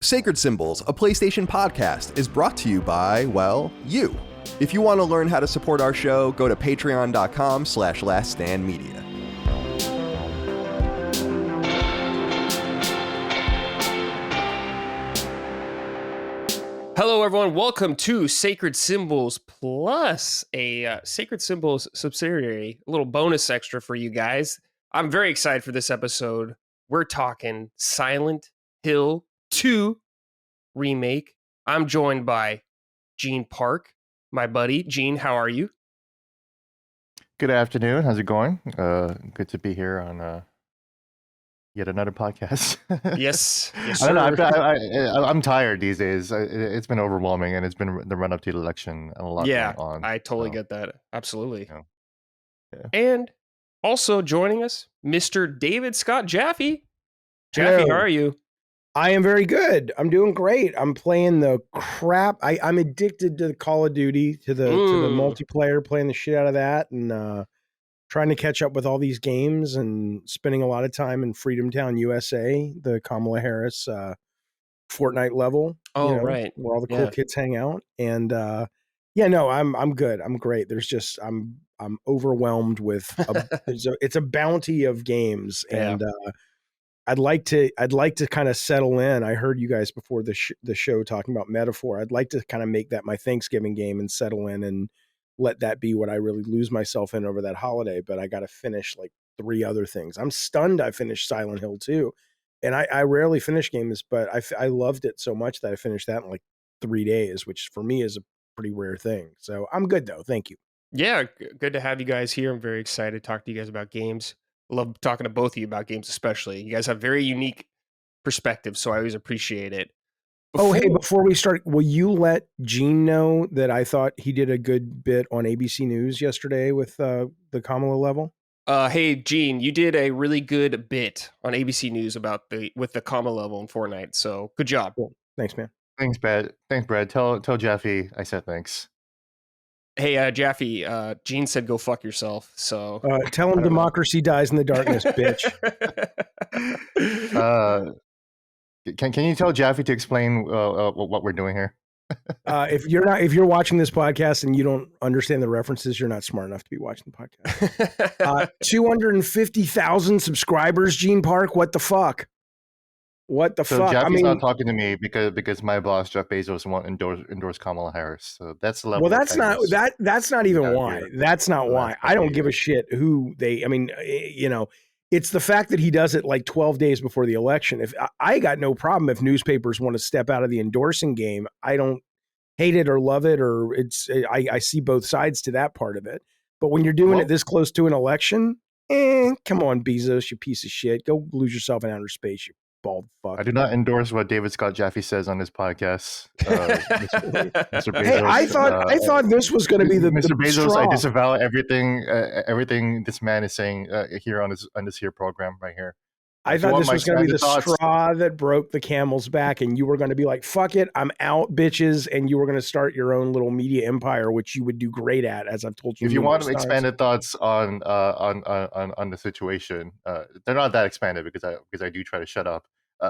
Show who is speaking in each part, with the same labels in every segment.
Speaker 1: Sacred Symbols, a PlayStation podcast, is brought to you by, well, you. If you want to learn how to support our show, go to patreon.com/laststandmedia.
Speaker 2: Hello, everyone. Welcome to Sacred Symbols Plus, a Sacred Symbols subsidiary, a little bonus extra for you guys. I'm very excited for this episode. We're talking Silent Hill 2 remake. I'm joined by Gene Park, my buddy. Gene, how are you?
Speaker 3: Good afternoon. How's it going? Good to be here on yet another podcast.
Speaker 2: Yes,
Speaker 3: I don't know.
Speaker 2: sir.
Speaker 3: I'm tired these days. It's been overwhelming, and it's been the run up to the election and a lot
Speaker 2: Yeah,
Speaker 3: going on.
Speaker 2: I totally get that. Absolutely.
Speaker 3: Yeah.
Speaker 2: And also joining us, Mr. David Scott Jaffee. Jaffee,
Speaker 4: Hello.
Speaker 2: how are you?
Speaker 4: I am very good. I'm doing great. I'm playing the crap. I'm addicted to the Call of Duty, to the multiplayer, playing the shit out of that, and trying to catch up with all these games and spending a lot of time in Freedom Town, USA, the Kamala Harris Fortnite level.
Speaker 2: Right.
Speaker 4: Where all the cool kids hang out. And I'm good. I'm great. There's just I'm overwhelmed with it's a bounty of games, and I'd like to kind of settle in. I heard you guys before the show talking about Metaphor. I'd like to kind of make that my Thanksgiving game and settle in and let that be what I really lose myself in over that holiday. But I got to finish like 3 other things. I'm stunned I finished Silent Hill 2. And I rarely finish games, but I loved it so much that I finished that in like 3 days, which for me is a pretty rare thing. So I'm good though. Thank you.
Speaker 2: Yeah, good to have you guys here. I'm very excited to talk to you guys about games. I love talking to both of you about games, especially. You guys have very unique perspectives, so I always appreciate it.
Speaker 4: Before we start, will you let Gene know that I thought he did a good bit on ABC News yesterday with the Kamala level?
Speaker 2: Hey, Gene, you did a really good bit on ABC News about with the Kamala level in Fortnite, so good job.
Speaker 4: Cool. Thanks, man.
Speaker 3: Thanks, Brad. Tell Jaffee I said thanks.
Speaker 2: Hey, Jaffee, Gene said go fuck yourself, so...
Speaker 4: tell him democracy dies in the darkness, bitch.
Speaker 3: Can you tell Jaffee to explain what we're doing here?
Speaker 4: If you're watching this podcast and you don't understand the references, you're not smart enough to be watching the podcast. 250,000 subscribers, Gene Park. What the fuck? What the fuck?
Speaker 3: Jaffe's not talking to me because my boss Jeff Bezos won't endorse Kamala Harris. So that's the level.
Speaker 4: Well, that's not even why. That's not why. I don't give a shit who they. I mean, it's the fact that he does it like 12 days before the election. If I got no problem if newspapers want to step out of the endorsing game. I don't hate it or love it, or I see both sides to that part of it. But when you're doing it this close to an election, come on, Bezos, you piece of shit. Go lose yourself in outer space, you bald fuck.
Speaker 3: I do not endorse what David Scott Jaffee says on his podcast. Mr. Bezos,
Speaker 4: hey, I thought this was going to be the
Speaker 3: Mr. Bezos.
Speaker 4: straw.
Speaker 3: I disavow everything this man is saying here on this here program right here.
Speaker 4: I thought this was going to be the straw that broke the camel's back, and you were going to be like, "Fuck it, I'm out, bitches," and you were going to start your own little media empire, which you would do great at, as I've told you.
Speaker 3: If you want expanded thoughts on the situation, they're not that expanded because I do try to shut up.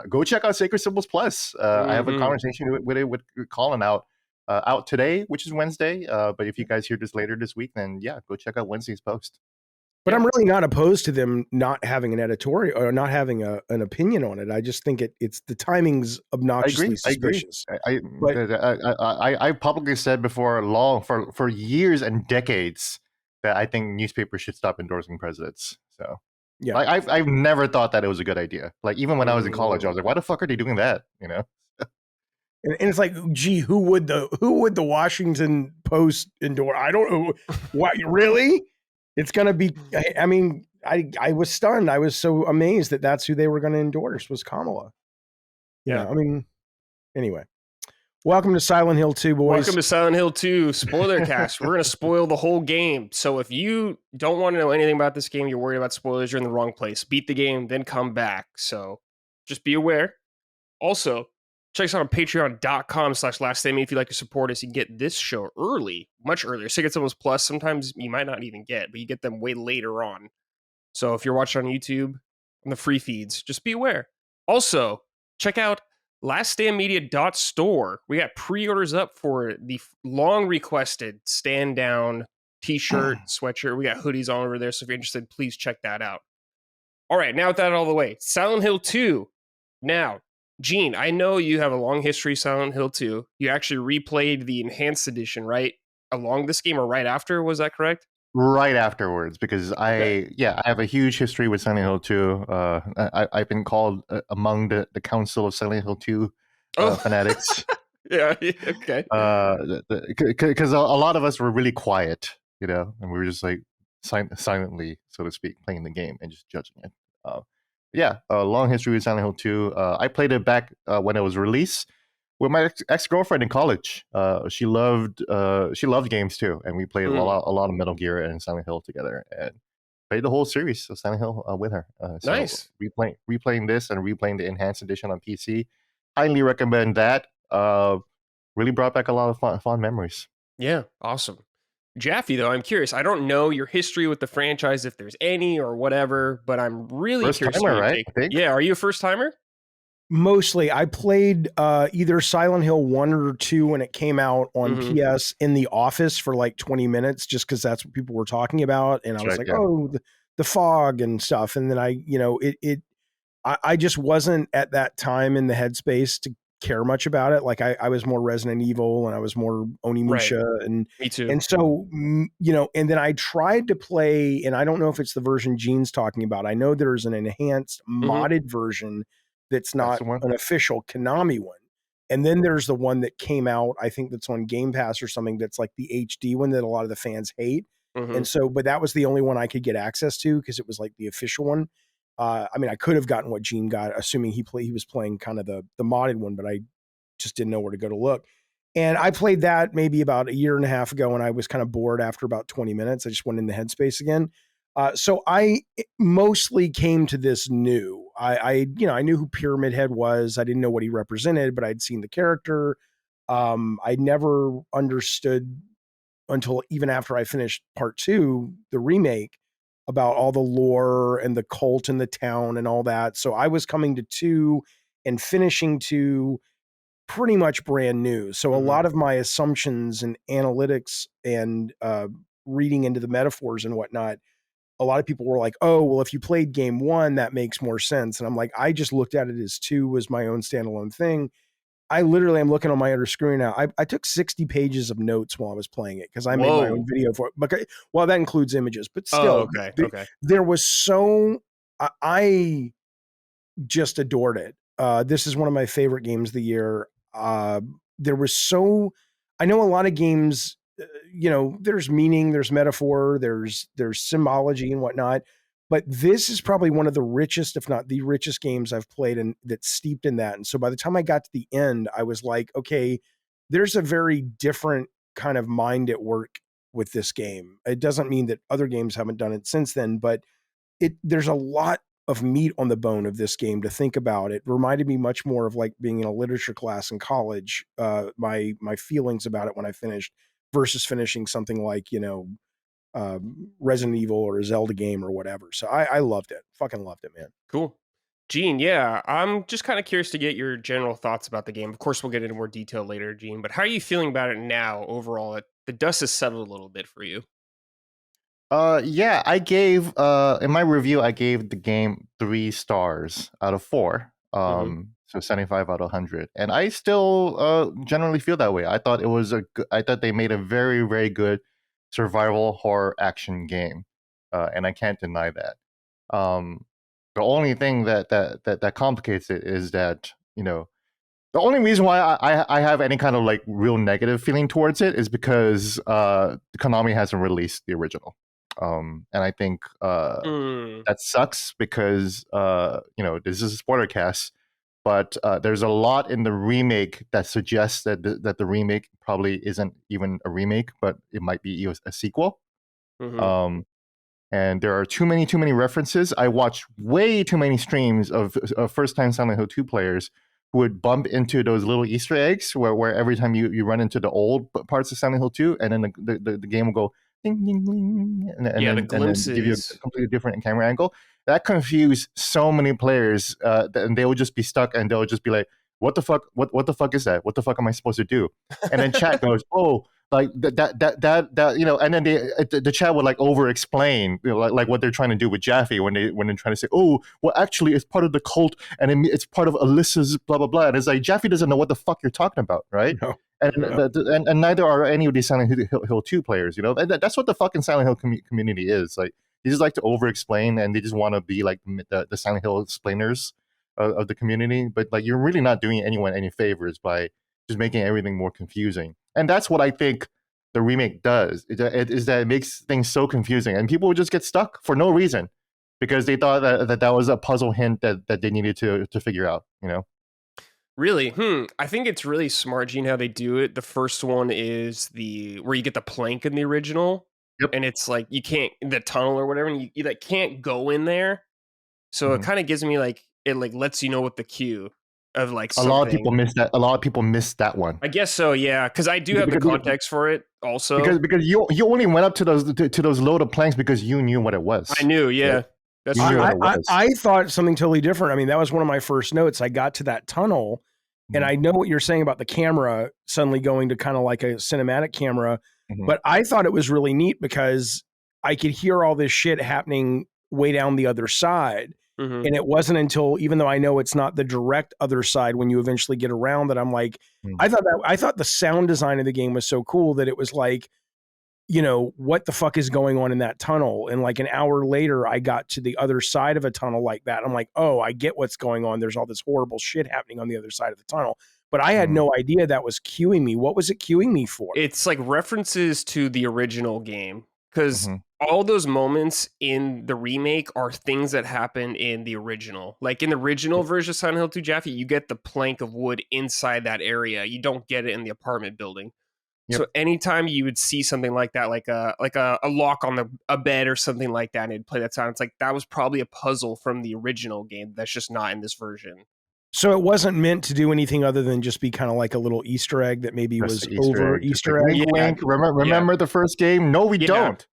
Speaker 3: Go check out Sacred Symbols Plus. I have a conversation with Colin out today, which is Wednesday. But if you guys hear this later this week, then yeah, go check out Wednesday's post.
Speaker 4: But I'm really not opposed to them not having an editorial or not having an opinion on it. I just think it's the timing's obnoxiously suspicious.
Speaker 3: I publicly said before for years and decades that I think newspapers should stop endorsing presidents. So yeah, I've never thought that it was a good idea. Like even when I was in college, I was like, why the fuck are they doing that? You know.
Speaker 4: And it's like, gee, who would the Washington Post endorse? I don't know. What really? It's going to be, I mean, I was stunned. I was so amazed that that's who they were going to endorse was Kamala. Yeah. I mean, anyway, welcome to Silent Hill 2, boys.
Speaker 2: Welcome to Silent Hill 2 Spoilercast. We're going to spoil the whole game. So if you don't want to know anything about this game, you're worried about spoilers, you're in the wrong place. Beat the game, then come back. So just be aware. Also, check us out on patreon.com/laststandmedia if you'd like to support us. You can get this show early, much earlier. Sacred Symbols Plus, sometimes you might not even get, but you get them way later on. So if you're watching on YouTube, on the free feeds, just be aware. Also, check out laststandmedia.store. We got pre-orders up for the long requested stand down t-shirt, sweatshirt. We got hoodies all over there. So if you're interested, please check that out. All right, now with that out of the way, Silent Hill 2. Now, Gene, I know you have a long history of Silent Hill 2. You actually replayed the enhanced edition, right? Along this game or right after, was that correct?
Speaker 3: Right afterwards, because I have a huge history with Silent Hill 2. I've been called among the council of Silent Hill 2 fanatics.
Speaker 2: Yeah, okay.
Speaker 3: Because a lot of us were really quiet, and we were just like silently, so to speak, playing the game and just judging it. A long history with Silent Hill 2. I played it back when it was released with my ex-girlfriend in college. She loved games too, and we played a lot of Metal Gear and Silent Hill together, and played the whole series of Silent Hill with her. So
Speaker 2: nice.
Speaker 3: Replaying this and replaying the enhanced edition on PC. Highly recommend that. Really brought back a lot of fond memories.
Speaker 2: Yeah, awesome. Jaffee, though, I'm curious. I don't know your history with the franchise, if there's any or whatever, but I'm really
Speaker 3: first
Speaker 2: curious.
Speaker 3: Timer, right? I think.
Speaker 2: Yeah, are you a first timer?
Speaker 4: Mostly. I played either Silent Hill 1 or 2 when it came out on PS in the office for like 20 minutes, just because that's what people were talking about. And I was like, oh, the fog and stuff. And then I just wasn't at that time in the headspace to care much about it. Like I was more Resident Evil and I was more Onimusha.
Speaker 2: Right.
Speaker 4: And
Speaker 2: me too.
Speaker 4: And so, and then I tried to play, and I don't know if it's the version Gene's talking about. I know there's an enhanced modded version that's not an official Konami one. And then there's the one that came out, I think that's on Game Pass or something, that's like the HD one that a lot of the fans hate. And so, but that was the only one I could get access to because it was like the official one. I mean, I could have gotten what Gene got, assuming he was playing kind of the modded one, but I just didn't know where to go to look. And I played that maybe about a year and a half ago, and I was kind of bored after about 20 minutes. I just went in the headspace again. So I mostly came to this new. I knew who Pyramid Head was. I didn't know what he represented, but I'd seen the character. I never understood until even after I finished part 2, the remake, about all the lore and the cult in the town and all that. So I was coming to 2 and finishing 2 pretty much brand new. So a lot of my assumptions and analytics and reading into the metaphors and whatnot, a lot of people were like, oh, well, if you played game 1, that makes more sense. And I'm like, I just looked at it as 2 was my own standalone thing. I literally am looking on my other screen now. I took 60 pages of notes while I was playing it because I made my own video for it. But well, that includes images, but still, there was so I just adored it. This is one of my favorite games of the year. There was so I know a lot of games, there's meaning, there's metaphor, there's symbology and whatnot. But this is probably one of the richest, if not the richest games I've played and that's steeped in that. And so by the time I got to the end, I was like, okay, there's a very different kind of mind at work with this game. It doesn't mean that other games haven't done it since then, but there's a lot of meat on the bone of this game to think about. It reminded me much more of like being in a literature class in college, my feelings about it when I finished versus finishing something like, Resident Evil or a Zelda game or whatever. So I loved it. Fucking loved it, man.
Speaker 2: Cool. Gene, yeah, I'm just kind of curious to get your general thoughts about the game. Of course, we'll get into more detail later, Gene, but how are you feeling about it now overall? The dust has settled a little bit for you.
Speaker 3: I gave in my review I gave the game 3 stars out of 4. So 75 out of 100. And I still generally feel that way. I thought I thought they made a very, very good survival horror action game. And I can't deny that. The only thing that complicates it is that, the only reason why I have any kind of like real negative feeling towards it is because Konami hasn't released the original. And I think that sucks because this is a Spoilercast, but there's a lot in the remake that suggests that the remake probably isn't even a remake, but it might be a sequel. And there are too many references. I watched way too many streams of first-time Silent Hill 2 players who would bump into those little Easter eggs where every time you run into the old parts of Silent Hill 2, and then the game will go ding, ding, ding, and then give you a completely different camera angle. That confused so many players, and they will just be stuck, and they'll just be like, what the fuck, what the fuck is that? What the fuck am I supposed to do? And then chat goes, oh, like that, you know, and then the chat would like over explain, you know, like what they're trying to do with Jaffee when they're trying to say, oh, well, actually, it's part of the cult and it's part of Alyssa's blah blah blah. And it's like Jaffee doesn't know what the fuck you're talking about, right?
Speaker 4: No.
Speaker 3: And neither are any of these Silent Hill 2 players, you know. And that's what the fucking Silent Hill community is. Like, they just like to over explain, and they just want to be like the Silent Hill explainers of the community. But like, you're really not doing anyone any favors by just making everything more confusing. And that's what I think the remake does, is that it makes things so confusing, and people would just get stuck for no reason because they thought that was a puzzle hint that they needed to figure out, you know.
Speaker 2: Really? I think it's really smart, Gene, how they do it. The first one is where you get the plank in the original.
Speaker 3: Yep.
Speaker 2: And it's like you can't, the tunnel or whatever, and you like can't go in there. So it kind of gives me like, it like lets you know what the cue of like something.
Speaker 3: A lot of people miss that. A lot of people miss that one.
Speaker 2: I guess so, yeah, because I do have the context for it also.
Speaker 3: Because you only went up to those loaded planks because you knew what it was.
Speaker 2: I knew, yeah.
Speaker 3: Right?
Speaker 2: That's
Speaker 3: You knew
Speaker 2: true.
Speaker 3: what it was.
Speaker 4: I thought something totally different. I mean, that was one of my first notes. I got to that tunnel, and I know what you're saying about the camera suddenly going to kind of like a cinematic camera, but I thought it was really neat because I could hear all this shit happening way down the other side. And it wasn't until, even though I know it's not the direct other side when you eventually get around, that I'm like, I thought the sound design of the game was so cool that it was like, you know, what the fuck is going on in that tunnel? And like an hour later, I got to the other side of a tunnel like that. I'm like, oh, I get what's going on. There's all this horrible shit happening on the other side of the tunnel. But I had no idea that was cueing me. What was it cueing me for?
Speaker 2: It's like references to the original game, because all those moments in the remake are things that happen in the original. Like in the original version of Silent Hill 2 Jaffee, you get the plank of wood inside that area. You don't get it in the apartment building. Yep. So anytime you would see something like that, like a lock on a bed or something like that, and it'd play that sound, it's like that was probably a puzzle from the original game that's just not in this version.
Speaker 4: So it wasn't meant to do anything other than just be kind of like a little Easter egg that maybe was over Easter egg.
Speaker 3: Wink. Remember the first game? No, we don't.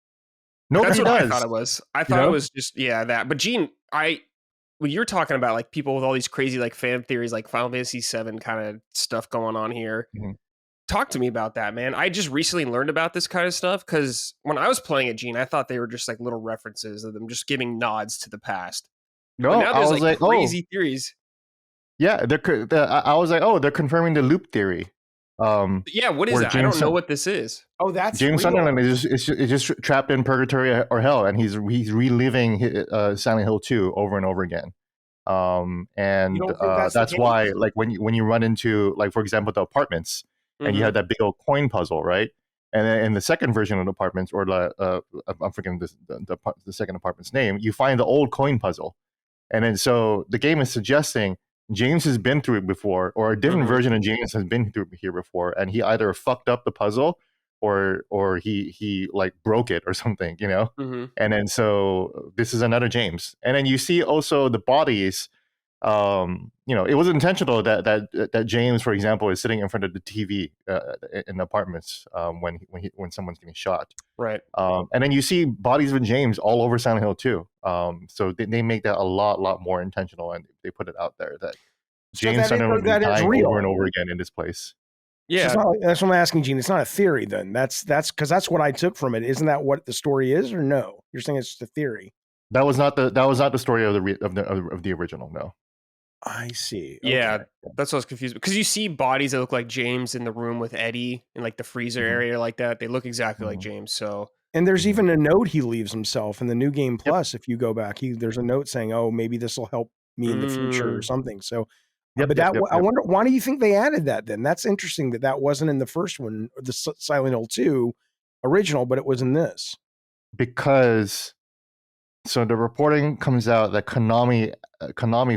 Speaker 3: Nobody
Speaker 2: That's what
Speaker 3: does.
Speaker 2: I thought it was. I thought it was just that. But Gene, when you're talking about like people with all these crazy like fan theories, like Final Fantasy VII kind of stuff going on here. Talk to me about that, man. I just recently learned about this kind of stuff because when I was playing it, Gene, I thought they were just like little references of them just giving nods to the past.
Speaker 3: No,
Speaker 2: but now there's
Speaker 3: I was like
Speaker 2: crazy theories.
Speaker 3: Yeah, I was like, oh, they're confirming the loop theory.
Speaker 2: Yeah, what is that? I don't know what this is.
Speaker 4: Oh, that's
Speaker 3: James
Speaker 4: real.
Speaker 3: Sunderland is just trapped in purgatory or hell, and he's reliving Silent Hill 2 over and over again. And that's why, like when you run into, like, for example, the apartments, and you have that big old coin puzzle, right? And then in the second version of the apartments, or I'm forgetting the second apartment's name, you find the old coin puzzle, and then so the game is suggesting James has been through it before, or a different version of James has been through here before, and he either fucked up the puzzle or he like broke it or something, you know. And then so this is another James, and then you see also the bodies. You know, it was intentional that James, for example, is sitting in front of the TV in the apartments when someone's getting shot.
Speaker 2: Right.
Speaker 3: And then you see bodies of James all over Silent Hill 2. So they make that a lot more intentional, and they put it out there that James Sunderland is dying over and over again in this place.
Speaker 4: Yeah, so that's what I'm asking, Gene. It's not a theory, then. That's because that's what I took from it. Isn't that what the story is, or no? You're saying it's just a theory.
Speaker 3: That was not the story of the original. No.
Speaker 4: I see. Okay.
Speaker 2: Yeah, that's what I was confused because you see bodies that look like James in the room with Eddie in like the freezer area like that. They look exactly like James. So,
Speaker 4: and there's even a note he leaves himself in the New Game Plus. If you go back, there's a note saying, "Oh, maybe this will help me in the future" or something. So, I wonder, why do you think they added that? Then that's interesting that wasn't in the first one, the Silent Hill 2 original, but it was in this.
Speaker 3: Because so the reporting comes out that Konami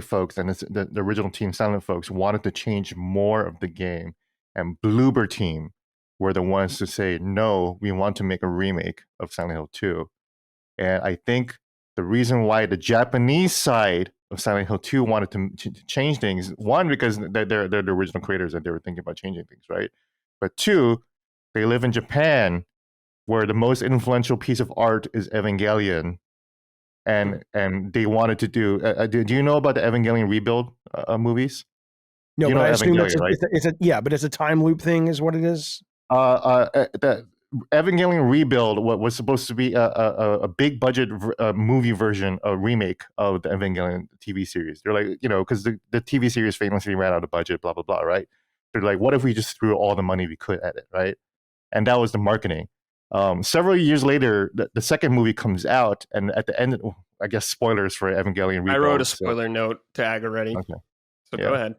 Speaker 3: folks and the original Team Silent folks wanted to change more of the game, and Bloober team were the ones to say, no, we want to make a remake of Silent Hill 2. And I think the reason why the Japanese side of Silent Hill 2 wanted to change things, one, because they're the original creators and they were thinking about changing things, right? But two, they live in Japan, where the most influential piece of art is Evangelion. And they wanted to do. Do you know about the Evangelion rebuild movies?
Speaker 4: No,
Speaker 3: You
Speaker 4: but
Speaker 3: know
Speaker 4: I assume
Speaker 3: Evangelion, right?
Speaker 4: but it's a time loop thing, is what it is.
Speaker 3: The Evangelion Rebuild, what was supposed to be a big budget movie version, a remake of the Evangelion TV series. They're like, because the TV series famously ran out of budget, blah blah blah, right? They're like, what if we just threw all the money we could at it, right? And that was the marketing. Several years later, the second movie comes out, and at the end, I guess spoilers for Evangelion Rebuild.
Speaker 2: I wrote a
Speaker 3: so-
Speaker 2: spoiler note to Ag already.
Speaker 3: Okay.
Speaker 2: So
Speaker 3: Yeah.
Speaker 2: go ahead.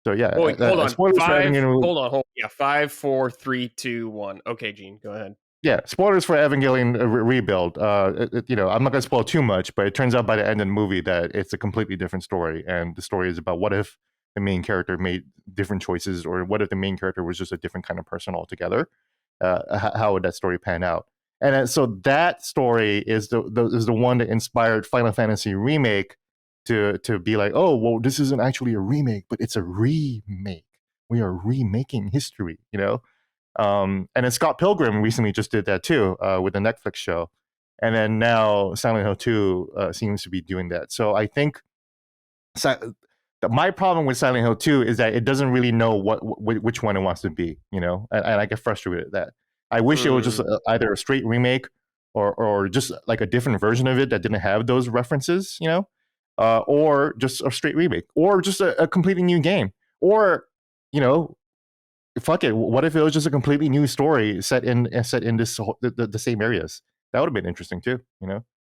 Speaker 3: So yeah,
Speaker 2: Oh, wait, hold on.
Speaker 3: spoilers for Evangelion.
Speaker 2: Hold on. Yeah, 5, 4, 3, 2, 1. Okay, Gene, go ahead.
Speaker 3: Yeah, spoilers for Evangelion Rebuild. I'm not going to spoil too much, but it turns out by the end of the movie that it's a completely different story, and the story is about what if the main character made different choices, or what if the main character was just a different kind of person altogether. How would that story pan out? And so that story is the one that inspired Final Fantasy Remake to be like, oh, well, this isn't actually a remake, but it's a remake. We are remaking history, and then Scott Pilgrim recently just did that too, with the Netflix show. And then now Silent Hill 2 seems to be doing that. So I think my problem with Silent Hill 2 is that it doesn't really know which one it wants to be, and I get frustrated at that. I wish it was just either a straight remake or just like a different version of it that didn't have those references, or just a straight remake, or just a completely new game, or fuck it. What if it was just a completely new story set in this the same areas? That would have been interesting too.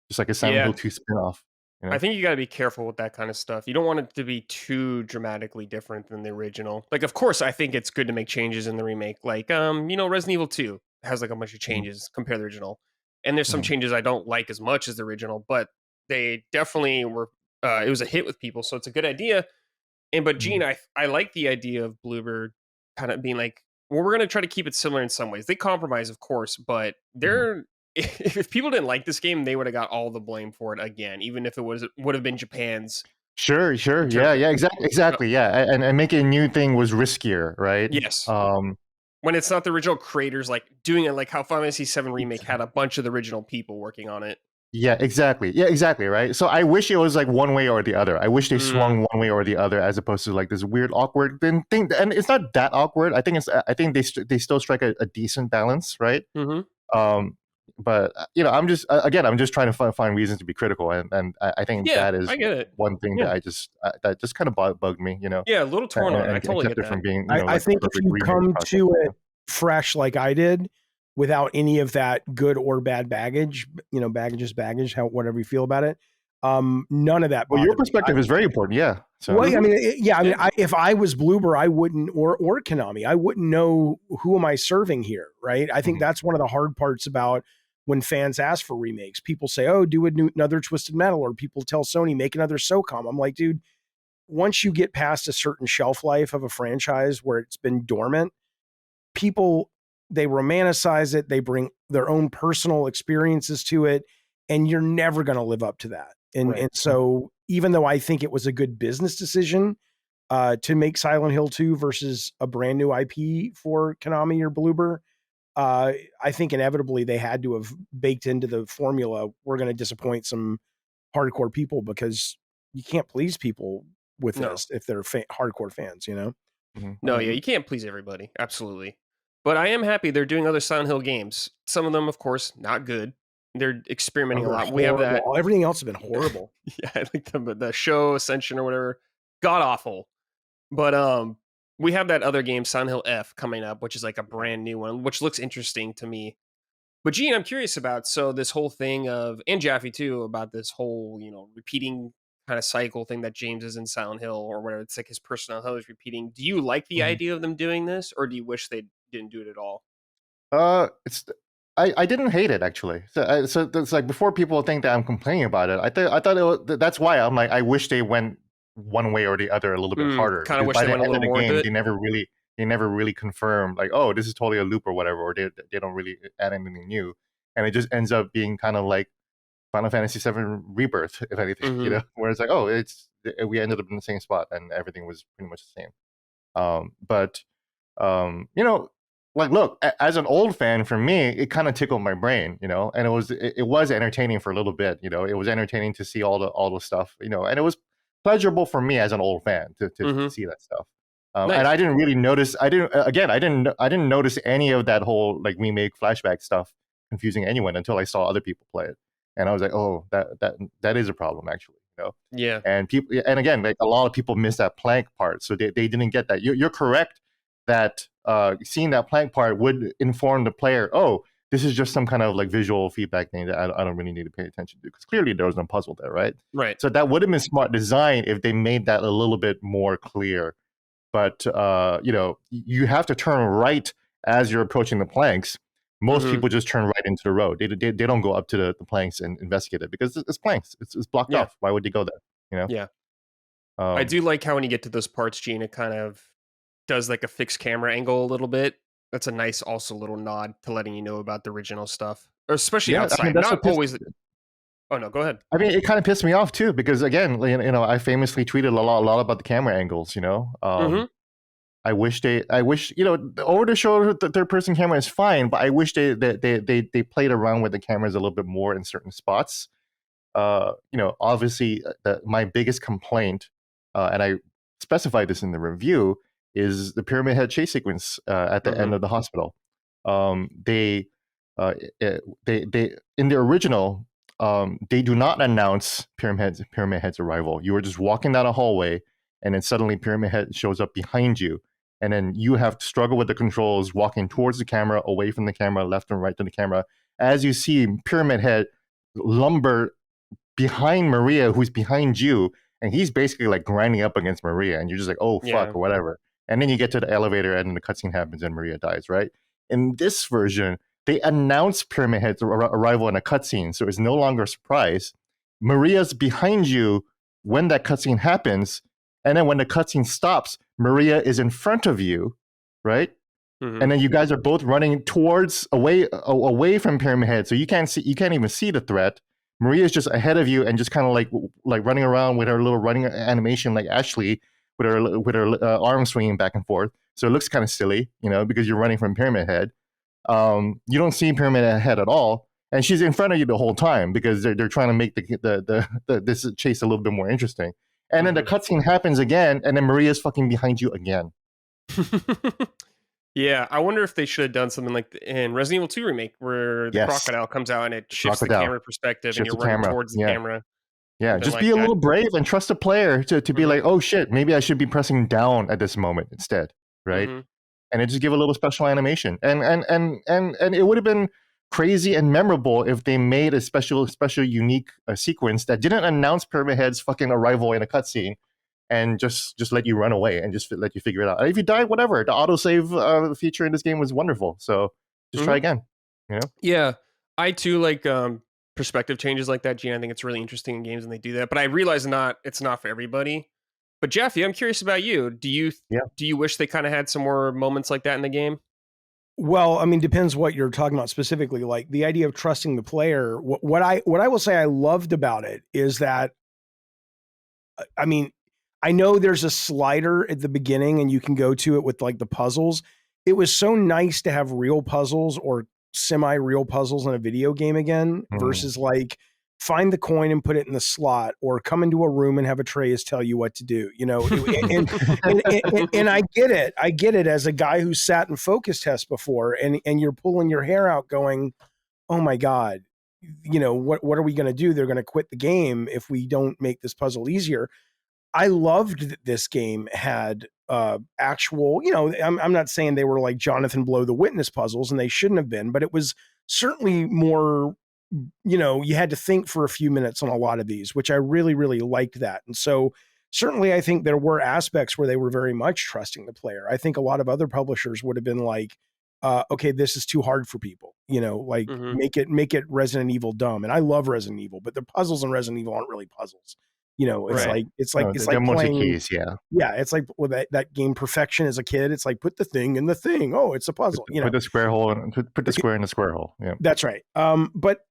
Speaker 3: Just like a Silent Hill 2 spinoff.
Speaker 2: I think you got to be careful with that kind of stuff. You don't want it to be too dramatically different than the original. Like, of course, I think it's good to make changes in the remake. Like, Resident Evil 2 has like a bunch of changes compared to the original, and there's some changes I don't like as much as the original, but they definitely were. It was a hit with people, so it's a good idea. But Gene, I like the idea of Bloober kind of being like, well, we're going to try to keep it similar in some ways. They compromise, of course, but they're if people didn't like this game, they would have got all the blame for it again, even if it would have been Japan's.
Speaker 3: Sure. Yeah, exactly. Yeah, and making a new thing was riskier, right?
Speaker 2: Yes. When it's not the original creators, like doing it, like how Final Fantasy VII Remake had a bunch of the original people working on it.
Speaker 3: Yeah, exactly. Right. So I wish it was like one way or the other. I wish they swung one way or the other, as opposed to like this weird awkward thing. And it's not that awkward. I think they still strike a decent balance, right? But I'm just trying to find reasons to be critical, and I think that is one thing that that just kind of bugged me,
Speaker 2: Yeah, a little torn on it. I totally get that.
Speaker 3: From being,
Speaker 4: I think if you come to it fresh like I did, without any of that good or bad baggage, baggage is baggage, whatever you feel about it. None of that.
Speaker 3: Well, your perspective is very important. Yeah. So.
Speaker 4: Well, if I was Bloober, I wouldn't, or Konami, I wouldn't know who am I serving here, right? I think that's one of the hard parts about when fans ask for remakes. People say, "Oh, do another Twisted Metal," or people tell Sony, "Make another SOCOM." I'm like, dude, once you get past a certain shelf life of a franchise where it's been dormant, people, they romanticize it, they bring their own personal experiences to it, and you're never going to live up to that. And so even though I think it was a good business decision to make Silent Hill 2 versus a brand new IP for Konami or Bloober, I think inevitably they had to have baked into the formula, we're going to disappoint some hardcore people, because you can't please people with this if they're hardcore fans,
Speaker 2: No, you can't please everybody. Absolutely. But I am happy they're doing other Silent Hill games. Some of them, of course, not good. They're experimenting a lot.
Speaker 4: Horrible.
Speaker 2: We have that.
Speaker 4: Everything else has been horrible.
Speaker 2: Yeah, like the show Ascension or whatever, god awful. But we have that other game, Silent Hill F, coming up, which is like a brand new one, which looks interesting to me. But Gene, I'm curious about this whole thing of, and Jaffee too, about this whole repeating kind of cycle thing that James is in Silent Hill or whatever. It's like his personality is repeating. Do you like the idea of them doing this, or do you wish they didn't do it at all?
Speaker 3: I didn't hate it, actually. So it's like, before people think that I'm complaining about it, I thought that's why I'm like, I wish they went one way or the other a little bit harder.
Speaker 2: Kind of wish they went a little more into it.
Speaker 3: They never really confirmed like, oh, this is totally a loop or whatever, or they don't really add anything new, and it just ends up being kind of like Final Fantasy VII Rebirth, if anything, where it's like, oh, we ended up in the same spot and everything was pretty much the same. But like, look, as an old fan, for me, it kind of tickled my brain, and it was entertaining for a little bit, it was entertaining to see all the stuff, and it was pleasurable for me as an old fan to see that stuff. And I didn't really notice. I didn't notice any of that whole like remake flashback stuff confusing anyone until I saw other people play it, and I was like, oh, that is a problem actually.
Speaker 2: Yeah.
Speaker 3: And people, and again, like a lot of people miss that plank part, so they didn't get that. You're correct that seeing that plank part would inform the player. Oh, this is just some kind of like visual feedback thing that I don't really need to pay attention to, because clearly there was no puzzle there, right?
Speaker 2: Right.
Speaker 3: So that would have been smart design if they made that a little bit more clear. But you have to turn right as you're approaching the planks. Most people just turn right into the road. They don't go up to the planks and investigate it because it's planks. It's blocked off. Why would they go there?
Speaker 2: Yeah. I do like how when you get to those parts, Gene, it kind of does like a fixed camera angle a little bit. That's a nice also little nod to letting you know about the original stuff, or especially outside. I mean, not always. Oh no, go ahead.
Speaker 3: I mean, it kind of pissed me off too, because again, I famously tweeted a lot about the camera angles. I wish the over the shoulder third person camera is fine, but I wish they played around with the cameras a little bit more in certain spots. Obviously, my biggest complaint, and I specified this in the review, is the Pyramid Head chase sequence at the end of the hospital. They in the original, they do not announce Pyramid Head's arrival. You are just walking down a hallway, and then suddenly Pyramid Head shows up behind you, and then you have to struggle with the controls, walking towards the camera, away from the camera, left and right to the camera, as you see Pyramid Head lumber behind Maria, who's behind you, and he's basically like grinding up against Maria, and you're just like, oh fuck, or whatever. And then you get to the elevator, and then the cutscene happens, and Maria dies. Right? In this version, they announce Pyramid Head's arrival in a cutscene, so it's no longer a surprise. Maria's behind you when that cutscene happens, and then when the cutscene stops, Maria is in front of you, right? And then you guys are both running away from Pyramid Head, so you can't even see the threat. Maria's just ahead of you and just kind of like running around with her little running animation, like Ashley with her arms swinging back and forth. So it looks kind of silly, because you're running from Pyramid Head. You don't see Pyramid Head at all, and she's in front of you the whole time because they're trying to make this chase a little bit more interesting. And then the cutscene happens again, and then Maria's fucking behind you again.
Speaker 2: Yeah, I wonder if they should have done something like in Resident Evil 2 remake, where the crocodile comes out and it shifts the camera perspective, and you're running towards the camera.
Speaker 3: Yeah, just be a little brave and trust the player to be like, oh shit, maybe I should be pressing down at this moment instead, right? And it just give a little special animation, and it would have been crazy and memorable if they made a special unique sequence that didn't announce Pyramid Head's fucking arrival in a cutscene, and just let you run away and just let you figure it out. And if you die, whatever. The autosave feature in this game was wonderful, so just try again.
Speaker 2: Yeah, I too like perspective changes like that, Gene. I think it's really interesting in games when they do that, but I realize it's not for everybody. But Jaffee, I'm curious about you. Do you wish they kind of had some more moments like that in the game?
Speaker 4: Well, I mean, depends what you're talking about specifically. Like the idea of trusting the player. What I will say I loved about it is that, I mean, I know there's a slider at the beginning and you can go to it with like the puzzles. It was so nice to have real puzzles or semi-real puzzles in a video game again versus like find the coin and put it in the slot, or come into a room and have Atreus tell you what to do, and I get it as a guy who sat in focus tests before, and you're pulling your hair out going, oh my God, what are we going to do? They're going to quit the game if we don't make this puzzle easier. I loved that this game had actual, I'm not saying they were like Jonathan Blow the Witness puzzles, and they shouldn't have been, but it was certainly more, you had to think for a few minutes on a lot of these, which I really, really liked that. And so certainly I think there were aspects where they were very much trusting the player. I think a lot of other publishers would have been like, okay, this is too hard for people, make it Resident Evil dumb. And I love Resident Evil, but the puzzles in Resident Evil aren't really puzzles. It's like playing,
Speaker 3: keys,
Speaker 4: it's like with that game Perfection as a kid. It's like put the thing in the thing. Oh, it's a puzzle.
Speaker 3: Put the square hole and put the square in the square hole. Yeah,
Speaker 4: that's right. But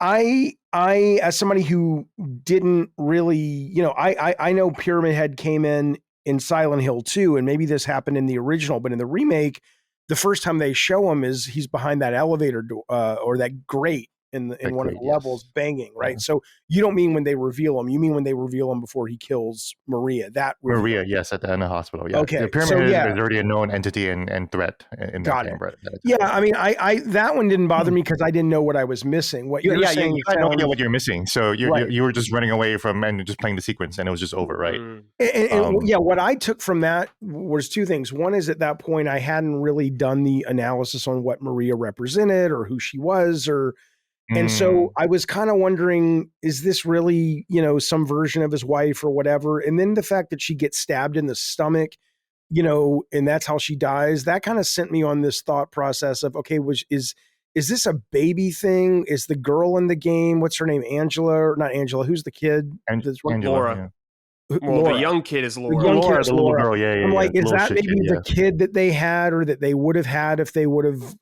Speaker 4: I as somebody who didn't really, I know Pyramid Head came in Silent Hill 2, and maybe this happened in the original, but in the remake, the first time they show him is he's behind that elevator door or that grate. in
Speaker 3: Like
Speaker 4: one of
Speaker 3: Quaid,
Speaker 4: the levels
Speaker 3: yes.
Speaker 4: banging, right?
Speaker 3: Yeah.
Speaker 4: So you don't mean when they reveal him. You mean when they reveal him before he kills Maria. That reveal.
Speaker 3: Maria, yes, at the end of the hospital. Yeah,
Speaker 4: Okay,
Speaker 3: the Pyramid
Speaker 4: so
Speaker 3: Head
Speaker 4: yeah,
Speaker 3: is already a known entity and threat in that
Speaker 4: got
Speaker 3: game,
Speaker 4: it.
Speaker 3: right?
Speaker 4: Yeah, I mean, I that one didn't bother me because I didn't know what I was missing. What you're saying
Speaker 3: you had no idea
Speaker 4: sounds
Speaker 3: what you're missing, so
Speaker 4: right.
Speaker 3: you were just running away from and just playing the sequence, and it was just over, right?
Speaker 4: And what I took from that was two things. One is at that point I hadn't really done the analysis on what Maria represented or who she was, and so I was kind of wondering, is this really, some version of his wife or whatever? And then the fact that she gets stabbed in the stomach, and that's how she dies, that kind of sent me on this thought process of, okay, is this a baby thing? Is the girl in the game, what's her name? Angela, or not Angela? Who's the kid?
Speaker 3: Angela,
Speaker 2: Laura.
Speaker 3: yeah.
Speaker 2: Well,
Speaker 4: Laura.
Speaker 2: the young kid is
Speaker 4: The
Speaker 2: Laura.
Speaker 4: young
Speaker 3: Laura,
Speaker 4: kid is
Speaker 3: the little
Speaker 4: Laura.
Speaker 3: girl, yeah,
Speaker 4: I'm like, is
Speaker 3: little
Speaker 4: that
Speaker 3: shit
Speaker 4: maybe
Speaker 3: kid,
Speaker 4: the kid that they had, or that they would have had if they would have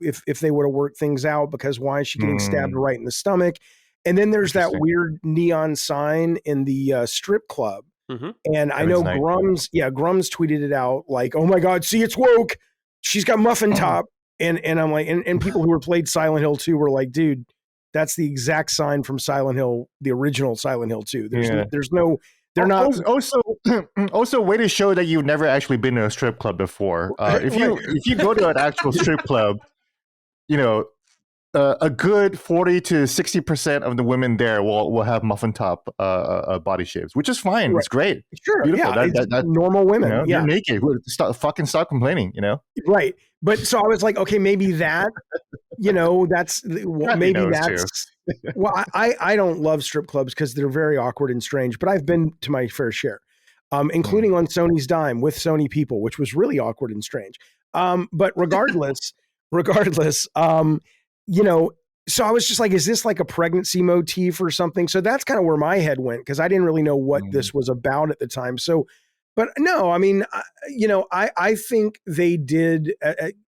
Speaker 4: worked things out? Because why is she getting stabbed right in the stomach? And then there's that weird neon sign in the strip club.
Speaker 2: Mm-hmm.
Speaker 4: And I know Grums tweeted it out like, oh my God, see, it's woke. She's got muffin top. And I'm like, and people who were played Silent Hill 2 were like, dude, that's the exact sign from Silent Hill, the original Silent Hill 2. There's no, they're not.
Speaker 3: Also, way to show that you've never actually been to a strip club before. If you go to an actual strip club, a good 40 to 60% of the women there will have muffin top body shapes, which is fine. Right. It's great.
Speaker 4: Sure,
Speaker 3: beautiful.
Speaker 4: Yeah, that's normal women.
Speaker 3: You're naked. Stop complaining.
Speaker 4: Right. But so I was like, okay, maybe that. That's maybe that's. Well, I don't love strip clubs because they're very awkward and strange. But I've been to my fair share, including on Sony's dime with Sony people, which was really awkward and strange. But regardless. So I was just like, is this like a pregnancy motif or something? So that's kind of where my head went because I didn't really know what this was about at the time. So, but no, I mean, I think they did.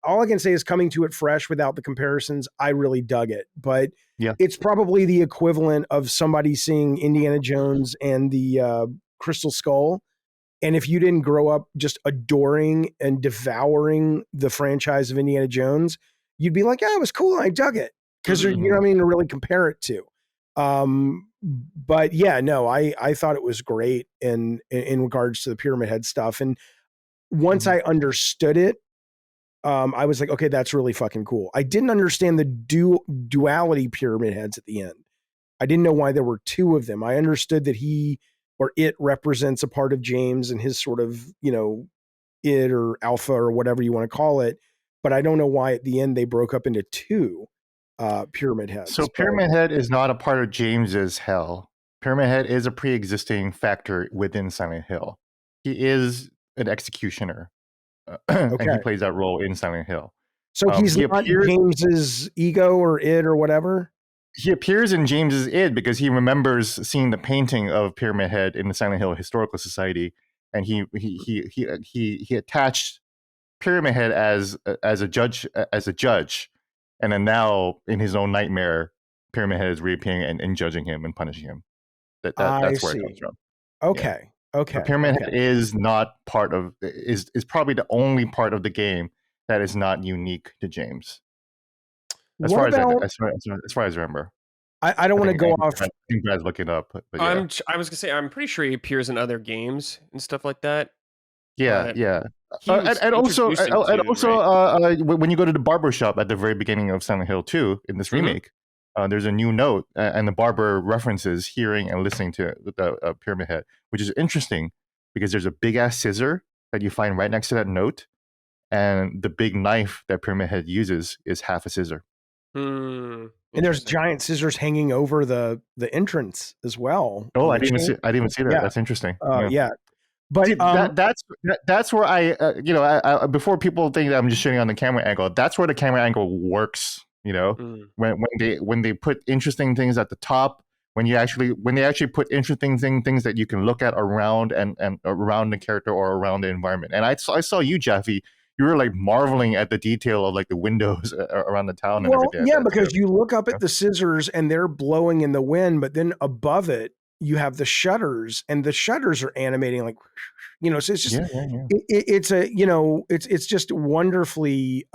Speaker 4: All I can say is coming to it fresh without the comparisons. I really dug it, but it's probably the equivalent of somebody seeing Indiana Jones and the Crystal Skull. And if you didn't grow up just adoring and devouring the franchise of Indiana Jones, you'd be like, yeah, it was cool. I dug it. Because you know what I mean, to really compare it to. But yeah, no, I thought it was great in regards to the Pyramid Head stuff. And once I understood it, I was like, okay, that's really fucking cool. I didn't understand the duality Pyramid Heads at the end. I didn't know why there were two of them. I understood that it represents a part of James and his sort of, id or alpha or whatever you want to call it. But I don't know why at the end they broke up into two Pyramid Heads.
Speaker 3: So Pyramid Head is not a part of James's hell. Pyramid Head is a pre-existing factor within Silent Hill. He is an executioner, and he plays that role in Silent Hill.
Speaker 4: So he's not James's ego or id or whatever?
Speaker 3: He appears in James's id because he remembers seeing the painting of Pyramid Head in the Silent Hill Historical Society, and he attached Pyramid Head as a judge, and then now in his own nightmare, Pyramid Head is reappearing and judging him and punishing him. That's where it comes from.
Speaker 4: Okay. Okay.
Speaker 3: The Pyramid Head is not part of is probably the only part of the game that is not unique to James. As far as I remember.
Speaker 4: I don't want to go off.
Speaker 3: I think guys look it up. But
Speaker 2: I was gonna say I'm pretty sure he appears in other games and stuff like that.
Speaker 3: Yeah. And also, when you go to the barber shop at the very beginning of Silent Hill 2 in this remake, there's a new note, and the barber references hearing and listening to the Pyramid Head, which is interesting because there's a big ass scissor that you find right next to that note, and the big knife that Pyramid Head uses is half a scissor.
Speaker 4: And there's giant scissors hanging over the entrance as well.
Speaker 3: Oh, I didn't even see that. Yeah. That's interesting.
Speaker 4: Yeah. But
Speaker 3: see, that's where I before people think that I'm just shitting on the camera angle, that's where the camera angle works. When they put interesting things at the top, when they actually put interesting things that you can look at around and around the character or around the environment. And I saw you, Jaffee. You were like marveling at the detail of like the windows around the town and everything.
Speaker 4: Yeah, because you look up at the scissors and they're blowing in the wind, but then above it you have the shutters, and the shutters are animating like, so it's just it's a it's just wonderfully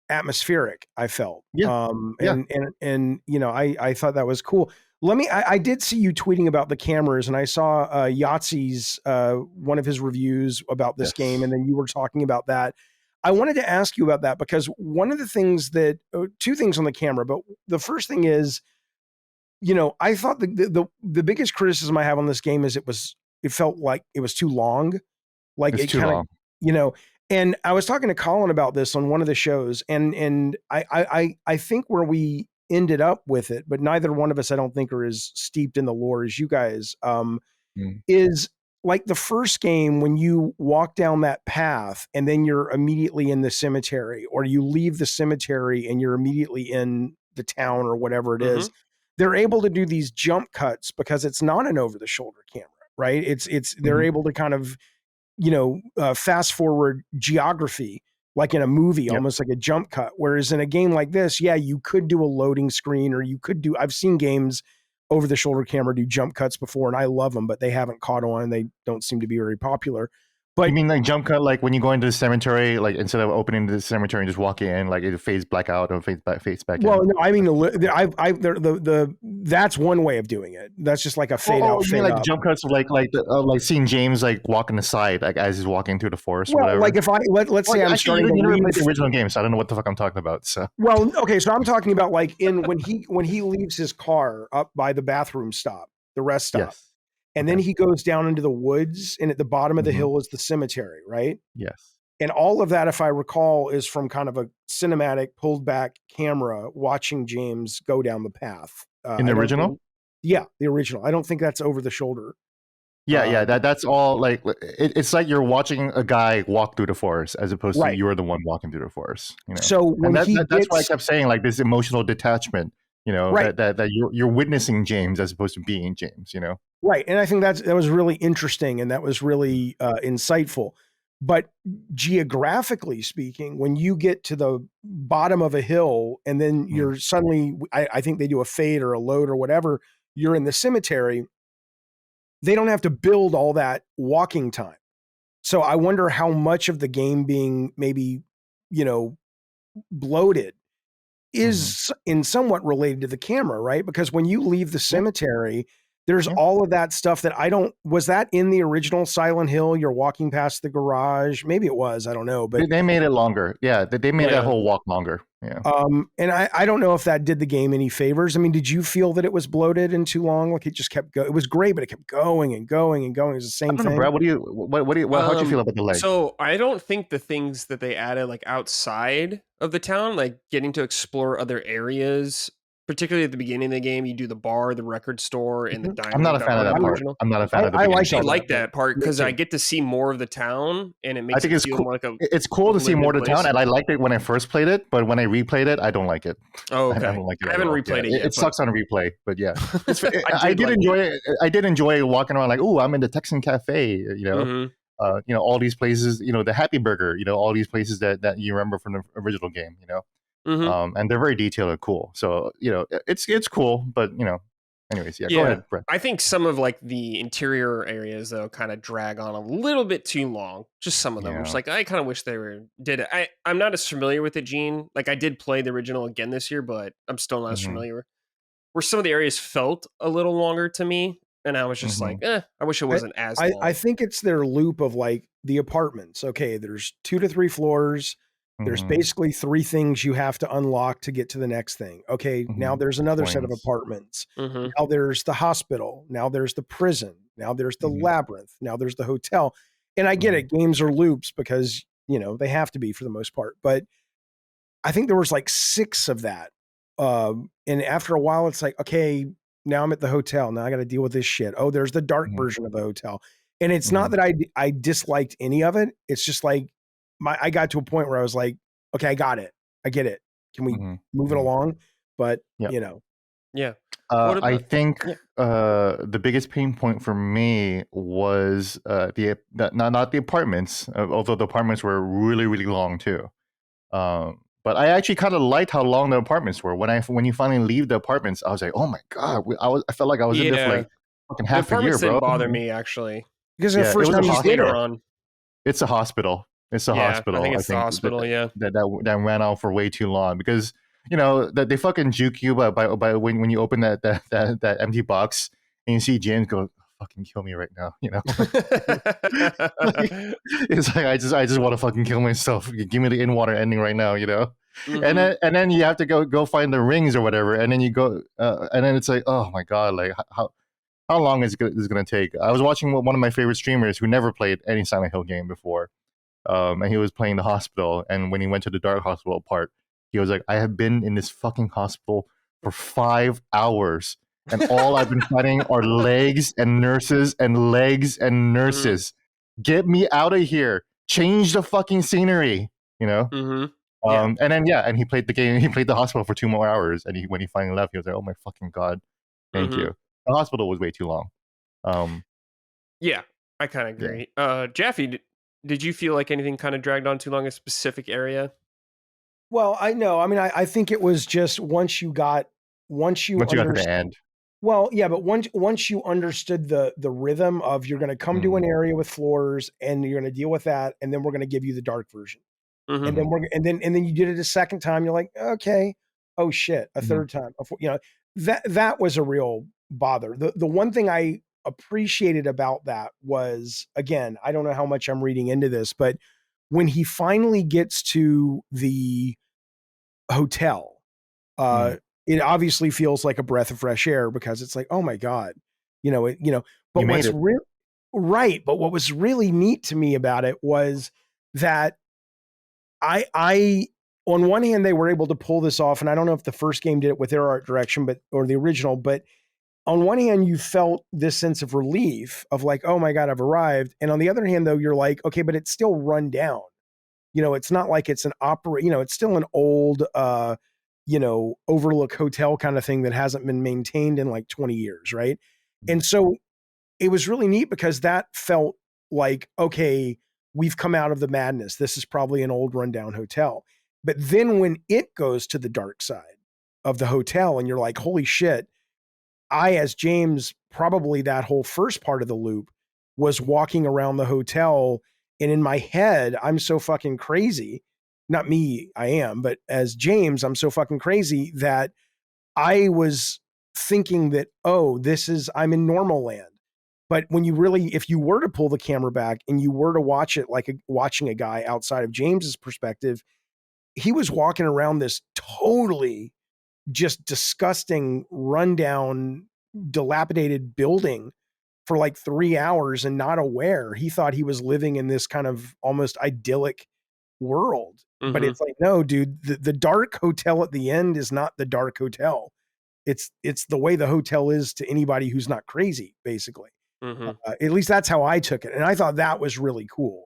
Speaker 4: atmospheric, I felt.
Speaker 3: Yeah.
Speaker 4: And you know, I thought that was cool. I did see you tweeting about the cameras, and I saw Yahtzee's one of his reviews about this game, and then you were talking about that. I wanted to ask you about that because one of the things that two things on the camera, but the first thing is, you know, I thought the biggest criticism I have on this game is it felt like it was too long. Like
Speaker 3: it's too long.
Speaker 4: You know, and I was talking to Colin about this on one of the shows, and I think where we ended up with it, but neither one of us, I don't think, are as steeped in the lore as you guys, is like the first game when you walk down that path and then you're immediately in the cemetery, or you leave the cemetery and you're immediately in the town or whatever it is. They're able to do these jump cuts because it's not an over the shoulder camera, right? They're able to kind of, you know, fast forward geography like in a movie, almost like a jump cut. Whereas in a game like this, yeah, you could do a loading screen, or you could do, I've seen games over the shoulder camera do jump cuts before, and I love them, but they haven't caught on. They don't seem to be very popular. But
Speaker 3: you mean like jump cut, like when you go into the cemetery, like instead of opening the cemetery and just walking in, like it fades black out or fades back
Speaker 4: well,
Speaker 3: in?
Speaker 4: no, I mean, that's one way of doing it. That's just like a fade out,
Speaker 3: you
Speaker 4: fade
Speaker 3: mean like
Speaker 4: up.
Speaker 3: jump cuts, like seeing James like walking the side, like as he's walking through the forest, or whatever.
Speaker 4: Like if let's say I'm starting to
Speaker 3: never
Speaker 4: leave
Speaker 3: played the original game, so I don't know what the fuck I'm talking about. So
Speaker 4: well, okay, so I'm talking about like when he leaves his car up by the bathroom stop, the rest stop.
Speaker 3: yes.
Speaker 4: And then he goes down into the woods, and at the bottom of the hill is the cemetery, right?
Speaker 3: Yes.
Speaker 4: And all of that, if I recall, is from kind of a cinematic pulled back camera watching James go down the path.
Speaker 3: In the original?
Speaker 4: The original. I don't think that's over the shoulder.
Speaker 3: Yeah, that's all. Like it's like you're watching a guy walk through the forest as opposed to you're the one walking through the forest. You know?
Speaker 4: So when
Speaker 3: that's why I kept saying like this emotional detachment. You know, that you're witnessing James as opposed to being James. You know,
Speaker 4: right? And I think that was really interesting, and that was really insightful. But geographically speaking, when you get to the bottom of a hill, and then you're suddenly, I think they do a fade or a load or whatever, you're in the cemetery. They don't have to build all that walking time. So I wonder how much of the game being maybe, you know, bloated is in somewhat related to the camera, right? Because when you leave the cemetery, there's all of that stuff that was that in the original Silent Hill? You're walking past the garage. Maybe it was, I don't know, but
Speaker 3: they made it longer. Yeah. They made that whole walk longer. Yeah.
Speaker 4: And I don't know if that did the game any favors. I mean, did you feel that it was bloated and too long? Like it just kept going. It was great, but it kept going and going and going. It was the same thing.
Speaker 3: Brad, how'd you feel about the leg?
Speaker 2: So I don't think the things that they added like outside of the town, like getting to explore other areas, particularly at the beginning of the game, you do the bar, the record store, and the diner.
Speaker 3: I'm not a fan of that part. I'm not a fan of the
Speaker 2: I actually like that part because I get to see more of the town, and it makes it feel more like a.
Speaker 3: It's cool to see more of the town, and I liked it when I first played it, but when I replayed it, I don't like it.
Speaker 2: Oh, okay.
Speaker 3: I don't like it.
Speaker 2: I haven't replayed it yet.
Speaker 3: It sucks on replay, but yeah, I did enjoy it. I did enjoy walking around like, oh, I'm in the Texan Cafe, you know. You know, all these places, you know, the Happy Burger, you know, all these places that you remember from the original game, you know. And they're very detailed and cool. So, you know, it's cool, but you know, anyways, go ahead, Brett.
Speaker 2: I think some of like the interior areas though kind of drag on a little bit too long. Just some of them. Just like I kind of wish they did it. I'm not as familiar with it, Gene. Like I did play the original again this year, but I'm still not as familiar. Where some of the areas felt a little longer to me. And I was just like, I wish it wasn't as long.
Speaker 4: I think it's their loop of like the apartments. Okay, there's 2 to 3 floors. There's basically 3 things you have to unlock to get to the next thing. Okay, now there's another set of apartments. Now there's the hospital. Now there's the prison. Now there's the labyrinth. Now there's the hotel. And I get it, games are loops because, you know, they have to be for the most part. But I think there was like 6 of that. And after a while, it's like, okay, now I'm at the hotel. Now I got to deal with this shit. Oh, there's the dark version of the hotel. And it's not that I disliked any of it. It's just like, I got to a point where I was like, okay, I got it. I get it. Can we move it along? But, you know.
Speaker 2: Yeah.
Speaker 3: I think the biggest pain point for me was not the apartments, although the apartments were really, really long too. But I actually kind of liked how long the apartments were. When you finally leave the apartments, I was like, oh my God. I felt like I was in there for like fucking half a year, bro.
Speaker 2: Didn't bother me, actually.
Speaker 4: Because the first time you did it.
Speaker 3: It's a hospital. It's the
Speaker 2: Yeah,
Speaker 3: hospital.
Speaker 2: I think it's the hospital. Yeah.
Speaker 3: That ran on for way too long because that they fucking juke you by when you open that empty box and you see James go, fucking kill me right now. It's like I just want to fucking kill myself. Give me the in water ending right now.
Speaker 2: Mhm.
Speaker 3: And then you have to go find the rings or whatever, and then you go and then it's like, oh my god, like how long is this gonna take? I was watching one of my favorite streamers who never played any Silent Hill game before, and he was playing the hospital. And when he went to the dark hospital part, he was like, "I have been in this fucking hospital for 5 hours, and all I've been fighting are legs and nurses and legs and nurses. Get me out of here! Change the fucking scenery."
Speaker 2: Mhm. Yeah.
Speaker 3: And then and he played the game. He played the hospital for 2 more hours, and when he finally left, he was like, "Oh my fucking god, thank you." The hospital was way too long.
Speaker 2: Yeah, I kind of
Speaker 3: Yeah.
Speaker 2: agree. Jaffee, did you feel like anything kind of dragged on too long, a specific area?
Speaker 4: Well, I know. I mean, I think it was just once you got
Speaker 3: Once you got to the
Speaker 4: understood.
Speaker 3: end,
Speaker 4: Well, yeah, but once you understood the rhythm of you're going to come to an area with floors and you're going to deal with that, and then we're going to give you the dark version, and then you did it a second time. You're like, okay, oh shit, a third time. That was a real bother. The one thing I appreciated about that was, again, I don't know how much I'm reading into this, but when he finally gets to the hotel, it obviously feels like a breath of fresh air because it's like, oh my god, But
Speaker 3: you made
Speaker 4: what's
Speaker 3: it.
Speaker 4: real, right? But what was really neat to me about it was that I on one hand they were able to pull this off, and I don't know if the first game did it with their art direction, or the original, but on one hand you felt this sense of relief of like, oh my god, I've arrived, and on the other hand though, you're like, okay, but it's still run down. It's not like it's an opera. It's still an old overlook hotel kind of thing that hasn't been maintained in like 20 years, right? And so it was really neat because that felt like, okay, we've come out of the madness. This is probably an old rundown hotel. But then when it goes to the dark side of the hotel and you're like, holy shit, I, as James, probably that whole first part of the loop was walking around the hotel, and in my head, I'm so fucking crazy. Not me, I am, but as James, I'm so fucking crazy that I was thinking that, oh, I'm in normal land. But when if you were to pull the camera back and you were to watch it like watching a guy outside of James's perspective, he was walking around this totally just disgusting, rundown, dilapidated building for like 3 hours and not aware. He thought he was living in this kind of almost idyllic world. But it's like, no, dude, the dark hotel at the end is not the dark hotel. It's the way the hotel is to anybody who's not crazy, basically. At least that's how I took it. And I thought that was really cool.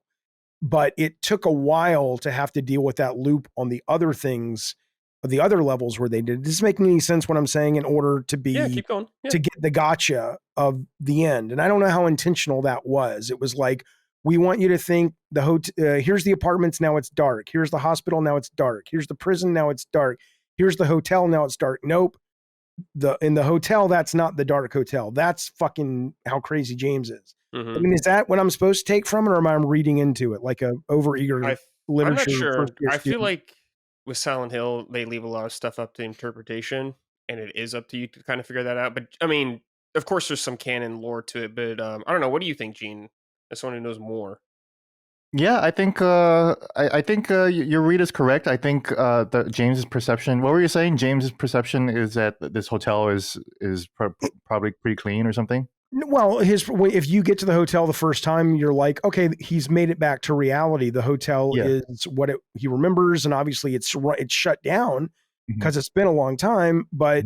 Speaker 4: But it took a while to have to deal with that loop on the other things, the other levels where they did. Does this make any sense what I'm saying, in order to be
Speaker 2: keep going.
Speaker 4: to get the gotcha of the end? And I don't know how intentional that was. It was like, we want you to think the hotel, here's the apartments, now it's dark. Here's the hospital, now it's dark. Here's the prison, now it's dark. Here's the hotel, now it's dark. Nope. In the hotel, that's not the dark hotel. That's fucking how crazy James is. I mean, is that what I'm supposed to take from it, or am I reading into it like a overeager literature?
Speaker 2: I'm not sure. I feel
Speaker 4: student?
Speaker 2: like with Silent Hill, they leave a lot of stuff up to interpretation, and it is up to you to kind of figure that out. But I mean, of course, there's some canon lore to it. But I don't know. What do you think, Gene, as someone who knows more?
Speaker 3: Yeah, I think your read is correct. I think the James's perception. What were you saying? James's perception is that this hotel is probably pretty clean or something.
Speaker 4: Well, if you get to the hotel the first time, you're like, okay, he's made it back to reality. The hotel is what he remembers, and obviously it's shut down because it's been a long time. But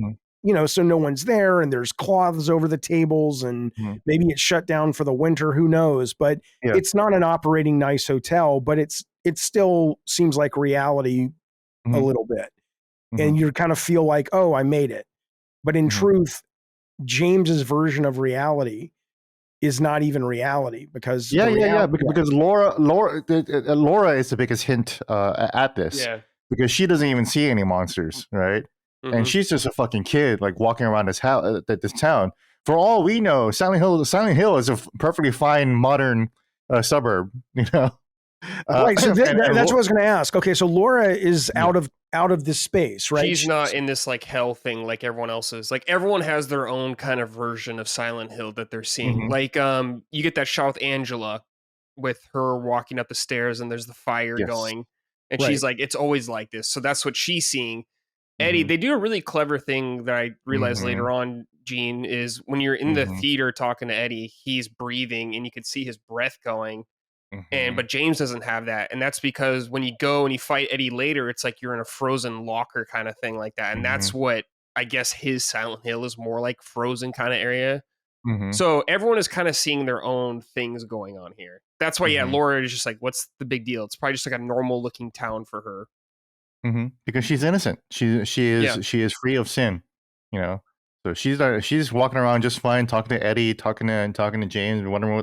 Speaker 4: so no one's there, and there's cloths over the tables, and maybe it's shut down for the winter. Who knows? But it's not an operating nice hotel, but it still seems like reality a little bit, and you kind of feel like, oh, I made it. But in truth, James's version of reality is not even reality because
Speaker 3: because Laura is the biggest hint at this because she doesn't even see any monsters, right? And she's just a fucking kid like walking around this town. For all we know, Silent Hill is a perfectly fine modern suburb,
Speaker 4: Right. So that's what I was going to ask. Okay, so Laura is
Speaker 3: Yeah.
Speaker 4: out of this space, right?
Speaker 2: She's not in this like hell thing like everyone else is. Like everyone has their own kind of version of Silent Hill that they're seeing.
Speaker 3: Mhm.
Speaker 2: Like you get that shot with Angela with her walking up the stairs and there's the fire
Speaker 3: Yes.
Speaker 2: going. And
Speaker 4: Right.
Speaker 2: she's like, it's always like this. So that's what she's seeing. Eddie,
Speaker 3: Mhm.
Speaker 2: they do a really clever thing that I realized
Speaker 3: Mhm.
Speaker 2: later on, Gene, is when you're in the
Speaker 3: Mhm.
Speaker 2: theater talking to Eddie, he's breathing and you can see his breath going. And
Speaker 3: Mhm.
Speaker 2: but James doesn't have that, and that's because when you go and you fight Eddie later, it's like you're in a frozen locker kind of thing like that, and that's
Speaker 3: Mhm.
Speaker 2: what I guess his Silent Hill is more like, frozen kind of area.
Speaker 3: Mhm.
Speaker 2: So everyone is kind of seeing their own things going on here. That's why, yeah,
Speaker 3: Mhm.
Speaker 2: Laura is just like, what's the big deal? It's probably just like a normal looking town for her.
Speaker 3: Because she's innocent. She
Speaker 2: Yeah.
Speaker 3: is free of sin. You know. So she's walking around just fine, talking to Eddie, talking to James, wondering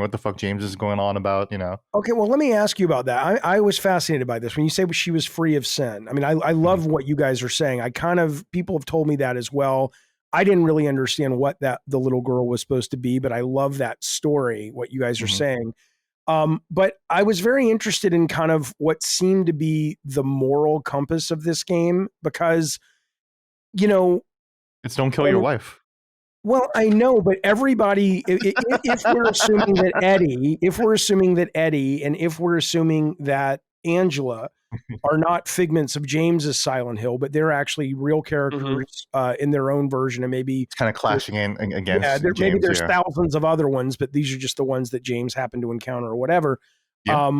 Speaker 3: what the fuck James is going on about. You know.
Speaker 4: Okay, well, let me ask you about that. I was fascinated by this when you say she was free of sin. I mean, I love what you guys are saying. People have told me that as well. I didn't really understand what the little girl was supposed to be, but I love that story, what you guys are
Speaker 3: Mhm.
Speaker 4: saying. But I was very interested in kind of what seemed to be the moral compass of this game because, you know,
Speaker 3: It's don't kill your wife.
Speaker 4: well, I know, but everybody, if we're assuming that Eddie, and if we're assuming that Angela are not figments of James's Silent Hill, but they're actually real characters in their own version, and maybe
Speaker 3: It's kind of clashing against
Speaker 4: maybe
Speaker 3: James.
Speaker 4: there's
Speaker 3: Yeah.
Speaker 4: thousands of other ones, but these are just the ones that James happened to encounter or whatever.
Speaker 3: Yeah.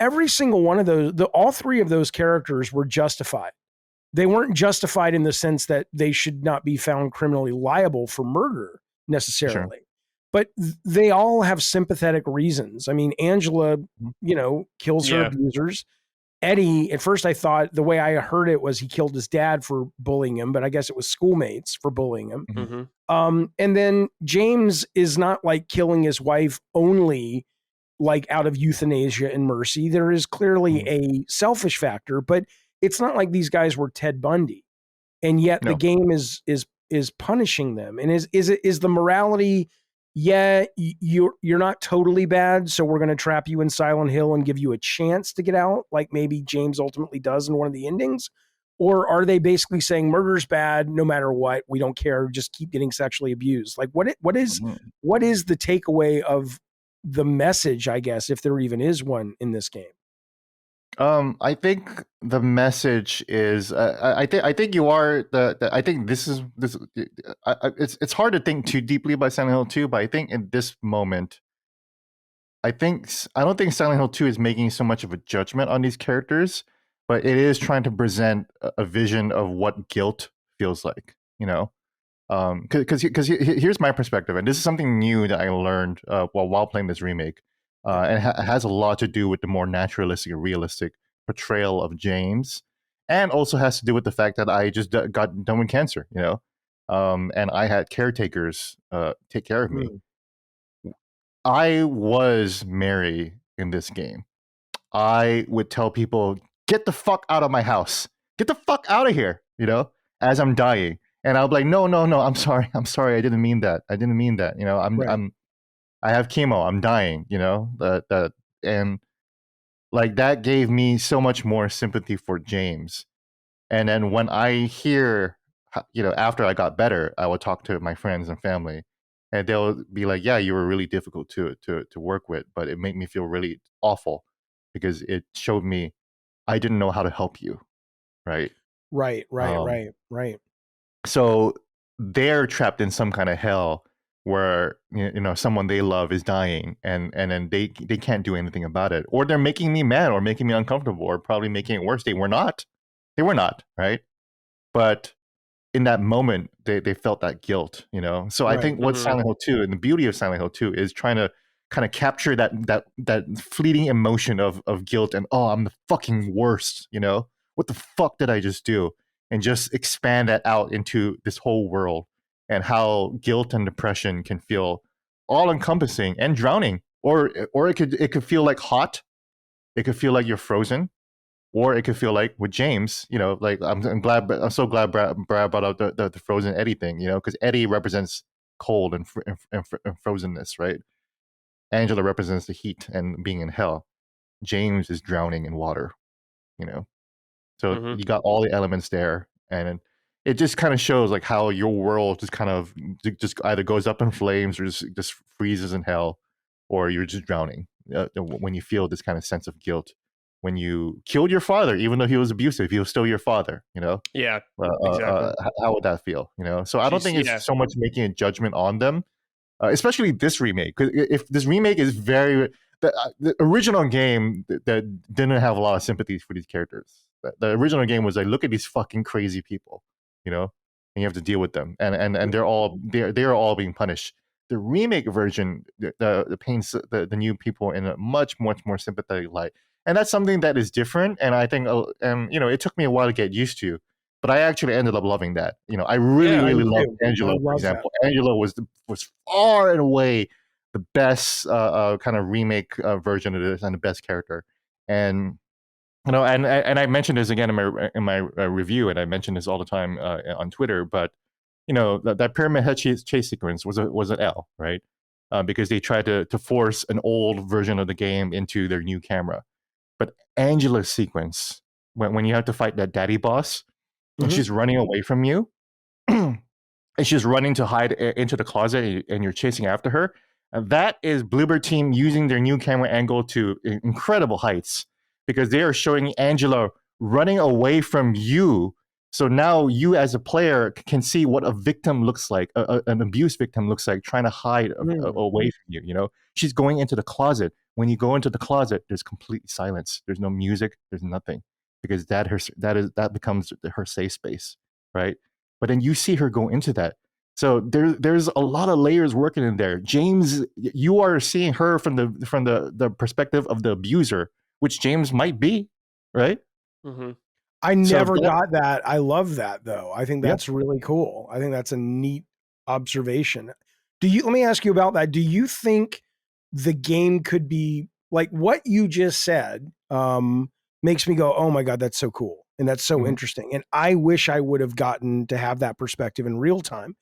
Speaker 4: Every single one of those, all three of those characters were justified. They weren't justified in the sense that they should not be found criminally liable for murder necessarily.
Speaker 3: Sure.
Speaker 4: But they all have sympathetic reasons. I mean, Angela, kills her
Speaker 2: Yeah.
Speaker 4: abusers. Eddie, at first I thought the way I heard it was he killed his dad for bullying him, but I guess it was schoolmates for bullying him.
Speaker 2: Mhm.
Speaker 4: And then James is not like killing his wife only like out of euthanasia and mercy. There is clearly a selfish factor, but it's not like these guys were Ted Bundy, and yet the
Speaker 3: No.
Speaker 4: game is punishing them. And is the morality? Yeah, you're not totally bad, so we're going to trap you in Silent Hill and give you a chance to get out, like maybe James ultimately does in one of the endings. Or are they basically saying murder's bad no matter what? We don't care. Just keep getting sexually abused. Like what is the takeaway of the message, I guess, if there even is one in this game?
Speaker 3: I think the message is. I think you are the. I think this. It's hard to think too deeply about Silent Hill 2, but I think in this moment, I don't think Silent Hill 2 is making so much of a judgment on these characters, but it is trying to present a vision of what guilt feels like. You know, because here's my perspective, and this is something new that I learned while playing this remake, and it has a lot to do with the more naturalistic and realistic portrayal of James, and also has to do with the fact that I just got done with cancer, you know, and I had caretakers take care of me. I was Mary in this game. I would tell people, "Get the fuck out of my house! Get the fuck out of here!" You know, as I'm dying. And I'll be like, no, I'm sorry, I didn't mean that. You know, I have chemo, I'm dying. You know, and like that gave me so much more sympathy for James. And then when I hear, after I got better, I would talk to my friends and family, and they'll be like, "Yeah, you were really difficult to work with, but it made me feel really awful because it showed me I didn't know how to help you." Right.
Speaker 4: Right.
Speaker 3: So they're trapped in some kind of hell where someone they love is dying, and then they can't do anything about it, or they're making me mad or making me uncomfortable or probably making it worse. They were not, right? But in that moment they felt that guilt, so I think what Silent Hill 2 and the beauty of Silent Hill 2 is trying to kind of capture that fleeting emotion of guilt and, oh, I'm the fucking worst, what the fuck did I just do, and just expand that out into this whole world and how guilt and depression can feel all encompassing and drowning, or it could feel like hot, it could feel like you're frozen, or it could feel like with James, like I'm so glad Brad brought up the frozen Eddie thing, because Eddie represents cold and frozenness, right? Angela represents the heat and being in hell. James is drowning in water, you know. So
Speaker 2: Mhm.
Speaker 3: you got all the elements there, and it just kind of shows like how your world just kind of just either goes up in flames or just freezes in hell, or you're just drowning when you feel this kind of sense of guilt when you killed your father, even though he was abusive, he was still your father, you know.
Speaker 2: Yeah, exactly.
Speaker 3: How would that feel, you know? So I don't think
Speaker 2: Yeah.
Speaker 3: it's so much making a judgment on them, especially this remake. Because if this remake is the original game that didn't have a lot of sympathy for these characters. The original game was like, look at these fucking crazy people, you know, and you have to deal with them, and they're all being punished. The remake version the paints the new people in a much more sympathetic light, and that's something that is different. And I think, and you know, it took me a while to get used to. But I actually ended up loving that. You know, I really,
Speaker 2: Yeah,
Speaker 3: really
Speaker 4: me
Speaker 3: loved
Speaker 4: too.
Speaker 3: Angela,
Speaker 4: I
Speaker 3: for
Speaker 4: love
Speaker 3: example. Angela was far and away the best kind of remake version of this and the best character. And you know, and I mentioned this again in my review, and I mention this all the time on Twitter. But you know, that pyramid head chase sequence was an L, right? Because they tried to force an old version of the game into their new camera. But Angela's sequence, when you have to fight that daddy boss, and
Speaker 4: Mhm.
Speaker 3: she's running away from you, and she's running to hide into the closet, and you're chasing after her. And that is Bloober team using their new camera angle to incredible heights, because they are showing Angela running away from you. So now you as a player can see what a victim looks like, an abuse victim looks like, trying to hide away from you. You know, she's going into the closet. When you go into the closet, there's complete silence. There's no music. There's nothing, because that becomes her safe space, right? But then you see her go into that. So there's a lot of layers working in there. James, you are seeing her from the perspective of the abuser, which James might be, right?
Speaker 2: Mm-hmm.
Speaker 4: I
Speaker 3: So
Speaker 4: never got that. I love that though. I think
Speaker 3: Yeah.
Speaker 4: that's really cool. I think that's a neat observation. Let me ask you about that. Do you think the game could be like what you just said? Makes me go, oh my God, that's so cool. And that's so
Speaker 3: Mhm.
Speaker 4: interesting. And I wish I would have gotten to have that perspective in real time.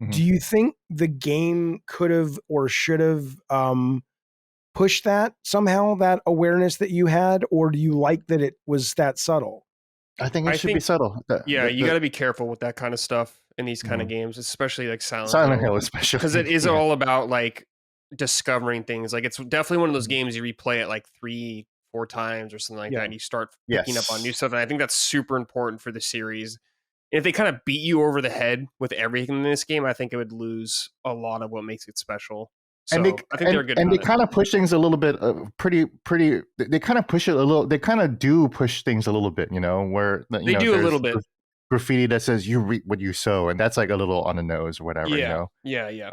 Speaker 4: Do
Speaker 3: Mhm.
Speaker 4: you think the game could have or should have pushed that somehow, that awareness that you had, or do you like that it was that subtle?
Speaker 3: I think it
Speaker 2: I
Speaker 3: should be
Speaker 2: think,
Speaker 3: subtle.
Speaker 2: yeah, you got to be careful with that kind of stuff in these kind of games, especially like Silent
Speaker 3: Silent
Speaker 2: Hill,
Speaker 3: Hill, especially,
Speaker 2: because it is
Speaker 3: yeah.
Speaker 2: all about like discovering things. Like it's definitely one of those games you replay it like 3-4 times or something like that, and you start picking up on new
Speaker 3: Yes.
Speaker 2: stuff. And I think that's super important for the series. And if they kind of beat you over the head with everything in this game, I think it would lose a lot of what makes it special.
Speaker 3: And they
Speaker 2: So I think they're good
Speaker 3: and they
Speaker 2: about it.
Speaker 3: kind of push things a little bit, pretty. They kind of push it a little. They kind of do push things a little bit, you know, where you
Speaker 2: They
Speaker 3: know,
Speaker 2: do a
Speaker 3: there's
Speaker 2: little bit.
Speaker 3: graffiti that says "you reap what you sow," and that's like a little on the nose or whatever, you
Speaker 2: Yeah,
Speaker 3: know.
Speaker 2: yeah.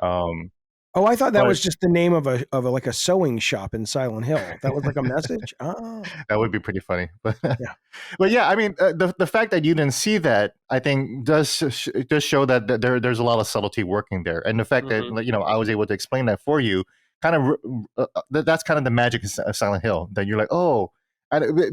Speaker 4: Oh, I thought that
Speaker 3: But
Speaker 4: was just the name of a like a sewing shop in Silent Hill. That was like a message. Oh,
Speaker 3: that would be pretty funny. But
Speaker 4: yeah.
Speaker 3: but yeah, I mean, the fact that you didn't see that, I think, does show that there's a lot of subtlety working there, and the fact that, you know, I was able to explain that for you, kind of that's kind of the magic of Silent Hill, that you're like, oh.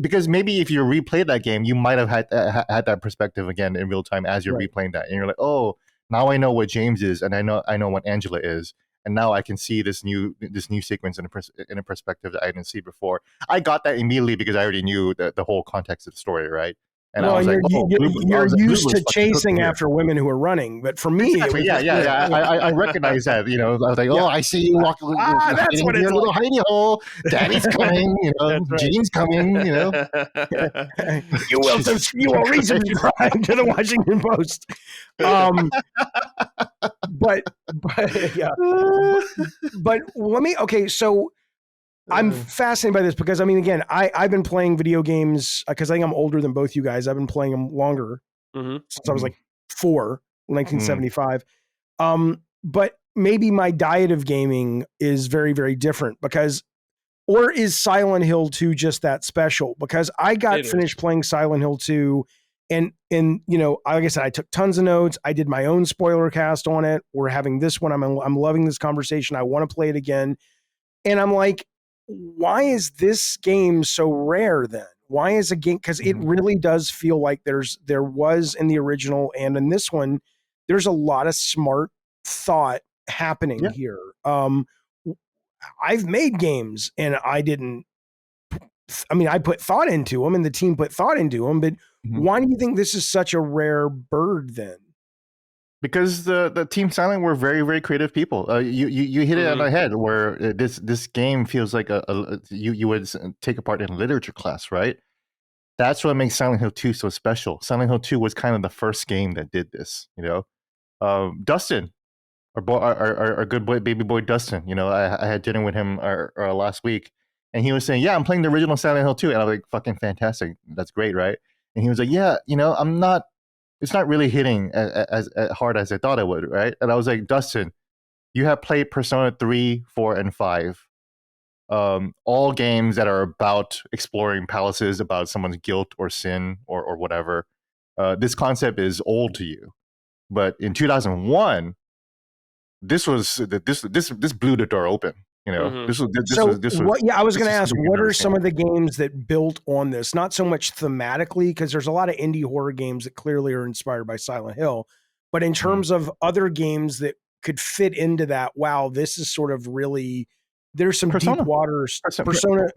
Speaker 3: Because maybe if you replayed that game, you might have had that perspective again in real time as you're
Speaker 4: Right.
Speaker 3: replaying that, and you're like, oh, now I know what James is, and I know what Angela is, and now I can see this new sequence in a perspective that I didn't see before. I got that immediately because I already knew the whole context of the story, right? And I
Speaker 4: Well,
Speaker 3: was
Speaker 4: and
Speaker 3: like, oh,
Speaker 4: you're used to
Speaker 3: Bloober's fucking cooking
Speaker 4: chasing
Speaker 3: here.
Speaker 4: after women who are running, but for me, it
Speaker 3: Exactly.
Speaker 4: was
Speaker 3: Yeah.
Speaker 4: just weird.
Speaker 3: I recognize that. You know, I was like, oh,
Speaker 4: Yeah.
Speaker 3: I see you walking,
Speaker 4: That's
Speaker 3: hiding
Speaker 4: what
Speaker 3: in
Speaker 4: it's
Speaker 3: your little
Speaker 4: like.
Speaker 3: hidey hole. Daddy's coming. You know,
Speaker 4: That's right.
Speaker 3: Jean's coming. You know,
Speaker 4: You will
Speaker 3: Jesus
Speaker 4: read
Speaker 3: Christ.
Speaker 4: subscribe to the Washington Post. But yeah. But let me. Okay, so I'm fascinated by this because I mean, again, I've been playing video games because I think I'm older than both you guys. I've been playing them longer since I was like 4, 1975. But maybe my diet of gaming is very, very different because, or is Silent Hill 2 just that special? Because I got finished playing Silent Hill 2 and you know, like I said, I took tons of notes. I did my own spoiler cast on it. We're having this one. I'm loving this conversation. I want to play it again. And I'm like, why is this game so rare then? Why is a game? Because it really does feel like there was in the original and in this one, there's a lot of smart thought happening here. I've made games and I didn't I mean, I put thought into them and the team put thought into them, but why do you think this is such a rare bird then?
Speaker 3: Because the Team Silent were very, very creative people. You hit it on the head where this game feels like you would take apart in a literature class, right? That's what makes Silent Hill 2 so special. Silent Hill 2 was kind of the first game that did this, you know. Dustin, our good boy, baby boy Dustin, you know, I had dinner with him last week, and he was saying, yeah, I'm playing the original Silent Hill 2, and I was like, fucking fantastic. That's great, right? And he was like, yeah, you know, it's not really hitting as hard as I thought it would, right? And I was like, Dustin, you have played Persona 3, 4, and 5. All games that are about exploring palaces, about someone's guilt or sin or whatever. This concept is old to you. But in 2001, this blew the door open. You know, this was.
Speaker 4: I was going to ask, what are some of the games that built on this? Not so much thematically, because there's a lot of indie horror games that clearly are inspired by Silent Hill, but in terms of other games that could fit into that. Wow, this is sort of really. There's some deep waters. Persona.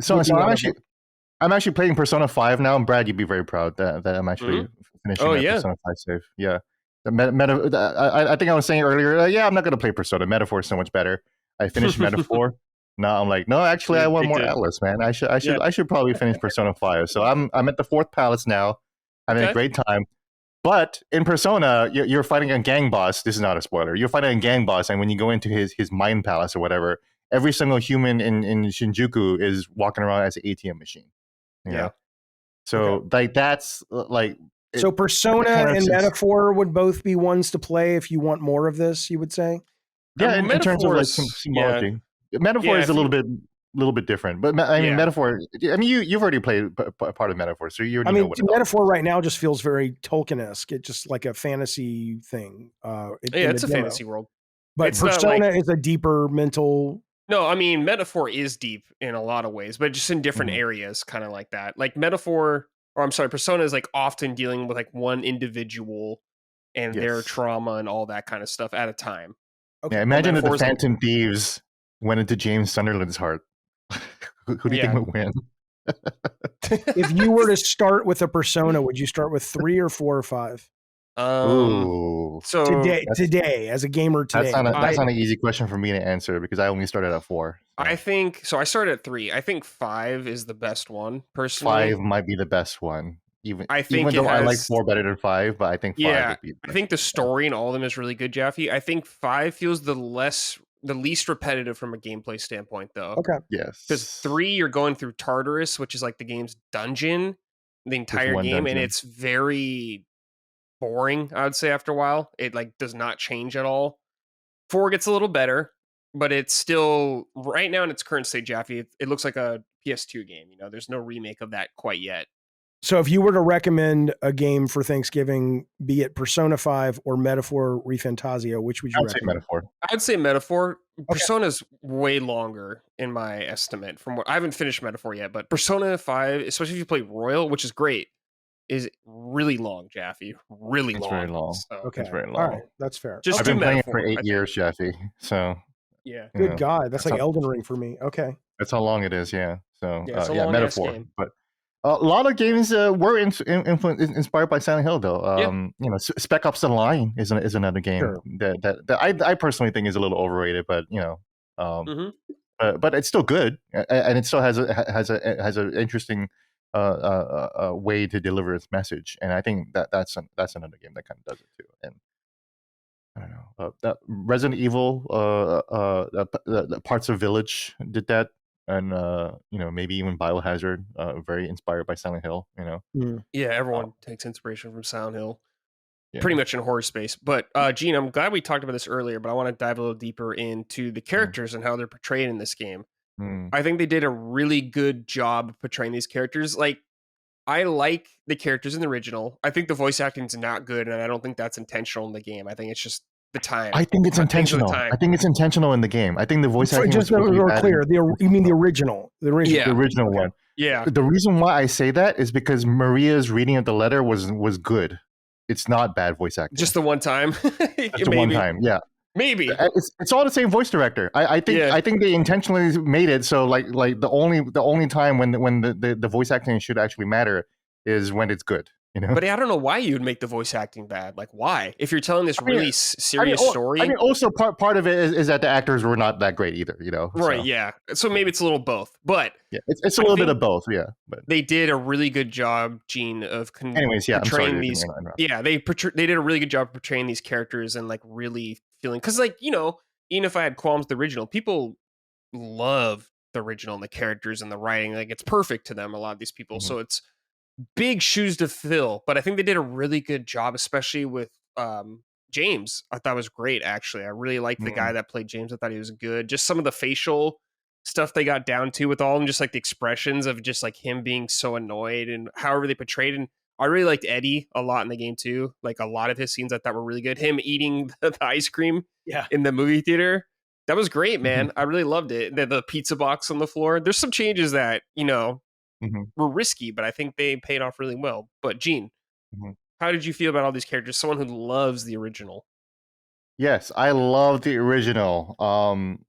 Speaker 3: I'm actually playing Persona 5 now, and Brad, you'd be very proud that I'm actually finishing Persona 5 save. Yeah. I think I was saying earlier, I'm not going to play Persona. Metaphor is so much better. I finished Metaphor. Now I'm like, no, actually, I want more Atlas, man. I should probably finish Persona 5. So I'm at the 4th palace now. Having a great time. But in Persona, you're fighting a gang boss. This is not a spoiler. You're fighting a gang boss, and when you go into his mind palace or whatever, every single human in Shinjuku is walking around as an ATM machine. You know? So like that's like.
Speaker 4: So Persona and Metaphor would both be ones to play if you want more of this, you would say?
Speaker 3: Yeah, in terms of like symbology. Metaphor is a little bit different, but I mean, Metaphor. I mean, you've already played part of Metaphor, so you already know what.
Speaker 4: Metaphor right now just feels very Tolkien-esque. It's just like a fantasy thing.
Speaker 2: It's a fantasy world,
Speaker 4: but it's Persona is a deeper mental.
Speaker 2: No, I mean, Metaphor is deep in a lot of ways, but just in different areas, kind of like that. Like Persona is like often dealing with like one individual and their trauma and all that kind of stuff at a time.
Speaker 3: Okay. Yeah, imagine if the Phantom Thieves went into James Sunderland's heart. Who do you think would win?
Speaker 4: If you were to start with a Persona, would you start with 3 or 4 or 5?
Speaker 3: So
Speaker 4: today, as a gamer today,
Speaker 3: that's not an easy question for me to answer because I only started at 4. So.
Speaker 2: I think so. I started at 3. I think 5 is the best one personally.
Speaker 3: 5 might be the best one. Even
Speaker 2: I
Speaker 3: like 4 better than 5, but I think 5 would be.
Speaker 2: I think the story in all of them is really good, Jaffee. I think 5 feels the least repetitive from a gameplay standpoint, though.
Speaker 4: Okay.
Speaker 3: Yes.
Speaker 2: Because 3, you're going through Tartarus, which is like the game's dungeon, the entire game, dungeon. And it's very boring, I would say, after a while. It like does not change at all. 4 gets a little better, but it's still right now in its current state, Jaffee, it looks like a PS2 game. You know, there's no remake of that quite yet.
Speaker 4: So if you were to recommend a game for Thanksgiving, be it Persona 5 or Metaphor ReFantasia, which would you recommend?
Speaker 2: I'd say Metaphor. Okay. Persona's way longer in my estimate. I haven't finished Metaphor yet, but Persona 5, especially if you play Royal, which is great, is really long, Jaffee. Really long.
Speaker 3: It's very long.
Speaker 4: So,
Speaker 3: okay. It's very long.
Speaker 4: All right. That's fair.
Speaker 3: I've been playing it for 8 years, Jaffee. So
Speaker 2: yeah.
Speaker 4: Good God. That's like Elden Ring for me. Okay.
Speaker 3: That's how long it is. Yeah. So
Speaker 2: it's a long
Speaker 3: Metaphor.
Speaker 2: Game.
Speaker 3: But a lot of games were inspired by Silent Hill, though. You know, Spec Ops: The Line is another game that I personally think is a little overrated, but you know, but it's still good, and it still has an interesting way to deliver its message, and I think that's another game that kind of does it too. And I don't know, that Resident Evil, the Parts of Village did that. And you know, maybe even Biohazard, very inspired by Silent Hill. You know,
Speaker 2: yeah, everyone takes inspiration from Silent Hill, pretty much in horror space. But Gene, I'm glad we talked about this earlier, but I want to dive a little deeper into the characters and how they're portrayed in this game. I think they did a really good job of portraying these characters. Like, I like the characters in the original. I think the voice acting is not good, and I don't think that's intentional in the game. I think it's just the time.
Speaker 3: I think it's intentional. I think it's intentional in the game. I think the voice acting
Speaker 4: just so we're clear. You mean the original? The
Speaker 3: original one.
Speaker 2: Yeah.
Speaker 3: The reason why I say that is because Maria's reading of the letter was good. It's not bad voice acting.
Speaker 2: Just the one time.
Speaker 3: Just the one time. Yeah.
Speaker 2: Maybe.
Speaker 3: It's all the same voice director. I think they intentionally made it so like the only time when the voice acting should actually matter is when it's good. You know,
Speaker 2: But I don't know why you would make the voice acting bad. Like, why? If you're telling this really serious story.
Speaker 3: I mean, also part of it is that the actors were not that great either. You know,
Speaker 2: right?
Speaker 3: So.
Speaker 2: Yeah. So maybe it's a little both, but
Speaker 3: Yeah, it's a little bit of both. Yeah, but
Speaker 2: they did a really good job, Gene, of
Speaker 3: anyways, yeah,
Speaker 2: portraying
Speaker 3: I'm sorry.
Speaker 2: these. Yeah, they did a really good job of portraying these characters and like really feeling, because like even if I had qualms with the original, people love the original and the characters and the writing. Like it's perfect to them. A lot of these people,
Speaker 3: Mm-hmm.
Speaker 2: so it's big shoes to fill, but I think they did a really good job, especially with James. I thought was great, actually. I really liked the guy that played James. I thought he was good. Just some of the facial stuff they got down to with all of them, just like the expressions of just like him being so annoyed and however they portrayed. And I really liked Eddie a lot in the game too. Like a lot of his scenes I thought were really good. Him eating the ice cream in the movie theater. That was great, man. I really loved it. The pizza box on the floor. There's some changes that, were risky, but I think they paid off really well. But Gene, how did you feel about all these characters? Someone who loves the original.
Speaker 3: Yes, I love the original.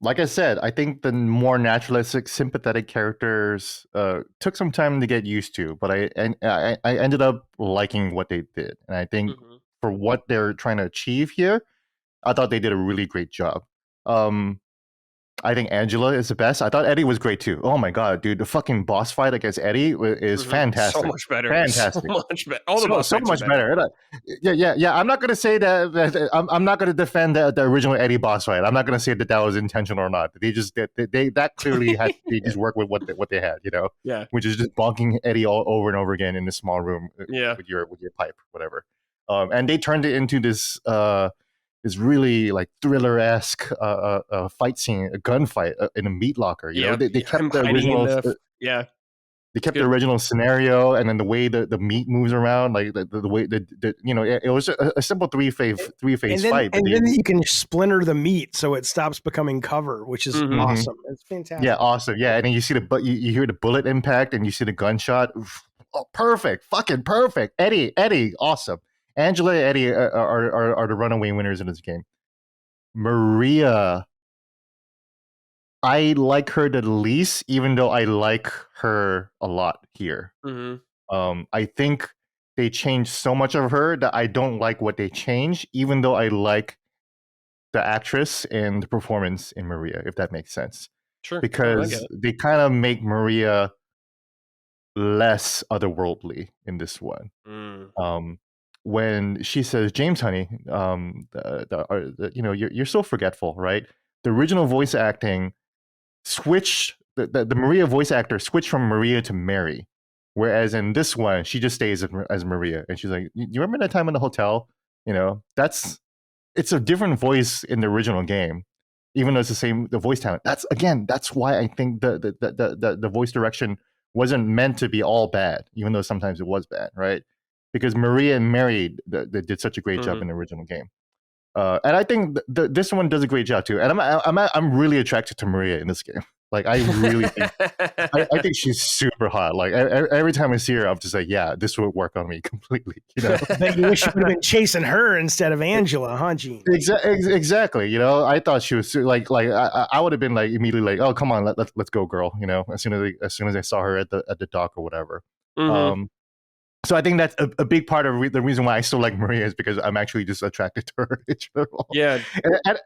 Speaker 3: Like I said, I think the more naturalistic, sympathetic characters took some time to get used to, but I ended up liking what they did, and I think for what they're trying to achieve here, I thought they did a really great job. I think Angela is the best. I thought Eddie was great too. Oh my god, dude, the fucking boss fight against Eddie is fantastic.
Speaker 2: So much better.
Speaker 3: Fantastic.
Speaker 2: So much better. All the boss
Speaker 3: so
Speaker 2: fights
Speaker 3: much
Speaker 2: are better.
Speaker 3: Yeah. I'm not gonna say that. I'm not gonna defend the original Eddie boss fight. I'm not gonna say that was intentional or not. They just that clearly had they just work with what they had.
Speaker 2: Yeah.
Speaker 3: Which is just bonking Eddie all over and over again in this small room.
Speaker 2: Yeah.
Speaker 3: With your pipe, whatever. And they turned it into this really like thriller-esque fight scene, a gunfight in a meat locker. They kept the original. They kept the original scenario, and then the way the meat moves around, like the way it was a simple three-phase fight.
Speaker 4: And then you can splinter the meat so it stops becoming cover, which is awesome. It's fantastic.
Speaker 3: Yeah, awesome. Yeah, and then you see you hear the bullet impact, and you see the gunshot. Oh, perfect, fucking perfect. Eddie, awesome. Angela and Eddie are the runaway winners in this game. Maria, I like her the least, even though I like her a lot here. I think they changed so much of her that I don't like what they changed, even though I like the actress and the performance in Maria, if that makes sense.
Speaker 2: Sure.
Speaker 3: Because they kind of make Maria less otherworldly in this one. When she says, "James, honey, you're so forgetful, right?" The original voice acting switched, the Maria voice actor switched from Maria to Mary, whereas in this one she just stays as Maria, and she's like, "You remember that time in the hotel?" It's a different voice in the original game, even though it's the voice talent. That's why I think the voice direction wasn't meant to be all bad, even though sometimes it was bad, right? Because Maria and Mary they did such a great job in the original game, and I think this one does a great job too. And I'm really attracted to Maria in this game. Like I really think I think she's super hot. Like every time I see her, I'm just like, yeah, this would work on me completely.
Speaker 4: But you wish you would have been chasing her instead of Angela, huh, Gene?
Speaker 3: Exactly. I thought she was like I would have been like immediately like, oh come on, let's go, girl. As soon as I saw her at the dock or whatever. So I think that's a big part of the reason why I still like Maria is because I'm actually just attracted to her in general.
Speaker 2: Yeah.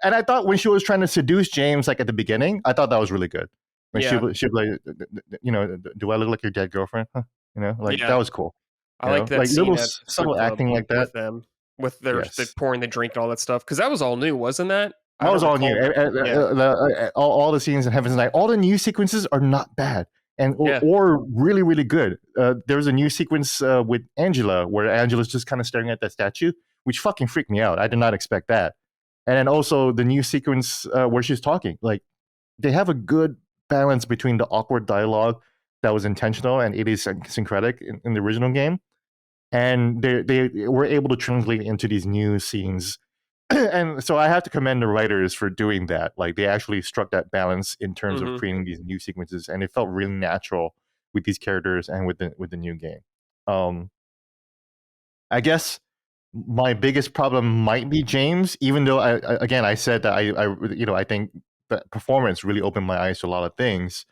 Speaker 3: And I thought when she was trying to seduce James, like at the beginning, I thought that was really good. When she'd like, do I look like your dead girlfriend? Huh? That was cool.
Speaker 2: I like that scene
Speaker 3: little subtle acting like that
Speaker 2: with them, with their pouring the drink and all that stuff. Because that was all new, wasn't that?
Speaker 3: That was all new. All the scenes in Heaven's Night, all the new sequences are not bad. Or really, really good. There was a new sequence with Angela where Angela's just kind of staring at that statue, which fucking freaked me out. I did not expect that. And then also the new sequence where she's talking. Like, they have a good balance between the awkward dialogue that was intentional and idiosyncratic in the original game, and they were able to translate into these new scenes. And so I have to commend the writers for doing that. Like they actually struck that balance in terms of creating these new sequences, and it felt really natural with these characters and with the new game. I guess my biggest problem might be James, even though I said that I think that performance really opened my eyes to a lot of things.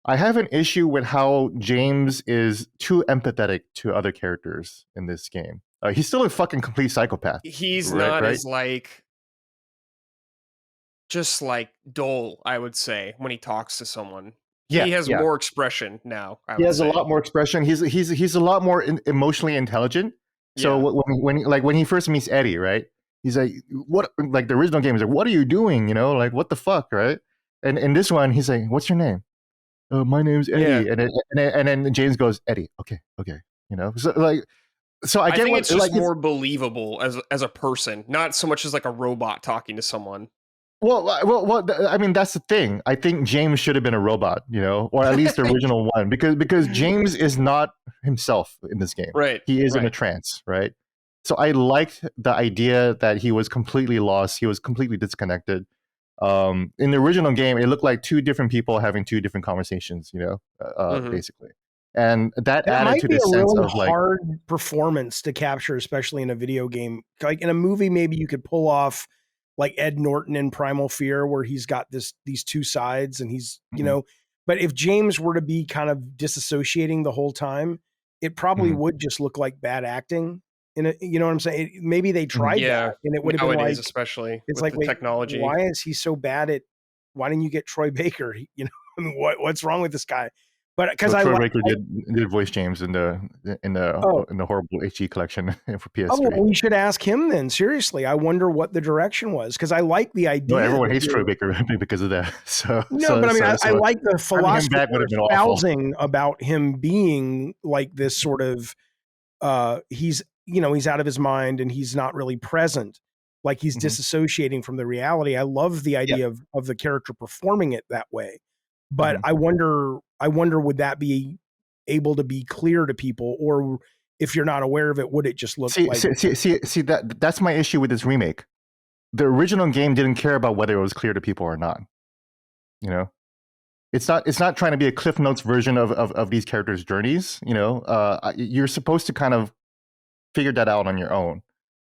Speaker 3: I have an issue with how James is too empathetic to other characters in this game. He's still a fucking complete psychopath.
Speaker 2: He's not as just dull, I would say, when he talks to someone. He has more expression now.
Speaker 3: He has a lot more expression. He's a lot more emotionally intelligent. So when he first meets Eddie, right? He's like, what? Like the original game is like, what are you doing? You know, like what the fuck, right? And in this one, he's like, what's your name? My name's Eddie. And then James goes, Eddie. Okay. You know, so I get
Speaker 2: think it's just more believable as a person, not so much as like a robot talking to someone.
Speaker 3: Well, I mean, that's the thing. I think James should have been a robot, you know, or at least the original one, because James is not himself in this game.
Speaker 2: Right.
Speaker 3: He is in a trance, right? So I liked the idea that he was completely lost. He was completely disconnected. In the original game, it looked like two different people having two different conversations, you know, basically. And that added to the sense of like
Speaker 4: hard performance to capture, especially in a video game. Like in a movie, maybe you could pull off like Ed Norton in Primal Fear, where he's got these two sides and he's, you know, but if James were to be kind of disassociating the whole time, it probably would just look like bad acting. You know what I'm saying? Maybe they tried that and it would have been like,
Speaker 2: especially
Speaker 4: it's
Speaker 2: with
Speaker 4: like,
Speaker 2: the technology.
Speaker 4: Why is he so bad at, why didn't you get Troy Baker? You know, I mean, what's wrong with this guy? But because
Speaker 3: Troy Baker did voice James in the horrible HD collection for PS3.
Speaker 4: Oh, well, we should ask him then. Seriously, I wonder what the direction was, because I like the idea.
Speaker 3: No, everyone hates Troy Baker because of that.
Speaker 4: But I mean, I like the philosophy espousing about him being like this sort of. He's out of his mind and he's not really present. Like he's disassociating from the reality. I love the idea of the character performing it that way. But I wonder, would that be able to be clear to people, or if you're not aware of it, would it just look
Speaker 3: that's my issue with this remake. The original game didn't care about whether it was clear to people or not. You know, it's not trying to be a Cliff Notes version of these characters' journeys. You know, you're supposed to kind of figure that out on your own.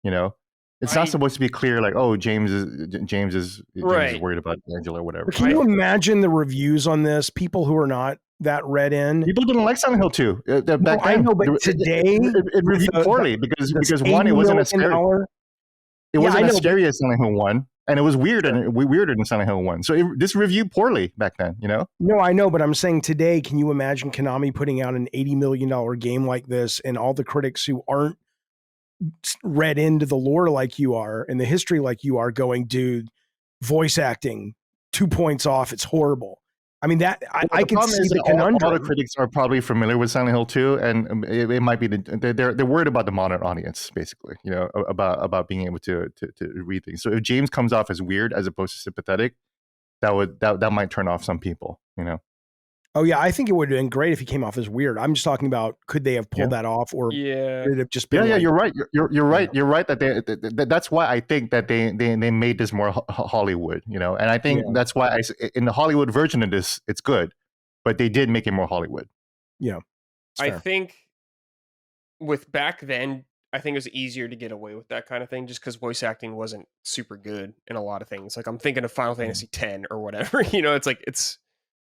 Speaker 3: You know. It's not supposed to be clear, like, oh, James is worried about Angela or whatever.
Speaker 4: Can you imagine the reviews on this? People who are not that read in.
Speaker 3: People didn't like Silent Hill 2.
Speaker 4: I know, but today
Speaker 3: it reviewed poorly because one, it wasn't as scary. It wasn't as scary as Silent Hill 1, and it was weirder than Silent Hill 1. So this reviewed poorly back then, you know?
Speaker 4: No, I know, but I'm saying today, can you imagine Konami putting out an $80 million game like this, and all the critics who aren't read into the lore like you are and the history like you are going, dude, voice acting 2 points off, it's horrible. I mean, that I can see the conundrum.
Speaker 3: All the critics are probably familiar with Silent Hill 2, and it might be they're worried about the modern audience, basically, you know, about being able to read things. So if James comes off as weird as opposed to sympathetic, that might turn off some people, you know.
Speaker 4: Oh yeah, I think it would have been great if he came off as weird. I'm just talking about, could they have pulled that off, or would it have just been?
Speaker 3: Yeah, you're right. You're right. You're right that that's why I think that they made this more Hollywood, you know, and I think that's why in the Hollywood version of this, it's good, but they did make it more Hollywood.
Speaker 4: Yeah,
Speaker 2: I think with back then, I think it was easier to get away with that kind of thing, just because voice acting wasn't super good in a lot of things. Like I'm thinking of Final Fantasy X or whatever, you know, it's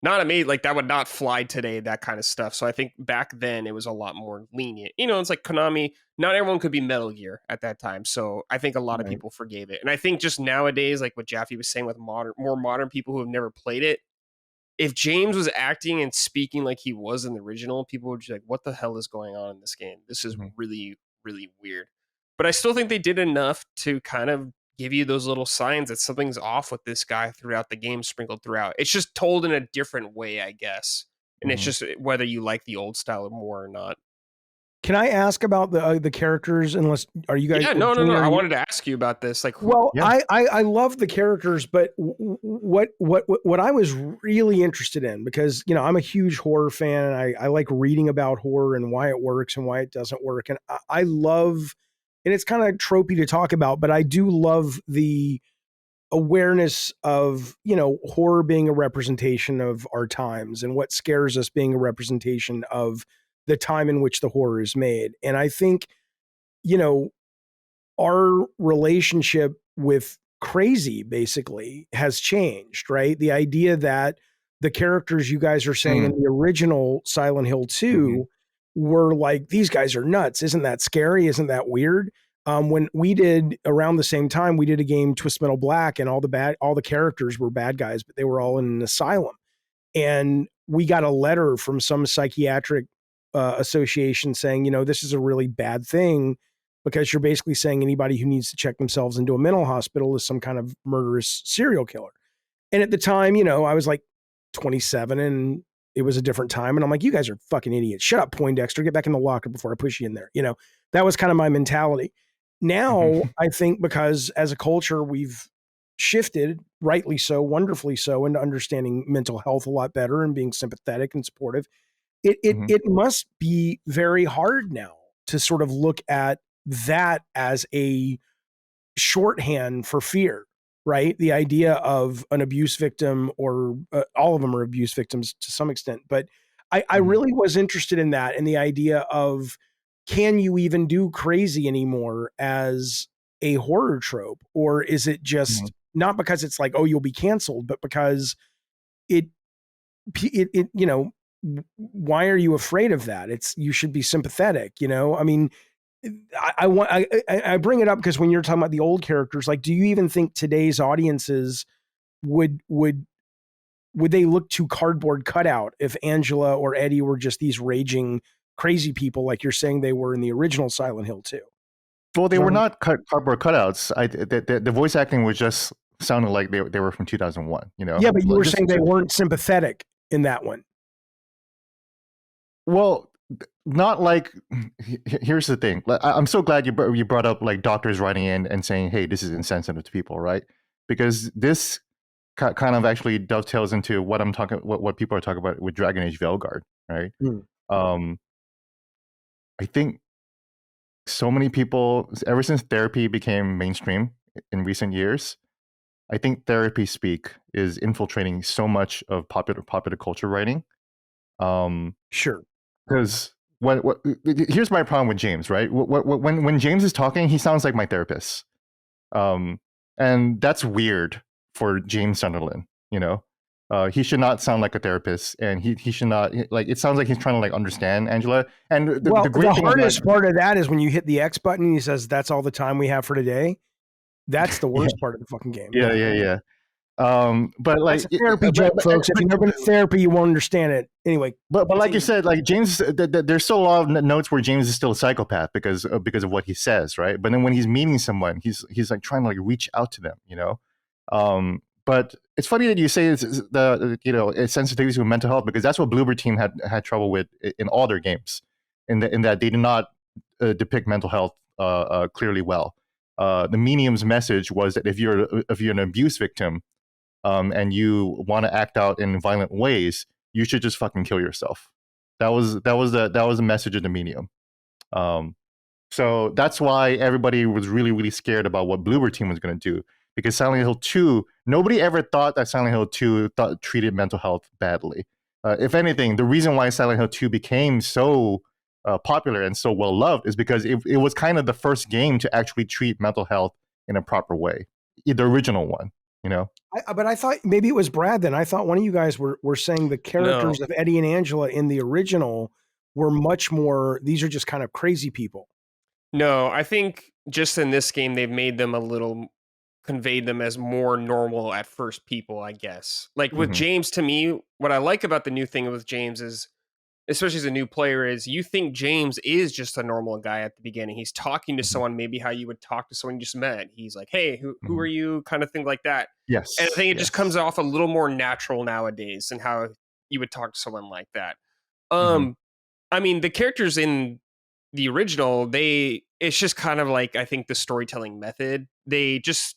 Speaker 2: not amazing, like that would not fly today, that kind of stuff. So I think back then it was a lot more lenient. You know, it's like Konami, not everyone could be Metal Gear at that time. So I think a lot of people forgave it. And I think just nowadays, like what Jaffee was saying with more modern people who have never played it, if James was acting and speaking like he was in the original, people would be like, what the hell is going on in this game? This is really, really weird. But I still think they did enough to kind of give you those little signs that something's off with this guy throughout the game, sprinkled throughout. It's just told in a different way, I guess. And it's just whether you like the old style more or not.
Speaker 4: Can I ask about the characters? Unless are you guys?
Speaker 2: Yeah, no. I wanted to ask you about this. Like,
Speaker 4: I love the characters, but what I was really interested in, because you know I'm a huge horror fan and I like reading about horror and why it works and why it doesn't work, and I love. And it's kind of tropey to talk about, but I do love the awareness of, you know, horror being a representation of our times and what scares us being a representation of the time in which the horror is made. And I think, you know, our relationship with crazy basically has changed, right? The idea that the characters you guys are saying in the original Silent Hill 2 were like, these guys are nuts. Isn't that scary? Isn't that weird? When we did around the same time, we did a game, Twist Metal Black, and all the characters were bad guys, but they were all in an asylum. And we got a letter from some psychiatric association saying, this is a really bad thing because you're basically saying anybody who needs to check themselves into a mental hospital is some kind of murderous serial killer. And at the time, I was like 27 and it was a different time. And I'm like, you guys are fucking idiots. Shut up, Poindexter. Get back in the locker before I push you in there. That was kind of my mentality. Now, I think because as a culture, we've shifted, rightly so, wonderfully so, into understanding mental health a lot better and being sympathetic and supportive. It must be very hard now to sort of look at that as a shorthand for fear, right? The idea of an abuse victim, or all of them are abuse victims to some extent. But I really was interested in that, and the idea of, can you even do crazy anymore as a horror trope? Or is it just not because it's like, oh, you'll be canceled, but because it why are you afraid of that? You should be sympathetic, I mean, I bring it up because when you're talking about the old characters, like, do you even think today's audiences would they look to cardboard cutout if Angela or Eddie were just these raging crazy people like you're saying they were in the original Silent Hill 2?
Speaker 3: Well, they were not cardboard cutouts. The voice acting was just sounded like they were from 2001.
Speaker 4: Yeah, but you were saying they weren't sympathetic in that one.
Speaker 3: Well, not like. Here's the thing. I'm so glad you brought up like doctors writing in and saying, "Hey, this is insensitive to people," right? Because this kind of actually dovetails into what what people are talking about with Dragon Age Veilguard, right? I think so many people, ever since therapy became mainstream in recent years, I think therapy speak is infiltrating so much of popular culture writing.
Speaker 4: Sure.
Speaker 3: Because here's my problem with James, right? When James is talking, he sounds like my therapist, and that's weird for James Sunderland. He should not sound like a therapist, and he should not, like, it sounds like he's trying to like understand Angela. And the
Speaker 4: hardest part of that is when you hit the X button and he says, "That's all the time we have for today." That's the worst part of the fucking game.
Speaker 3: Yeah. But like,
Speaker 4: that's a therapy joke, folks. If you've never been to therapy, you won't understand it. Anyway,
Speaker 3: but like you said, like James, there's still a lot of notes where James is still a psychopath because of what he says, right? But then when he's meeting someone, he's like trying to like reach out to them, But it's funny that you say it's sensitivity to mental health, because that's what Bloober team had trouble with in all their games, in that they did not depict mental health clearly well. The Medium's message was that if you're an abuse victim, and you want to act out in violent ways, you should just fucking kill yourself. That was the message of the Medium. So that's why everybody was really, really scared about what Bloober team was going to do, because Silent Hill 2, nobody ever thought that Silent Hill 2 treated mental health badly. If anything, the reason why Silent Hill 2 became so popular and so well loved is because it was kind of the first game to actually treat mental health in a proper way, the original one.
Speaker 4: But I thought maybe it was Brad then. I thought one of you guys were saying the characters of Eddie and Angela in the original were much more, these are just kind of crazy people.
Speaker 2: No, I think just in this game, they've made them conveyed them as more normal at first people, I guess. Like with James, to me, what I like about the new thing with James is, especially as a new player, is you think James is just a normal guy at the beginning. He's talking to someone, maybe how you would talk to someone you just met. He's like, "Hey, who are you?" kind of thing like that.
Speaker 3: Yes.
Speaker 2: And I think it just comes off a little more natural nowadays and how you would talk to someone like that. I mean, the characters in the original, it's just kind of like, I think the storytelling method, they just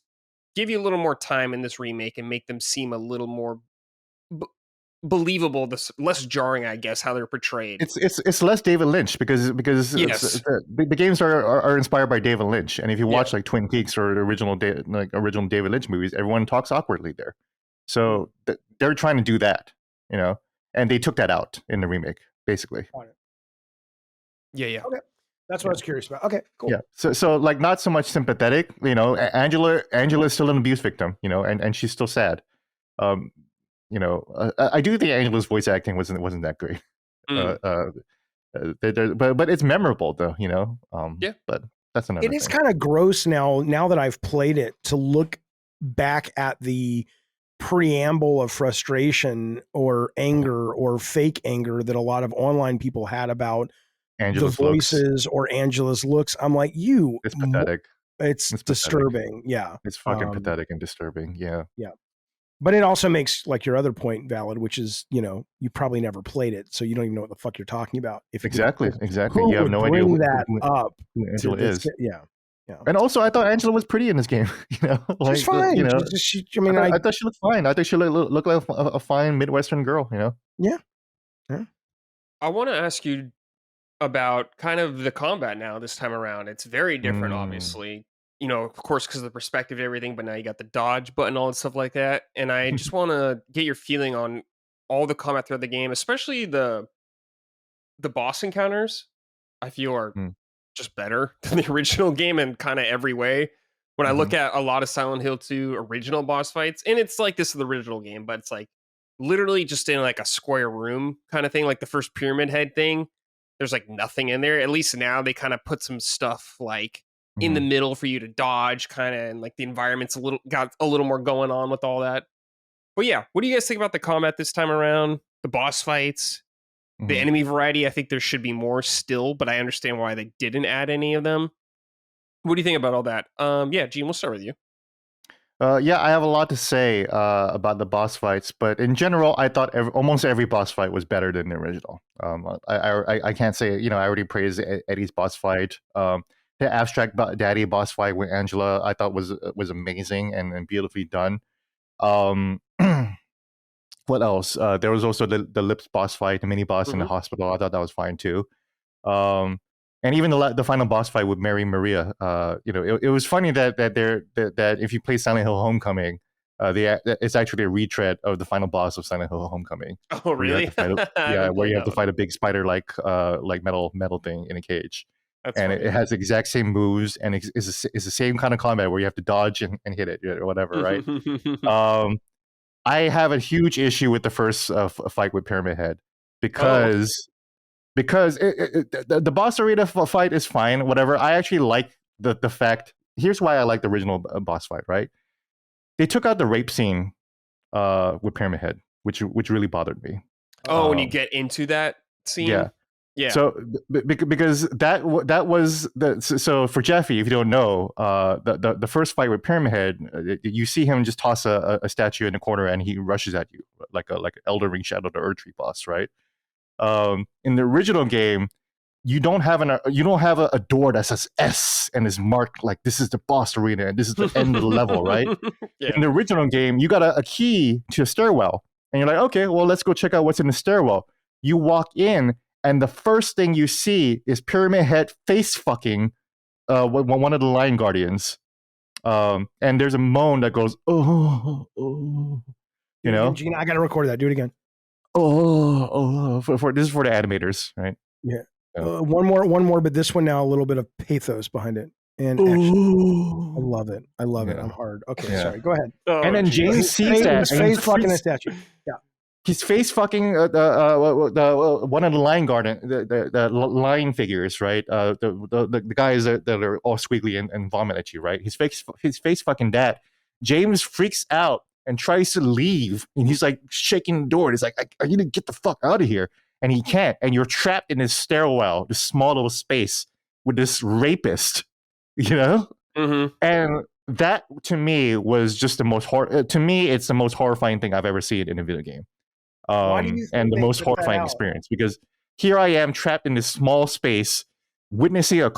Speaker 2: give you a little more time in this remake and make them seem a little more believable, less jarring, I guess, how they're portrayed.
Speaker 3: It's less David Lynch because
Speaker 2: yes.
Speaker 3: The games are inspired by David Lynch, and if you watch like Twin Peaks or the original David Lynch movies, everyone talks awkwardly there. So they're trying to do that, and they took that out in the remake, basically.
Speaker 2: Yeah.
Speaker 4: Okay. That's what I was curious about. Okay, cool.
Speaker 3: Yeah. So like not so much sympathetic, Angela's still an abuse victim, and she's still sad. I do think Angela's voice acting wasn't that great. But it's memorable though,
Speaker 2: Yeah.
Speaker 3: But that's another
Speaker 4: It is
Speaker 3: thing.
Speaker 4: kind of gross now that I've played it to look back at the preamble of frustration or anger or fake anger that a lot of online people had about
Speaker 3: Angela's
Speaker 4: the voices or Angela's looks. I'm like,
Speaker 3: it's pathetic.
Speaker 4: It's disturbing.
Speaker 3: Pathetic.
Speaker 4: Yeah.
Speaker 3: It's fucking pathetic and disturbing. Yeah.
Speaker 4: Yeah. But it also makes like your other point valid, which is, you probably never played it, so you don't even know what the fuck you're talking about.
Speaker 3: Exactly.
Speaker 4: Who
Speaker 3: You have
Speaker 4: would
Speaker 3: no idea
Speaker 4: bring that up
Speaker 3: who Angela is.
Speaker 4: Yeah.
Speaker 3: And also, I thought Angela was pretty in this game.
Speaker 4: She's fine.
Speaker 3: I thought she looked fine. I think she looked like a fine Midwestern girl.
Speaker 4: Yeah.
Speaker 2: I want to ask you about kind of the combat now this time around. It's very different, obviously. Of course, because of the perspective and everything, but now you got the dodge button, all that stuff like that. And I just want to get your feeling on all the combat throughout the game, especially the boss encounters. I feel are just better than the original game in kind of every way. When I look at a lot of Silent Hill 2 original boss fights, and it's like this is the original game, but it's like literally just in like a square room kind of thing, like the first Pyramid Head thing. There's like nothing in there. At least now they kind of put some stuff like in the middle for you to dodge, kind of, and like the environment's got a little more going on with all that. But yeah, what do you guys think about the combat this time around? The boss fights, the enemy variety. I think there should be more still, but I understand why they didn't add any of them. What do you think about all that? Yeah, Gene, we'll start with you.
Speaker 3: Yeah, I have a lot to say about the boss fights, but in general, I thought almost every boss fight was better than the original. I can't say, I already praised Eddie's boss fight. The abstract daddy boss fight with Angela, I thought was amazing and beautifully done. What else? There was also the Lips boss fight, the mini boss in the hospital. I thought that was fine too. And even the final boss fight with Mary Maria, it was funny that if you play Silent Hill Homecoming, it's actually a retread of the final boss of Silent Hill Homecoming.
Speaker 2: Oh, really?
Speaker 3: Where you have to fight a big spider like metal thing in a cage. That's funny. It has the exact same moves, and it's the same kind of combat where you have to dodge and hit it or whatever, right? I have a huge issue with the first fight with Pyramid Head because the boss arena fight is fine, whatever. I actually like the fact. Here's why I like the original boss fight, right? They took out the rape scene with Pyramid Head, which really bothered me.
Speaker 2: Oh, when you get into that scene? Yeah.
Speaker 3: So because that was so for Jaffee, if you don't know, the first fight with Pyramid Head, you see him just toss a statue in the corner and he rushes at you like an Elden Ring Shadow of the Erdtree boss, right? In the original game, you don't have a door that says S and is marked like this is the boss arena and this is the end of the level, right? Yeah. In the original game, you got a key to a stairwell, and you're like, okay, well, let's go check out what's in the stairwell. You walk in, and the first thing you see is Pyramid Head face fucking one of the Lion Guardians, and there's a moan that goes, oh,
Speaker 4: Gene, I gotta record that. Do it again.
Speaker 3: For this is for the animators, right?
Speaker 4: Yeah. One more, but this one now a little bit of pathos behind it and action. I love it. I'm hard. Okay, sorry. Go ahead.
Speaker 3: And then James sees that.
Speaker 4: He's face fucking a statue. Yeah.
Speaker 3: He's face fucking one of the Lion Guardian, the lion figures, right? The guys that are all squiggly and vomit at you, right? His face fucking that. James freaks out and tries to leave, and he's like shaking the door. And he's like, "I need to get the fuck out of here," and he can't. And you're trapped in this stairwell, this small little space with this rapist, And that to me was just the most to me, it's the most horrifying thing I've ever seen in a video game. And the most horrifying experience, because here I am trapped in this small space witnessing a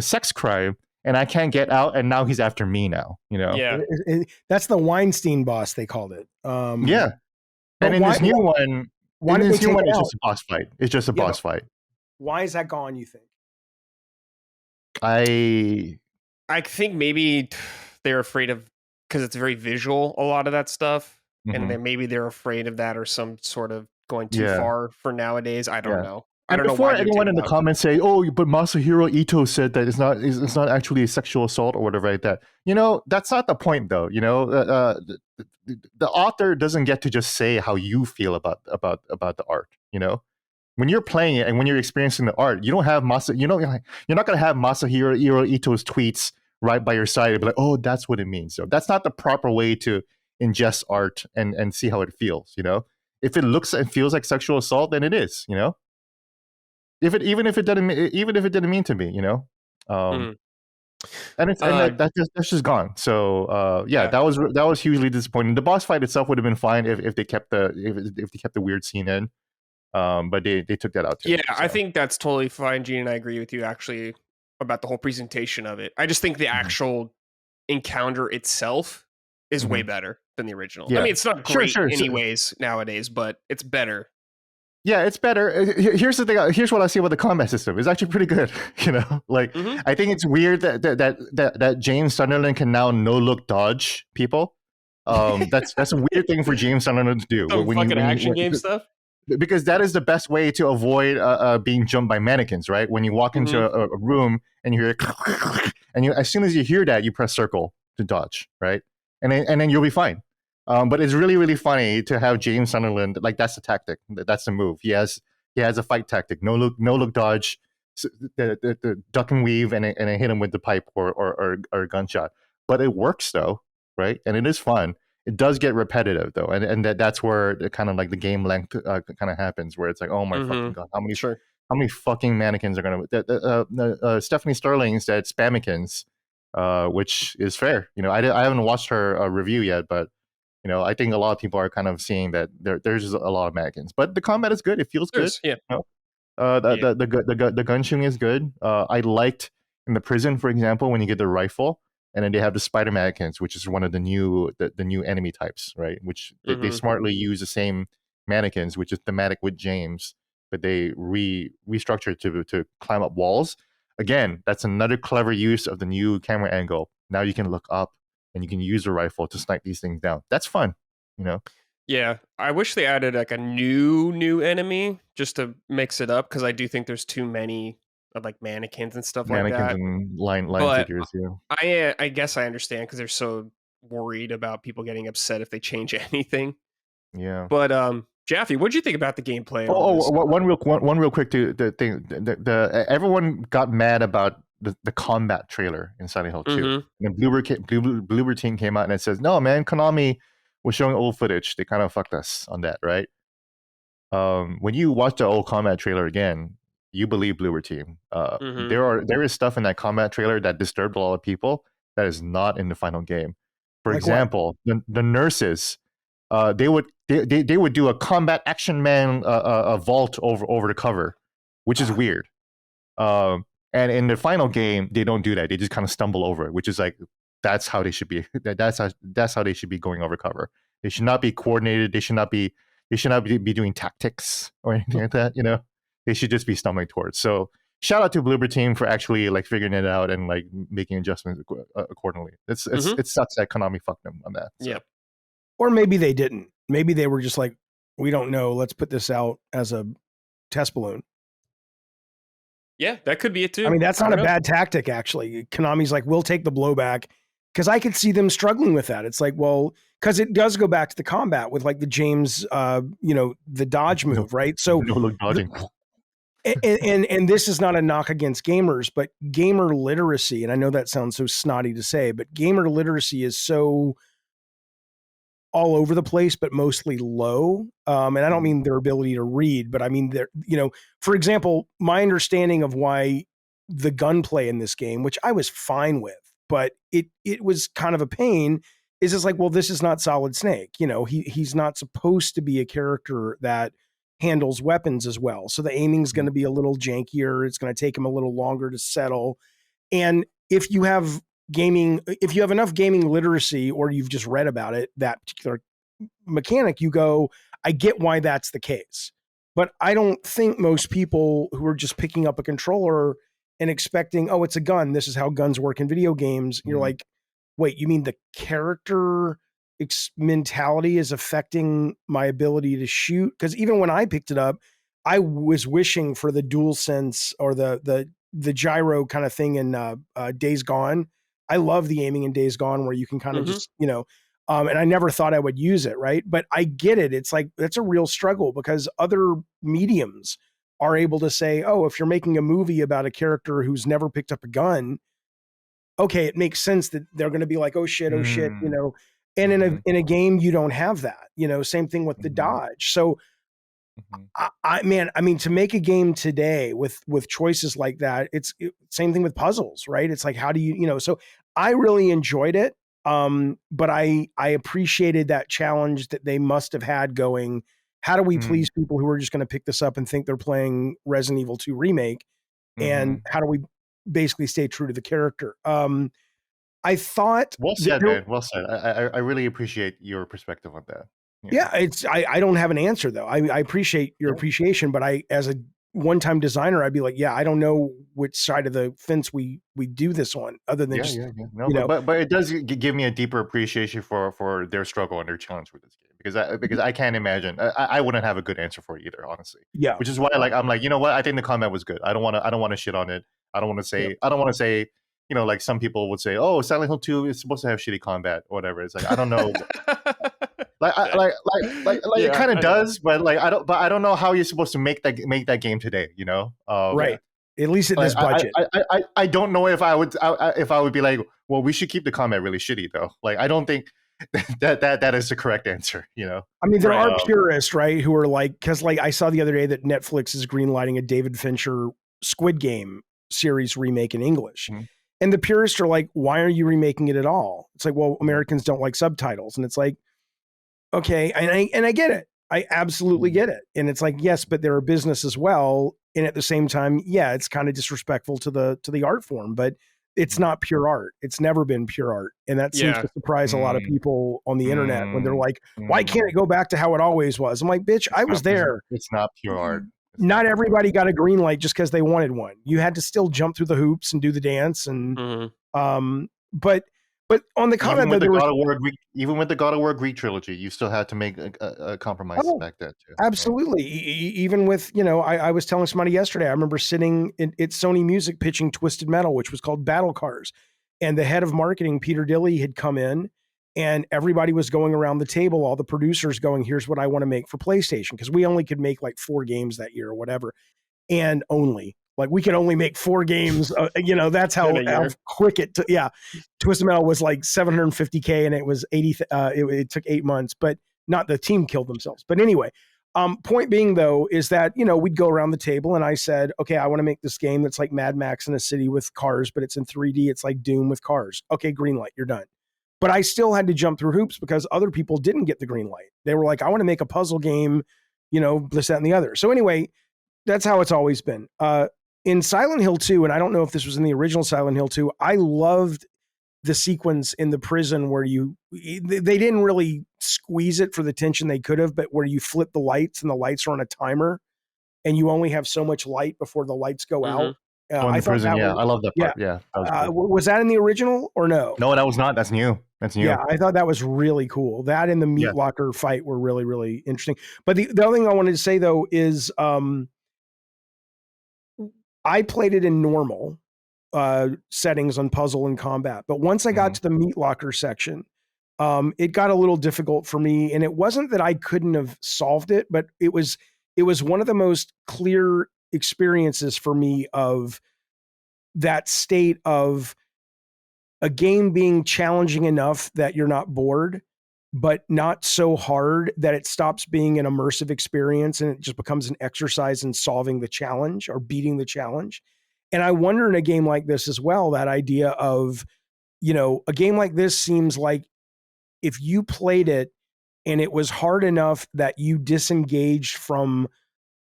Speaker 3: sex crime, and I can't get out, and now he's after me now,
Speaker 2: Yeah.
Speaker 4: That's the Weinstein boss, they called it.
Speaker 3: Yeah. And in this new one, it's just a boss fight. It's just a boss fight.
Speaker 4: Why is that gone, you think?
Speaker 3: I
Speaker 2: think maybe they're afraid of, because it's very visual, a lot of that stuff. And then maybe they're afraid of that or some sort of going too far for nowadays. I don't know. I
Speaker 3: And
Speaker 2: don't know
Speaker 3: before
Speaker 2: why they're
Speaker 3: anyone
Speaker 2: taking
Speaker 3: in the
Speaker 2: out.
Speaker 3: comments say, "Oh, but Masahiro Ito said that it's not actually a sexual assault or whatever like that," that's not the point, though. The author doesn't get to just say how you feel about the art. When you're playing it and when you're experiencing the art, you don't have you're not going to have Masahiro Ito's tweets right by your side and be like, "Oh, that's what it means." So that's not the proper way to ingest art and see how it feels. If it looks and feels like sexual assault, then it is. Even if it didn't mean to be,
Speaker 2: Mm.
Speaker 3: and that's just gone. So
Speaker 2: Yeah.
Speaker 3: that was hugely disappointing. The boss fight itself would have been fine if they kept the weird scene in, but they took that out too.
Speaker 2: Yeah,
Speaker 3: so.
Speaker 2: I think that's totally fine, Gene, and I agree with you actually about the whole presentation of it. I just think the actual encounter itself is way better than the original. I
Speaker 3: Yeah.
Speaker 2: mean, it's not
Speaker 3: Sure,
Speaker 2: great
Speaker 3: sure.
Speaker 2: anyways nowadays, but it's better.
Speaker 3: Yeah, it's better. Here's the thing. Here's what I see about the combat system. It's actually pretty good. I think it's weird that James Sunderland can now no look dodge people. That's a weird thing for James Sunderland to do.
Speaker 2: Some fucking action game stuff.
Speaker 3: Because that is the best way to avoid being jumped by mannequins, right? When you walk into a room and you hear and as soon as you hear that, you press circle to dodge, right? And then you'll be fine. But it's really, really funny to have James Sunderland, like that's the tactic. That's the move. He has a fight tactic. No look dodge, the duck and weave, and then hit him with the pipe or a gunshot. But it works though, right? And it is fun. It does get repetitive though, and that's where it kind of like the game length kind of happens, where it's like, oh my fucking god, how many fucking mannequins are gonna? Stephanie Sterling said Spammikins, which is fair. I haven't watched her review yet, but I think a lot of people are kind of seeing that there's a lot of mannequins, but the combat is good. It feels good.
Speaker 2: Yeah.
Speaker 3: The gun shooting is good. I liked in the prison, for example, when you get the rifle, and then they have the spider mannequins, which is one of the new enemy types, right? Which they smartly use the same mannequins, which is thematic with James, but they restructured to climb up walls. Again, that's another clever use of the new camera angle. Now you can look up and you can use the rifle to snipe these things down. That's fun,
Speaker 2: Yeah, I wish they added like a new enemy just to mix it up, because I do think there's too many of like mannequins and stuff like that.
Speaker 3: Mannequins and line figures,
Speaker 2: yeah. I guess I understand, because they're so worried about people getting upset if they change anything.
Speaker 3: Yeah.
Speaker 2: But Jaffee, what do you think about the gameplay?
Speaker 3: One real quick to the thing. The everyone got mad about the combat trailer in Silent Hill 2. And then Bloober team came out and it says, "No, man, Konami was showing old footage. They kind of fucked us on that, right?" When you watch the old combat trailer again, you believe Bloober team. There is stuff in that combat trailer that disturbed a lot of people that is not in the final game. For example, the nurses, they would do a combat action man a vault over the cover, which is weird. And in the final game, they don't do that. They just kind of stumble over it, which is like, that's how they should be. That's how they should be going over cover. They should not be coordinated. They should not be doing tactics or anything like that. They should just be stumbling towards. So shout out to Bloober team for actually like figuring it out and like making adjustments accordingly. It sucks that Konami fucked them on that. So.
Speaker 2: Yeah.
Speaker 4: Or maybe they didn't. Maybe they were just like, we don't know. Let's put this out as a test balloon.
Speaker 2: Yeah, that could be it too.
Speaker 4: I mean, that's not a bad tactic, actually. Konami's like, we'll take the blowback, because I could see them struggling with that. It's like, well, because it does go back to the combat with like the James, the dodge move, right? So
Speaker 3: no look dodging.
Speaker 4: And this is not a knock against gamers, but gamer literacy, and I know that sounds so snotty to say, but gamer literacy is so all over the place, but mostly low. And I don't mean their ability to read, but I mean for example, my understanding of why the gunplay in this game, which I was fine with, but it was kind of a pain, is it's like, well, this is not Solid Snake. He's not supposed to be a character that handles weapons as well. So the aiming's going to be a little jankier. It's going to take him a little longer to settle. And if you have enough gaming literacy, or you've just read about it, that particular mechanic, you go, I get why that's the case. But I don't think most people who are just picking up a controller and expecting, oh, it's a gun, this is how guns work in video games. You're like, wait, you mean the character mentality is affecting my ability to shoot? Because even when I picked it up, I was wishing for the DualSense or the gyro kind of thing in Days Gone. I love the aiming in Days Gone where you can kind of just, and I never thought I would use it, right? But I get it. It's like, that's a real struggle because other mediums are able to say, oh, if you're making a movie about a character who's never picked up a gun, okay, it makes sense that they're going to be like, oh shit, and in a game, you don't have that, same thing with the dodge. So I mean, to make a game today with choices like that, same thing with puzzles, right? It's like, how do you, so I really enjoyed it. But I appreciated that challenge that they must have had going, how do we please people who are just going to pick this up and think they're playing Resident Evil 2 remake? And how do we basically stay true to the character? I thought,
Speaker 3: well said, man. Well said. I really appreciate your perspective on that.
Speaker 4: Yeah, I don't have an answer though. I appreciate your appreciation, but as a one-time designer, I'd be like, I don't know which side of the fence we do this on, other than
Speaker 3: No, but it does give me a deeper appreciation for their struggle and their challenge with this game, because I can't imagine I wouldn't have a good answer for it either, honestly.
Speaker 4: Yeah,
Speaker 3: which is why I'm like, you know what? I think the combat was good. I don't want to shit on it. I don't want to say. Like some people would say, "Oh, Silent Hill 2 is supposed to have shitty combat," or whatever. It's like, I don't know. It kind of does, but I don't know how you're supposed to make that game today.
Speaker 4: Right? At least at this budget.
Speaker 3: I don't know if I would be like, well, we should keep the combat really shitty though. Like, I don't think that is the correct answer.
Speaker 4: I mean, there are purists, right, who are like, because like I saw the other day that Netflix is greenlighting a David Fincher Squid Game series remake in English. And the purists are like, why are you remaking it at all? It's like, well, Americans don't like subtitles. And it's like, okay. And I get it. I absolutely get it. And it's like, yes, but they're a business as well. And at the same time, it's kind of disrespectful to the art form, but it's not pure art. It's never been pure art. And that seems to surprise a lot of people on the internet when they're like, why can't it go back to how it always was? I'm like, bitch, I was there.
Speaker 3: It's not pure art.
Speaker 4: Not everybody got a green light just because they wanted one. You had to still jump through the hoops and do the dance. And but on the comment,
Speaker 3: even with the God of War Greek trilogy, you still had to make a compromise back then too.
Speaker 4: Absolutely. Even with, I was telling somebody yesterday, I remember sitting at Sony Music pitching Twisted Metal, which was called Battle Cars, and the head of marketing, Peter Dilley, had come in. And everybody was going around the table, all the producers going, here's what I want to make for PlayStation. Because we only could make like 4 games that year or whatever. And we could only make 4 games. That's how quick Twisted Metal was like $750K and it was 80. It took 8 months, but not the team killed themselves. But anyway, point being though, is that, we'd go around the table and I said, okay, I want to make this game that's like Mad Max in a city with cars, but it's in 3D. It's like Doom with cars. Okay, green light, you're done. But I still had to jump through hoops because other people didn't get the green light. They were like, I want to make a puzzle game, this, that, and the other. So anyway, that's how it's always been. In Silent Hill 2, and I don't know if this was in the original Silent Hill 2, I loved the sequence in the prison where they didn't really squeeze it for the tension they could have, but where you flip the lights and the lights are on a timer and you only have so much light before the lights go out.
Speaker 3: I prison, I love that part. Yeah,
Speaker 4: that was that in the original or no?
Speaker 3: No, that was not. That's new.
Speaker 4: Yeah, I thought that was really cool. That and the meat locker fight were really, really interesting. But the other thing I wanted to say though is, I played it in normal settings on puzzle and combat, but once I got to the meat locker section, it got a little difficult for me. And it wasn't that I couldn't have solved it, but it was one of the most clear experiences for me of that state of a game being challenging enough that you're not bored, but not so hard that it stops being an immersive experience and it just becomes an exercise in solving the challenge or beating the challenge. And I wonder in a game like this as well, that idea of, a game like this seems like if you played it and it was hard enough that you disengaged from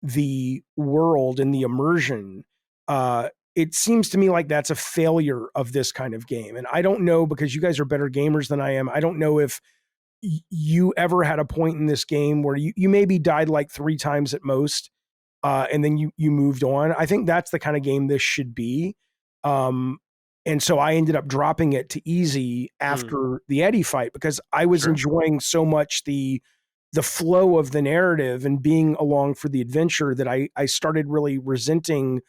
Speaker 4: the world and the immersion, it seems to me like that's a failure of this kind of game. And I don't know, because you guys are better gamers than I am, I don't know if you ever had a point in this game where you maybe died like 3 times at most, and then you moved on. I think that's the kind of game this should be. And so I ended up dropping it to easy after the Eddie fight because I was enjoying so much the the flow of the narrative and being along for the adventure that I started really resenting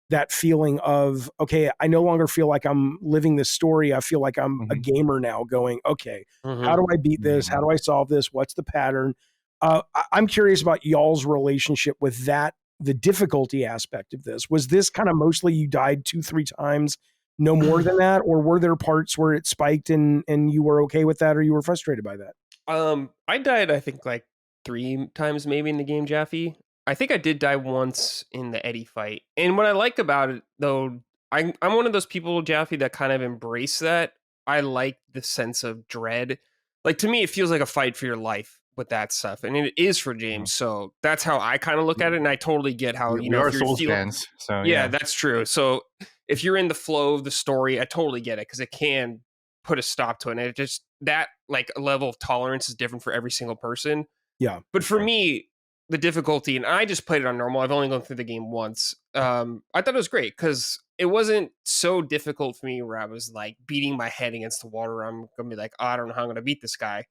Speaker 4: that feeling of, okay, I no longer feel like I'm living this story. I feel like I'm a gamer now going, okay, how do I beat this? How do I solve this? What's the pattern? I'm curious about y'all's relationship with that, the difficulty aspect of this. Was this kind of mostly you died 2-3 times, no more than that? Or were there parts where it spiked and you were okay with that or you were frustrated by that?
Speaker 2: I died, I think, like 3 times maybe in the game, Jaffee. I think I did die once in the Eddie fight. And what I like about it, though, I'm one of those people, Jaffee, that kind of embrace that. I like the sense of dread. Like, to me, it feels like a fight for your life with that stuff. And it is for James. So that's how I kind of look at it. And I totally get how,
Speaker 3: we are
Speaker 2: if you're
Speaker 3: Souls fans. So
Speaker 2: yeah, that's true. So if you're in the flow of the story, I totally get it because it can put a stop to it. And it just, that like level of tolerance is different for every single person.
Speaker 4: Yeah.
Speaker 2: But for me, the difficulty, and I just played it on normal. I've only gone through the game once. I thought it was great because it wasn't so difficult for me where I was like beating my head against the water. I'm going to be like, oh, I don't know how I'm going to beat this guy.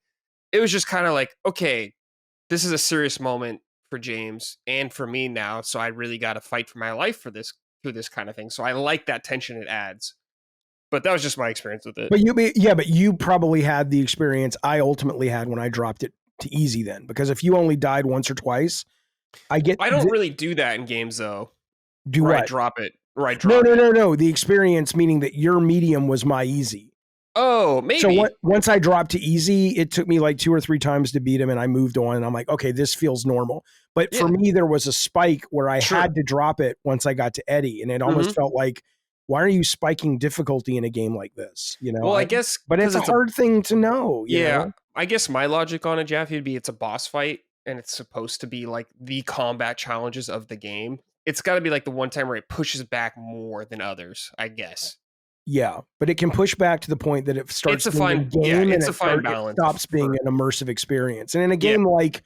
Speaker 2: It was just kind of like, okay, this is a serious moment for James and for me now. So I really got to fight for my life through this kind of thing. So I like that tension it adds. But that was just my experience with it.
Speaker 4: But you probably had the experience I ultimately had when I dropped it to easy then, because if you only died once or twice, I
Speaker 2: don't really do that in games though.
Speaker 4: Do what?
Speaker 2: I drop it. Or I drop
Speaker 4: No. The experience meaning that your medium was my easy.
Speaker 2: Oh, maybe.
Speaker 4: So once I dropped to easy, it took me like 2 or 3 times to beat him, and I moved on. And I'm like, okay, this feels normal. But for me, there was a spike where I had to drop it once I got to Eddie, and it almost felt like, why are you spiking difficulty in a game like this? You know.
Speaker 2: Well, I guess,
Speaker 4: but it's a hard thing to know. You know?
Speaker 2: I guess my logic on it, Jaffee, would be it's a boss fight, and it's supposed to be like the combat challenges of the game. It's got to be like the one time where it pushes back more than others, I guess.
Speaker 4: Yeah, but it can push back to the point that it starts
Speaker 2: it's a fine
Speaker 4: game
Speaker 2: it's
Speaker 4: and
Speaker 2: a fine balance.
Speaker 4: It stops being an immersive experience. And in a game like,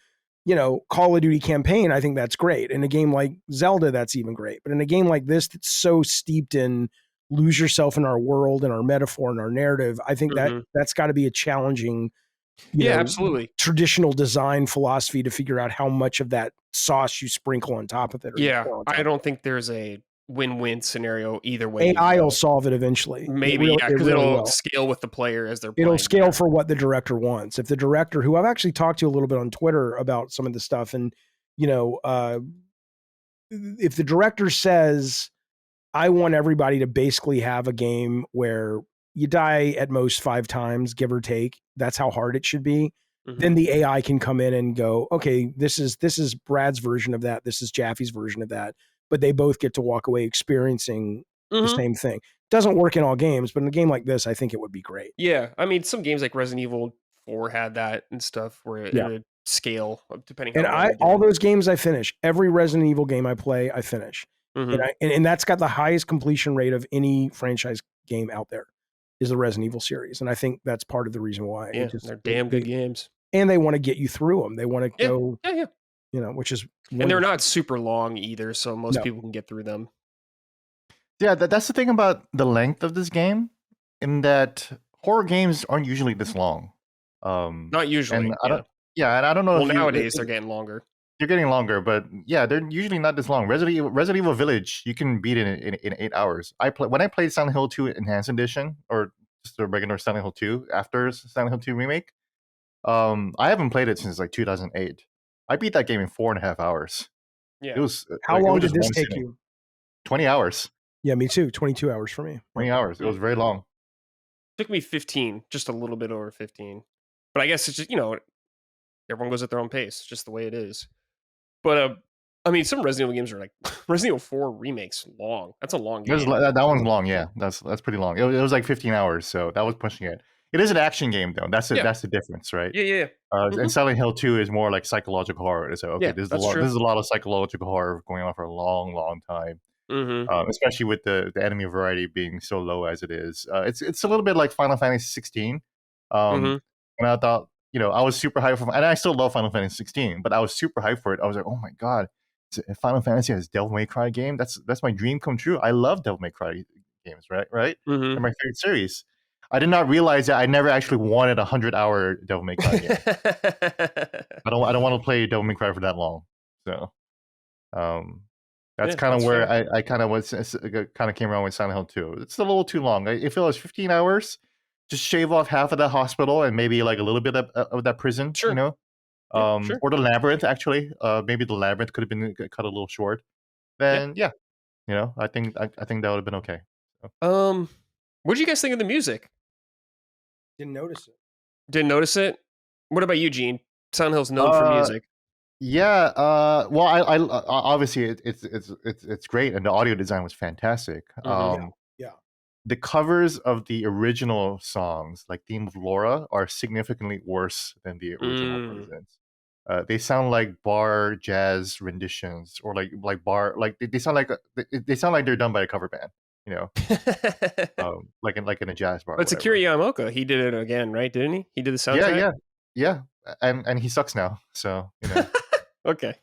Speaker 4: Call of Duty campaign, I think that's great. In a game like Zelda, that's even great. But in a game like this, that's so steeped in lose yourself in our world and our metaphor and our narrative, I think that's got to be a challenging,
Speaker 2: absolutely,
Speaker 4: traditional design philosophy to figure out how much of that sauce you sprinkle on top of it.
Speaker 2: I don't think there's a win-win scenario either way.
Speaker 4: AI will solve it eventually.
Speaker 2: Maybe, because it'll scale with the player as they're playing.
Speaker 4: It'll scale for what the director wants. If the director, who I've actually talked to a little bit on Twitter about some of the stuff, and if the director says, I want everybody to basically have a game where you die at most 5 times, give or take, that's how hard it should be, then the AI can come in and go, okay, this is Brad's version of that, this is Jaffee's version of that, but they both get to walk away experiencing the same thing. Doesn't work in all games, but in a game like this, I think it would be great.
Speaker 2: Yeah, I mean, some games like Resident Evil 4 had that and stuff where it would scale depending on.
Speaker 4: And all those games I finish. Every Resident Evil game I play, I finish. And that's got the highest completion rate of any franchise game out there, is the Resident Evil series. And I think that's part of the reason why.
Speaker 2: Yeah, they're damn good games.
Speaker 4: And they want to get you through them. They want to go, which is wonderful.
Speaker 2: And they're not super long either, so most people can get through them.
Speaker 3: Yeah, that's the thing about the length of this game, in that horror games aren't usually this long.
Speaker 2: Not usually.
Speaker 3: And I don't know.
Speaker 2: Well, nowadays they're getting longer.
Speaker 3: They're getting longer, but they're usually not this long. Resident Evil Village, you can beat it in 8 hours. When I played Silent Hill 2 Enhanced Edition, or just the regular Silent Hill 2 after Silent Hill 2 Remake, I haven't played it since like 2008. I beat that game in 4.5 hours.
Speaker 2: Yeah.
Speaker 3: It was.
Speaker 4: How long did this take you?
Speaker 3: 20 hours.
Speaker 4: Yeah, me too. 22 hours for me.
Speaker 3: 20 hours. It was very long.
Speaker 2: It took me 15, just a little bit over 15. But I guess it's just, everyone goes at their own pace, just the way it is. But, I mean, some Resident Evil games are like, Resident Evil 4 Remake's long. That's a long game.
Speaker 3: That one's long, yeah. That's pretty long. It was like 15 hours, so that was pushing it. It is an action game, though. That's the difference, right?
Speaker 2: Yeah.
Speaker 3: And Silent Hill 2 is more like psychological horror. So, okay, there's a lot of psychological horror going on for a long, long time. Especially with the enemy variety being so low as it is. It's a little bit like Final Fantasy 16. And I thought, I was super hyped for, and I still love Final Fantasy 16, but I was super hyped for it. I was like, oh my god, Final Fantasy has Devil May Cry game. That's my dream come true. I love Devil May Cry games, right? They're my favorite series. I did not realize that I never actually wanted 100-hour Devil May Cry game. I don't want to play Devil May Cry for that long. So that's kind of where I kind of came around with Silent Hill 2. It's a little too long. I feel it's 15 hours. Just shave off half of that hospital and maybe like a little bit of that prison,
Speaker 2: Sure.
Speaker 3: you know?
Speaker 2: Sure.
Speaker 3: Or the labyrinth, actually. Maybe the labyrinth could have been cut a little short. Then yeah, you know, I think that would have been okay.
Speaker 2: So. What did you guys think of the music?
Speaker 4: Didn't notice it.
Speaker 2: Didn't notice it? What about you, Gene? Silent Hill's known for music.
Speaker 3: Yeah. Well, I obviously it's great, and the audio design was fantastic.
Speaker 4: Yeah.
Speaker 3: The covers of the original songs, like Theme of Laura, are significantly worse than the original versions. They sound like bar jazz renditions, or like bar, like they sound like they're done by a cover band, you know, like in a jazz bar.
Speaker 2: But it's Akira Yamaoka. He did it again, right? Didn't he? He did the soundtrack.
Speaker 3: Yeah. And he sucks now, so you know.
Speaker 2: Okay.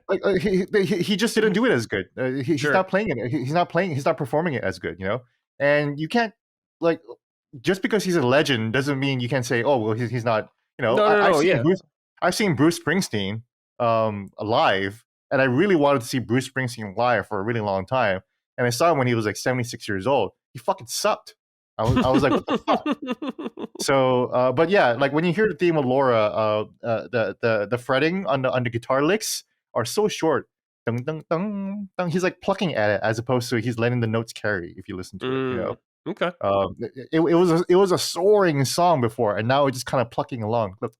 Speaker 3: Like he just didn't do it as good. He's not playing it. He's not performing it as good, you know. And you can't, like, just because he's a legend doesn't mean you can't say, oh well, he's not, you know. I've seen Bruce Springsteen live, and I really wanted to see Bruce Springsteen live for a really long time. And I saw him when he was like 76 years old. He fucking sucked. I was like, what the fuck? So, but yeah, like when you hear the theme of Laura, the fretting on the guitar licks are so short. Dun, dun, dun, dun. He's like plucking at it as opposed to he's letting the notes carry. If you listen to it, you know.
Speaker 2: Okay.
Speaker 3: It was a soaring song before, and now it's just kind of plucking along. And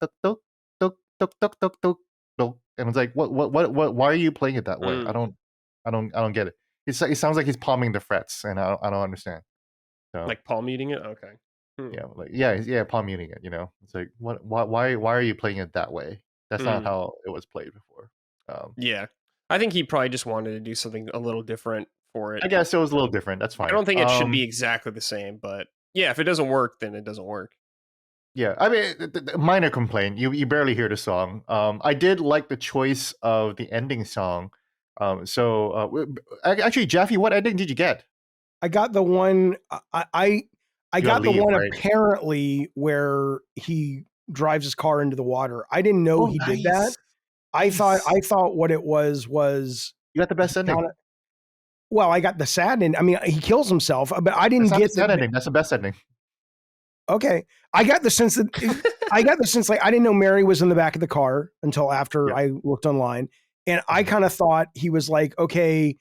Speaker 3: it's like, what? Why are you playing it that way? I don't get it. It sounds like he's palming the frets, and I don't understand. So,
Speaker 2: like palm muting it? Okay.
Speaker 3: Yeah, palm muting it. You know, it's like, what? Why are you playing it that way? That's not how it was played before.
Speaker 2: Yeah, I think he probably just wanted to do something a little different for it.
Speaker 3: I guess it was a little different. That's fine.
Speaker 2: I don't think it should be exactly the same, but yeah, if it doesn't work, then it doesn't work.
Speaker 3: Yeah, I mean, minor complaint. You barely hear the song. I did like the choice of the ending song. Actually, Jaffee, what ending did you get?
Speaker 4: I got the one. I got the one, right? Apparently where he drives his car into the water. I didn't know he did that. I thought what it was
Speaker 3: you got the best ending.
Speaker 4: Well, I got the sad ending. I mean, he kills himself, but I didn't get the
Speaker 3: ending. That's the best ending.
Speaker 4: Okay, I got the sense that like I didn't know Mary was in the back of the car until after I looked online, and I kind of thought he was like, okay,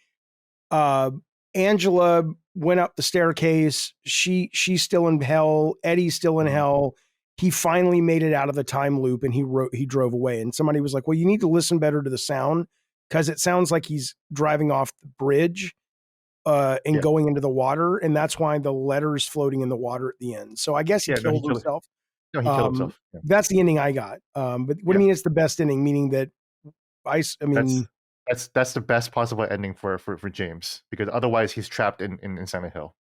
Speaker 4: Angela went up the staircase. She's still in hell. Eddie's still in hell. He finally made it out of the time loop, and he drove away. And somebody was like, well, you need to listen better to the sound, because it sounds like he's driving off the bridge and going into the water, and that's why the letter's floating in the water at the end. So I guess he killed himself.
Speaker 3: No, he killed himself. Yeah.
Speaker 4: That's the ending I got. But what do you mean it's the best ending? Meaning that I mean
Speaker 3: that's the best possible ending for James, because otherwise he's trapped in Silent Hill.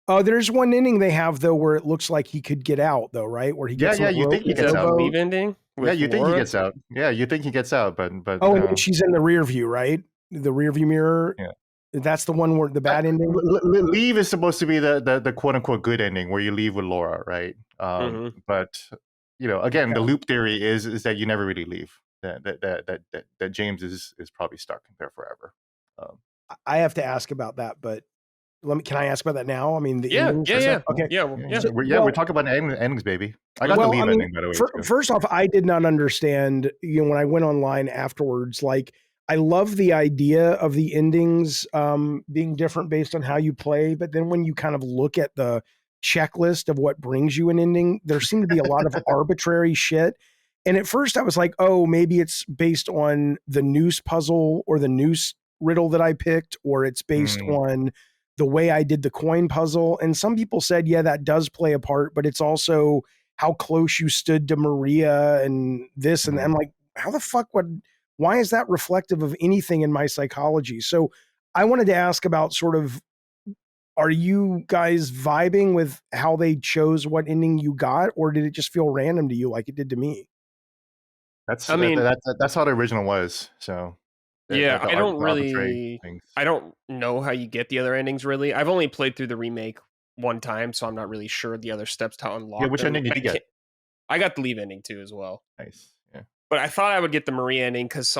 Speaker 4: Oh, there's one ending they have though where it looks like he could get out though, right? Where he gets
Speaker 3: you think he gets out?
Speaker 2: Leave ending?
Speaker 3: Yeah, you think he gets out? Yeah, you think he gets out, but and
Speaker 4: then she's in the rear view, right? The rear view mirror.
Speaker 3: Yeah,
Speaker 4: that's the one where the bad ending.
Speaker 3: Leave is supposed to be the quote unquote good ending, where you leave with Laura, right? But you know, again, the loop theory is that you never really leave. That James is probably stuck there forever.
Speaker 4: I have to ask about that, but can I ask about that now? I mean,
Speaker 2: yeah.
Speaker 4: Okay.
Speaker 3: We're talking about endings, baby. I got the leave ending, by the way.
Speaker 4: First off, I did not understand, when I went online afterwards, like, I love the idea of the endings being different based on how you play, but then when you kind of look at the checklist of what brings you an ending, there seemed to be a lot of arbitrary shit. And at first I was like, oh, maybe it's based on the noose puzzle or the noose riddle that I picked, or it's based on the way I did the coin puzzle. And some people said, yeah, that does play a part, but it's also how close you stood to Maria and this. And I'm like, how the fuck why is that reflective of anything in my psychology? So I wanted to ask about sort of, are you guys vibing with how they chose what ending you got, or did it just feel random to you like it did to me?
Speaker 3: That's how the original was. So
Speaker 2: I don't know how you get the other endings really. I've only played through the remake one time, so I'm not really sure the other steps to unlock.
Speaker 3: Yeah, which
Speaker 2: them.
Speaker 3: ending did you get?
Speaker 2: I got the leave ending too as well.
Speaker 3: Nice. Yeah.
Speaker 2: But I thought I would get the Maria ending because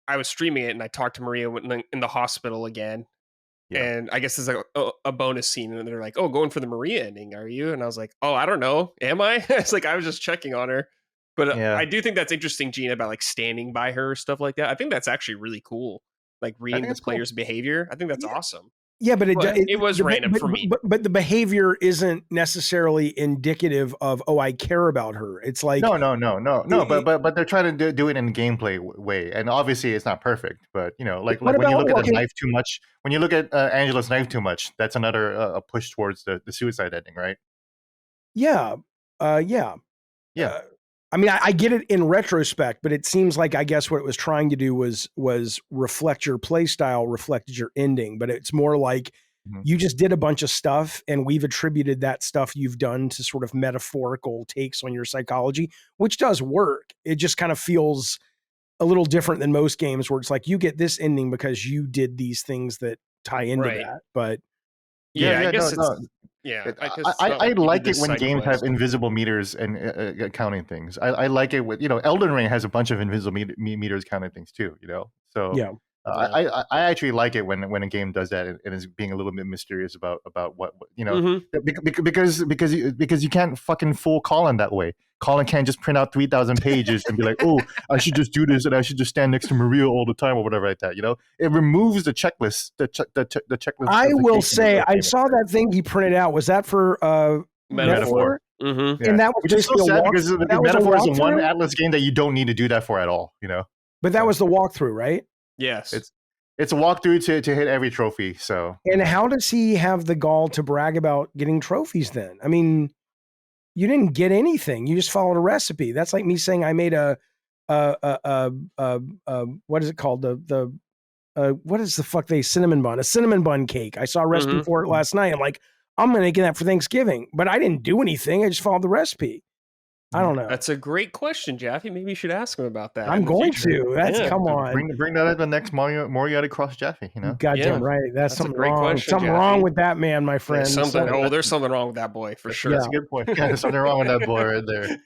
Speaker 2: I was streaming it and I talked to Maria in the hospital again.
Speaker 3: Yeah.
Speaker 2: And I guess there's a bonus scene and they're like, "Oh, going for the Maria ending, are you?" And I was like, "Oh, I don't know. Am I?" It's like I was just checking on her. But
Speaker 3: Yeah.
Speaker 2: I do think that's interesting, Gene, about like standing by her, stuff like that. I think that's actually really cool. Like reading the player's behavior. I think that's awesome.
Speaker 4: Yeah, but
Speaker 2: it was random for me.
Speaker 4: But the behavior isn't necessarily indicative of, oh, I care about her. It's like
Speaker 3: no. But they're trying to do it in a gameplay way, and obviously it's not perfect. But like when you look at the knife too much, when you look at Angela's knife too much, that's another a push towards the suicide ending, right?
Speaker 4: Yeah. I mean, I get it in retrospect, but it seems like I guess what it was trying to do was reflect your play style, reflected your ending. But it's more like you just did a bunch of stuff, and we've attributed that stuff you've done to sort of metaphorical takes on your psychology, which does work. It just kind of feels a little different than most games where it's like you get this ending because you did these things that tie into that. But
Speaker 2: I guess
Speaker 3: I like it when games have invisible meters and counting things. I like it with Elden Ring has a bunch of invisible meters counting things too. So
Speaker 4: yeah.
Speaker 3: I actually like it when a game does that and is being a little bit mysterious about what because you can't fucking fool Colin that way. Colin can't just print out 3,000 pages and be like, oh, I should just do this and I should just stand next to Maria all the time or whatever like that. It removes the checklist. The checklist.
Speaker 4: I will say I saw that thing he printed out. Was that for Metaphor?
Speaker 2: Mm-hmm.
Speaker 4: And that was
Speaker 3: which is so sad because Metaphor is the one Atlas game that you don't need to do that for at all.
Speaker 4: But that was the walkthrough, right?
Speaker 2: Yes.
Speaker 3: It's a walkthrough to hit every trophy. So.
Speaker 4: And how does he have the gall to brag about getting trophies then? I mean, you didn't get anything. You just followed a recipe. That's like me saying I made a what is it called? What is the fuck a cinnamon bun cake. I saw a recipe for it last night. I'm like, I'm making that for Thanksgiving, but I didn't do anything. I just followed the recipe. I don't know.
Speaker 2: That's a great question, Jaffee. Maybe you should ask him about that.
Speaker 4: I'm going to. Come on.
Speaker 3: Bring that at the next Moriarty Cross Jaffee.
Speaker 4: Goddamn right. That's something
Speaker 2: a great
Speaker 4: wrong.
Speaker 2: question,
Speaker 4: something
Speaker 2: Jaffee.
Speaker 4: Wrong with that man, my friend.
Speaker 2: There's something wrong with that boy for sure.
Speaker 3: That's a good point. There's something wrong with that boy right there.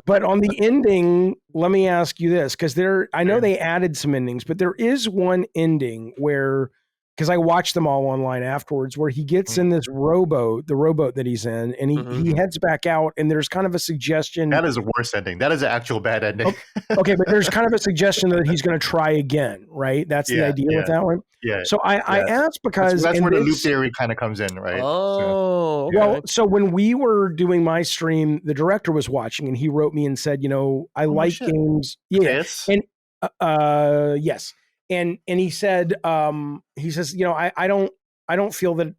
Speaker 4: But on the ending, let me ask you this, because I know they added some endings, but there is one ending where, because I watched them all online afterwards, where he gets in this rowboat, the rowboat that he's in, and he heads back out, and there's kind of a suggestion.
Speaker 3: That is a worse ending. That is an actual bad ending.
Speaker 4: Okay, but there's kind of a suggestion that he's going to try again, right? That's the idea with that one.
Speaker 3: Yeah.
Speaker 4: So I asked because
Speaker 3: that's where the loop theory kind of comes in, right?
Speaker 2: Oh,
Speaker 3: okay.
Speaker 4: Well, so when we were doing my stream, the director was watching, and he wrote me and said, I like games. Yeah.
Speaker 3: Yes.
Speaker 4: And yes. And he said, he says, I don't feel that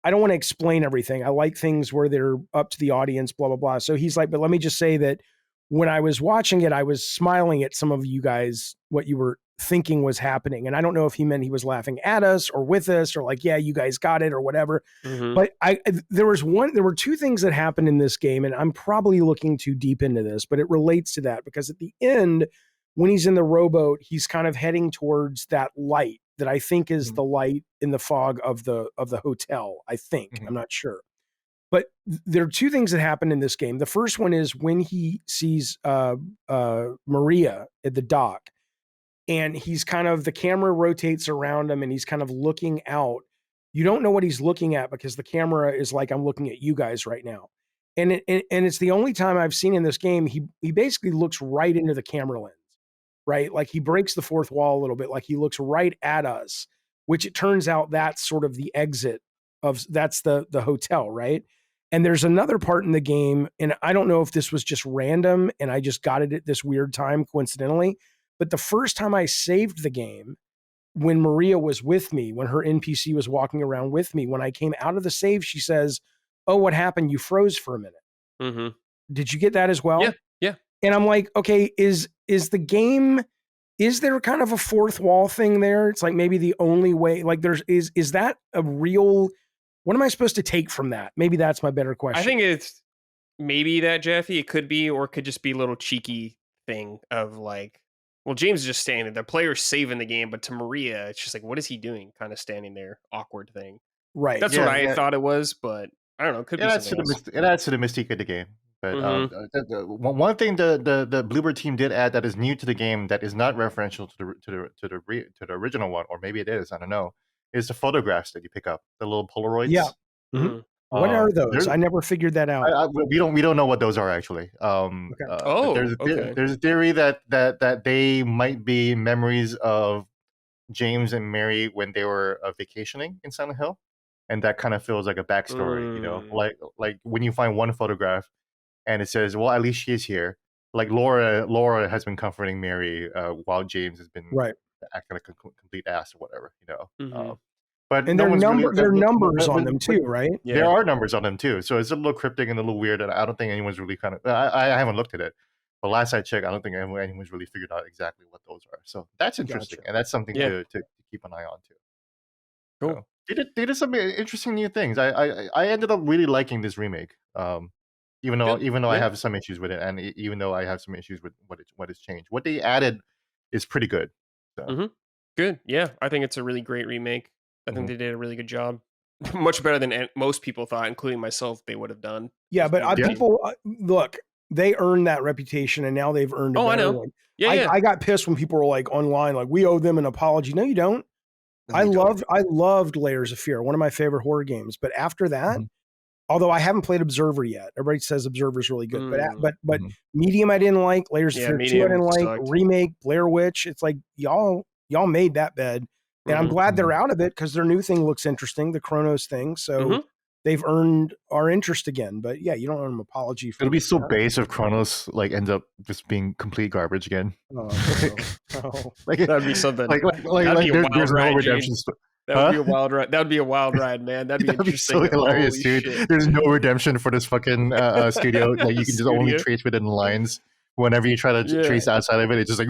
Speaker 4: I don't want to explain everything. I like things where they're up to the audience, blah, blah, blah. So he's like, but let me just say that when I was watching it, I was smiling at some of you guys, what you were thinking was happening. And I don't know if he meant he was laughing at us or with us or like, yeah, you guys got it or whatever. But there were two things that happened in this game, and I'm probably looking too deep into this, but it relates to that because at the end, when he's in the rowboat, he's kind of heading towards that light that I think is the light in the fog of the hotel. I think, I'm not sure. But there are two things that happen in this game. The first one is when he sees Maria at the dock, and he's kind of, the camera rotates around him and he's kind of looking out. You don't know what he's looking at because the camera is like, I'm looking at you guys right now. And it's the only time I've seen in this game, he basically looks right into the camera lens, right? Like he breaks the fourth wall a little bit, like he looks right at us, which it turns out that's sort of the exit that's the hotel, right? And there's another part in the game, and I don't know if this was just random and I just got it at this weird time coincidentally, but the first time I saved the game, when Maria was with me, when her NPC was walking around with me, when I came out of the save, she says, "Oh, what happened? You froze for a minute." Did you get that as well?
Speaker 2: Yeah.
Speaker 4: And I'm like, okay, is the game, is there kind of a fourth wall thing there? It's like maybe the only way, like is that a real, what am I supposed to take from that? Maybe that's my better question.
Speaker 2: I think it's maybe that, Jaffee. It could be, or it could just be a little cheeky thing of like, well, James is just standing there. The player's saving the game, but to Maria, it's just like, what is he doing? Kind of standing there, awkward thing.
Speaker 4: Right.
Speaker 2: That's what I thought it was, but I don't know. It could be something else.
Speaker 3: It adds to the mystique of the game. But one thing the Bloober team did add that is new to the game that is not referential to the original one, or maybe it is, I don't know, is the photographs that you pick up, the little Polaroids.
Speaker 4: Yeah. Mm-hmm. What are those? I never figured that out.
Speaker 3: We don't know what those are actually. There's a theory that they might be memories of James and Mary when they were vacationing in Silent Hill, and that kind of feels like a backstory. You know, like when you find one photograph and it says, "Well, at least she is here." Like Laura has been comforting Mary while James has been acting like a complete ass or whatever. You know. But
Speaker 4: and there are numbers on them too, right?
Speaker 3: Yeah. There are numbers on them too, so it's a little cryptic and a little weird, and I don't think anyone's really I haven't looked at it, but last I checked, I don't think anyone's really figured out exactly what those are. So that's interesting, and that's something to keep an eye on too.
Speaker 2: Cool.
Speaker 3: So, they did some interesting new things. I ended up really liking this remake, even though I have some issues with it, and even though I have some issues with what has changed. What they added is pretty good. So.
Speaker 2: Good. Yeah, I think it's a really great remake. I think they did a really good job. Much better than most people thought, including myself, they would have done.
Speaker 4: Yeah, but people, look, they earned that reputation, and now they've earned a better one. Yeah, I got pissed when people were like online, like, we owe them an apology. No, you don't. I loved Layers of Fear, one of my favorite horror games. But after that, although I haven't played Observer yet, everybody says Observer's really good. But Medium I didn't like, Layers of Fear 2 I didn't like, Remake, Blair Witch. It's like y'all made that bed. And I'm glad they're out of it because their new thing looks interesting, the Chronos thing. So they've earned our interest again. But yeah, you don't owe them an apology.
Speaker 3: It'll be so base if Chronos like ends up just being complete garbage again.
Speaker 2: Like that'd be something.
Speaker 3: There's no redemption.
Speaker 2: That would be a wild ride. That would be a wild ride, man. That'd be interesting.
Speaker 3: So hilarious, dude. Shit. There's no redemption for this fucking studio. Like you can just only trace within the lines. Whenever you try to trace outside of it, it's just like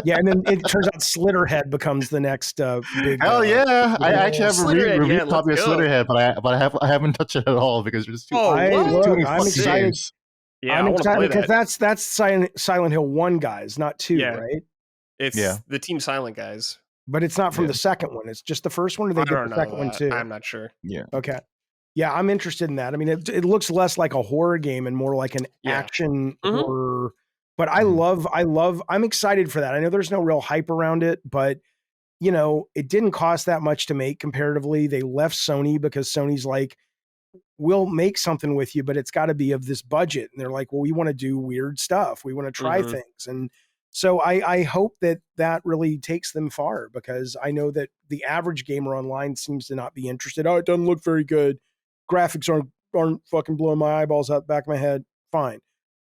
Speaker 4: yeah, and then it turns out Slitterhead becomes the next big.
Speaker 3: Hell yeah! I actually have a review copy of Slitterhead, but I haven't touched it at all because there's too many
Speaker 4: I'm excited.
Speaker 3: games.
Speaker 2: Yeah,
Speaker 4: I'm excited because that's Silent Hill 1 guys, not 2, right?
Speaker 2: It's the Team Silent guys,
Speaker 4: but it's not from the second one. It's just the first one, or they get the second one too.
Speaker 2: I'm not sure.
Speaker 3: Yeah.
Speaker 4: Okay. Yeah, I'm interested in that. I mean, it looks less like a horror game and more like an action horror. But I'm excited for that. I know there's no real hype around it, but it didn't cost that much to make comparatively. They left Sony because Sony's like, we'll make something with you, but it's got to be of this budget. And they're like, well, we want to do weird stuff. We want to try things. And so I hope that really takes them far, because I know that the average gamer online seems to not be interested. Oh, it doesn't look very good. Graphics aren't fucking blowing my eyeballs out the back of my head. Fine.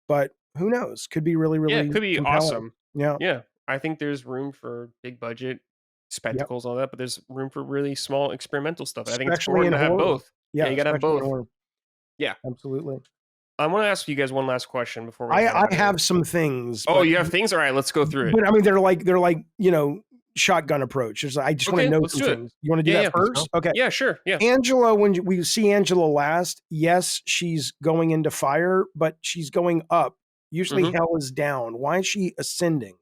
Speaker 4: But who knows? Could be really, really
Speaker 2: it could be
Speaker 4: compelling.
Speaker 2: awesome.
Speaker 4: Yeah.
Speaker 2: Yeah. I think there's room for big budget spectacles, all that, but there's room for really small experimental stuff. I think it's important to have both.
Speaker 4: Yeah,
Speaker 2: you gotta have both.
Speaker 4: Yeah. Absolutely.
Speaker 2: I want to ask you guys one last question before we
Speaker 4: I have some things.
Speaker 2: Oh, you have things? All right, let's go through it.
Speaker 4: But I mean, they're like, shotgun approach. I just want to know some things. You want to do that first? Okay.
Speaker 2: Yeah, sure. Yeah.
Speaker 4: Angela, when we see Angela last, yes, she's going into fire, but she's going up. Usually hell is down. Why is she ascending?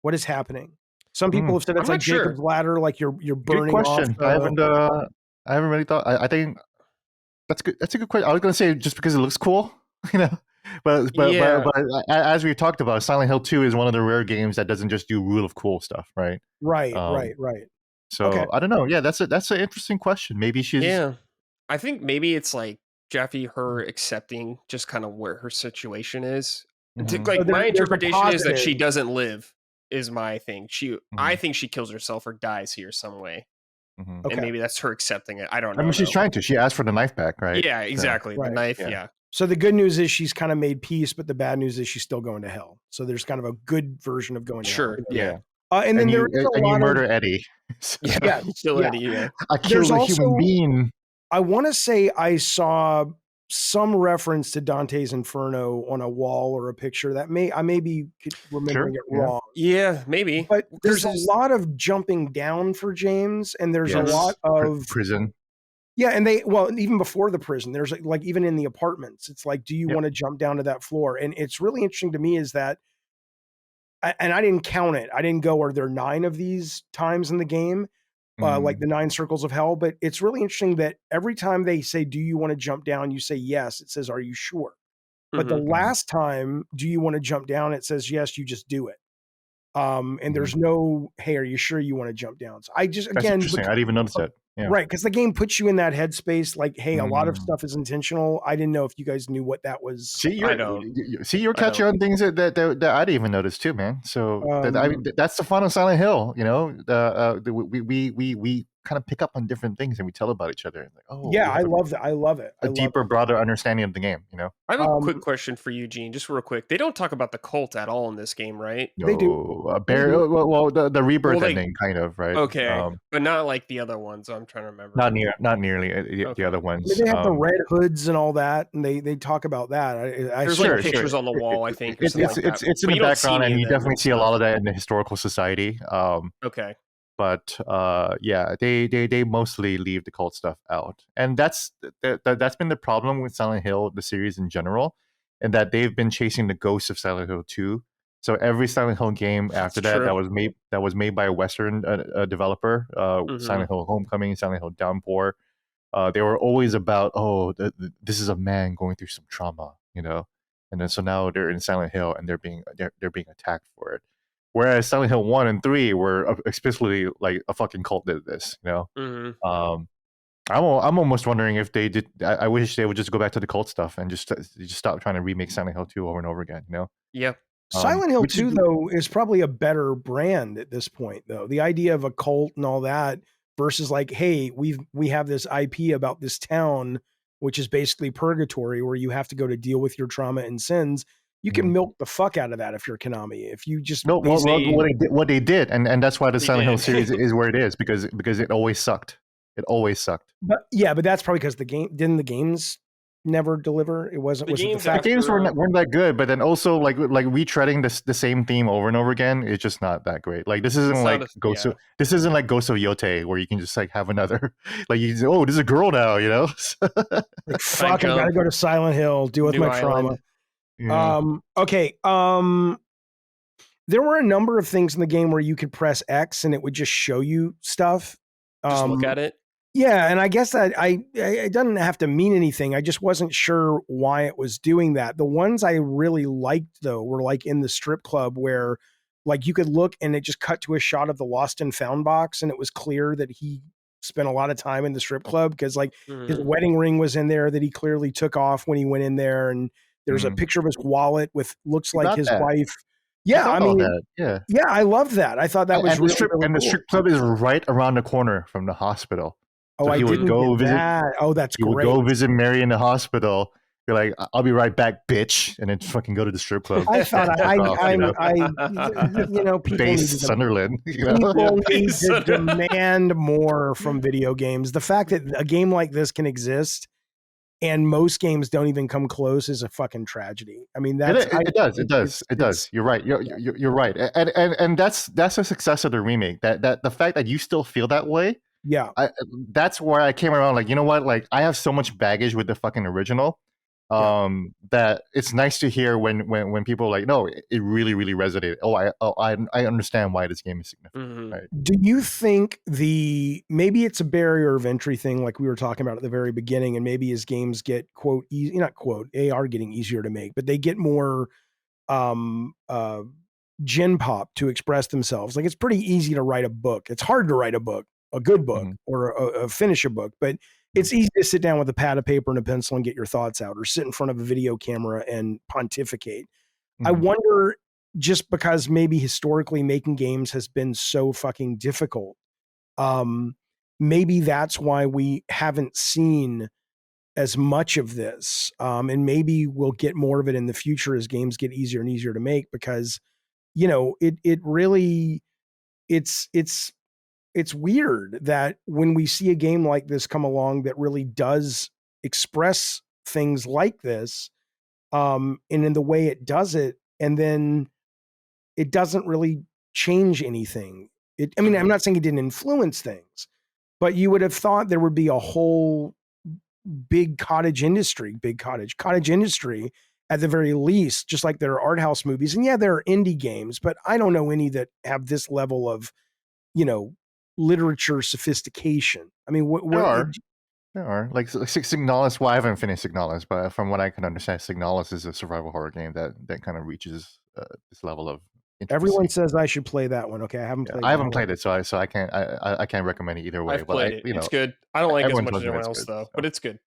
Speaker 4: What is happening? Some people have said it's like Jacob's ladder, like you're burning.
Speaker 3: Good question.
Speaker 4: Off.
Speaker 3: I haven't really thought. I think that's good. That's a good question. I was going to say just because it looks cool, But as we talked about, Silent Hill 2 is one of the rare games that doesn't just do rule of cool stuff, right?
Speaker 4: Right.
Speaker 3: So I don't know. Yeah, that's an interesting question. Maybe she's.
Speaker 2: Yeah, I think maybe it's like Jaffee, her accepting just kind of where her situation is. Like my interpretation is that she doesn't live. Is my thing. I think she kills herself or dies here some way. And maybe that's her accepting it. I don't know.
Speaker 3: I mean, she's trying to. She asked for the knife back, right?
Speaker 2: Yeah, exactly. The knife. Yeah.
Speaker 4: So the good news is she's kind of made peace, but the bad news is she's still going to hell. So there's kind of a good version of going to hell.
Speaker 2: Yeah.
Speaker 4: And then you
Speaker 3: murder Eddie.
Speaker 2: Kill Eddie. Yeah.
Speaker 3: I killed a human being.
Speaker 4: I want to say I saw some reference to Dante's Inferno on a wall or a picture. I may be remembering it wrong.
Speaker 2: Yeah, maybe.
Speaker 4: But there's a lot of jumping down for James, and there's a lot of
Speaker 3: prison.
Speaker 4: Yeah, and even before the prison, there's like even in the apartments, it's like, do you want to jump down to that floor? And it's really interesting to me is that, and I didn't count it. I didn't go, are there 9 of these times in the game? like the 9 circles of hell. But it's really interesting that every time they say, do you want to jump down? You say yes. It says, are you sure? But the last time, do you want to jump down? It says, yes, you just do it. And there's no, hey, are you sure you want to jump down? So I just,
Speaker 3: That's
Speaker 4: again,
Speaker 3: interesting. I didn't even notice that. Yeah.
Speaker 4: Right, because the game puts you in that headspace. Like, hey, a lot of stuff is intentional. I didn't know if you guys knew what that was.
Speaker 3: See, you're catching on things that I didn't even notice too, man. So that's the fun of Silent Hill. You know, we kind of pick up on different things and we tell about each other. Like, oh,
Speaker 4: yeah, I love that. I love it.
Speaker 3: A deeper, broader understanding of the game. You know,
Speaker 2: I have a quick question for you, Gene. Just real quick. They don't talk about the cult at all in this game, right?
Speaker 3: No,
Speaker 4: they do.
Speaker 3: Well, the rebirth ending, kind of, right?
Speaker 2: Okay, but not like the other ones. I'm trying to remember.
Speaker 3: Not nearly the other ones.
Speaker 4: They have the red hoods and all that, and they talk about that.
Speaker 2: There's like pictures on the wall, I think.
Speaker 3: It's in the background, and you definitely see a lot of that in the historical society.
Speaker 2: Okay.
Speaker 3: But yeah, they mostly leave the cult stuff out, and that's been the problem with Silent Hill, the series in general, and that they've been chasing the ghosts of Silent Hill 2. So every Silent Hill game after that was made by a Western developer, Silent Hill Homecoming, Silent Hill Downpour, they were always about, this is a man going through some trauma, you know, and then so now they're in Silent Hill and they're being attacked for it. Whereas Silent Hill 1 and 3 were explicitly like a fucking cult did this, you know. I'm almost wondering if they did. I wish they would just go back to the cult stuff and just stop trying to remake Silent Hill 2 over and over again, you know.
Speaker 2: Yeah.
Speaker 4: Silent Hill 2 though is probably a better brand at this point, though. The idea of a cult and all that versus like, hey, we have this IP about this town, which is basically purgatory, where you have to go to deal with your trauma and sins. You can milk the fuck out of that if you're Konami. If you just
Speaker 3: what they did, and that's why the Silent Hill series is where it is, because it always sucked. It always sucked.
Speaker 4: But that's probably because the games never deliver. It wasn't.
Speaker 3: The games weren't that good, but then also like retreading the same theme over and over again. It's just not that great. Like this isn't like Ghost of Yote, where you can just like have another like you say, oh, this is a girl now, you know.
Speaker 4: Like fuck, I gotta go to Silent Hill, deal with my trauma.
Speaker 3: Yeah.
Speaker 4: Okay. There were a number of things in the game where you could press X and it would just show you stuff.
Speaker 2: Just look at it.
Speaker 4: Yeah, and I guess that it doesn't have to mean anything. I just wasn't sure why it was doing that. The ones I really liked though were like in the strip club where like you could look and it just cut to a shot of the lost and found box and it was clear that he spent a lot of time in the strip club because like his wedding ring was in there that he clearly took off when he went in there, and there's a picture of his wallet with looks like his wife. Yeah, I mean, yeah, I love that. I thought that was really cool.
Speaker 3: And the strip club is right around the corner from the hospital.
Speaker 4: Oh, so he would go visit that. Oh, that's great. He would
Speaker 3: go visit Mary in the hospital. You're like, I'll be right back, bitch, and then fucking go to the strip club.
Speaker 4: I thought people
Speaker 3: Base Sunderland.
Speaker 4: People need to demand more from video games. The fact that a game like this can exist and most games don't even come close is a fucking tragedy. I mean, it does. You're right. You're right. And that's a success of the remake. That the fact that you still feel that way. Yeah.
Speaker 3: That's where I came around. Like, you know what? Like, I have so much baggage with the fucking original. That it's nice to hear when people are like, no, it really, really resonated. I understand why this game is significant. Right?
Speaker 4: Do you think maybe it's a barrier of entry thing, like we were talking about at the very beginning, and maybe as games get they are getting easier to make, but they get more gen pop to express themselves. Like it's pretty easy to write a book. It's hard to write a book, a good book, or finish a book, but it's easy to sit down with a pad of paper and a pencil and get your thoughts out, or sit in front of a video camera and pontificate. I wonder, just because maybe historically making games has been so fucking difficult, maybe that's why we haven't seen as much of this. And maybe we'll get more of it in the future as games get easier and easier to make, because, you know, it really, it's weird that when we see a game like this come along that really does express things like this, and in the way it does it, and then it doesn't really change anything. I'm not saying it didn't influence things, but you would have thought there would be a whole cottage industry at the very least, just like there are art house movies. And yeah, there are indie games, but I don't know any that have this level of, you know, literature sophistication. I mean,
Speaker 3: There are like Signalis. Well, I haven't finished Signalis, but from what I can understand, Signalis is a survival horror game that kind of reaches this level of intricacy.
Speaker 4: Everyone says I should play that one. Okay, I haven't played.
Speaker 3: I haven't played it, so I can't recommend it either way.
Speaker 2: I've played it. It's good. I don't like it as much as everyone else though, but it's good.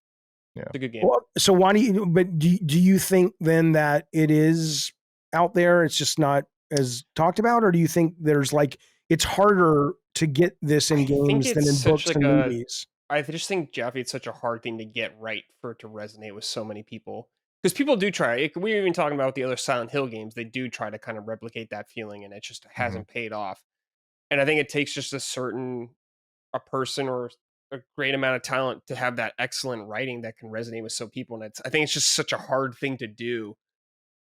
Speaker 3: Yeah,
Speaker 2: it's a good game.
Speaker 4: Well, so why do you? But do you think then that it is out there? It's just not as talked about, or do you think there's like it's harder to get this in games than in books and movies?
Speaker 2: I just think, Jaffee, it's such a hard thing to get right for it to resonate with so many people. Because people do try. We were even talking about the other Silent Hill games. They do try to kind of replicate that feeling, and it just hasn't paid off. And I think it takes just a person or a great amount of talent to have that excellent writing that can resonate with so people. And I think it's just such a hard thing to do.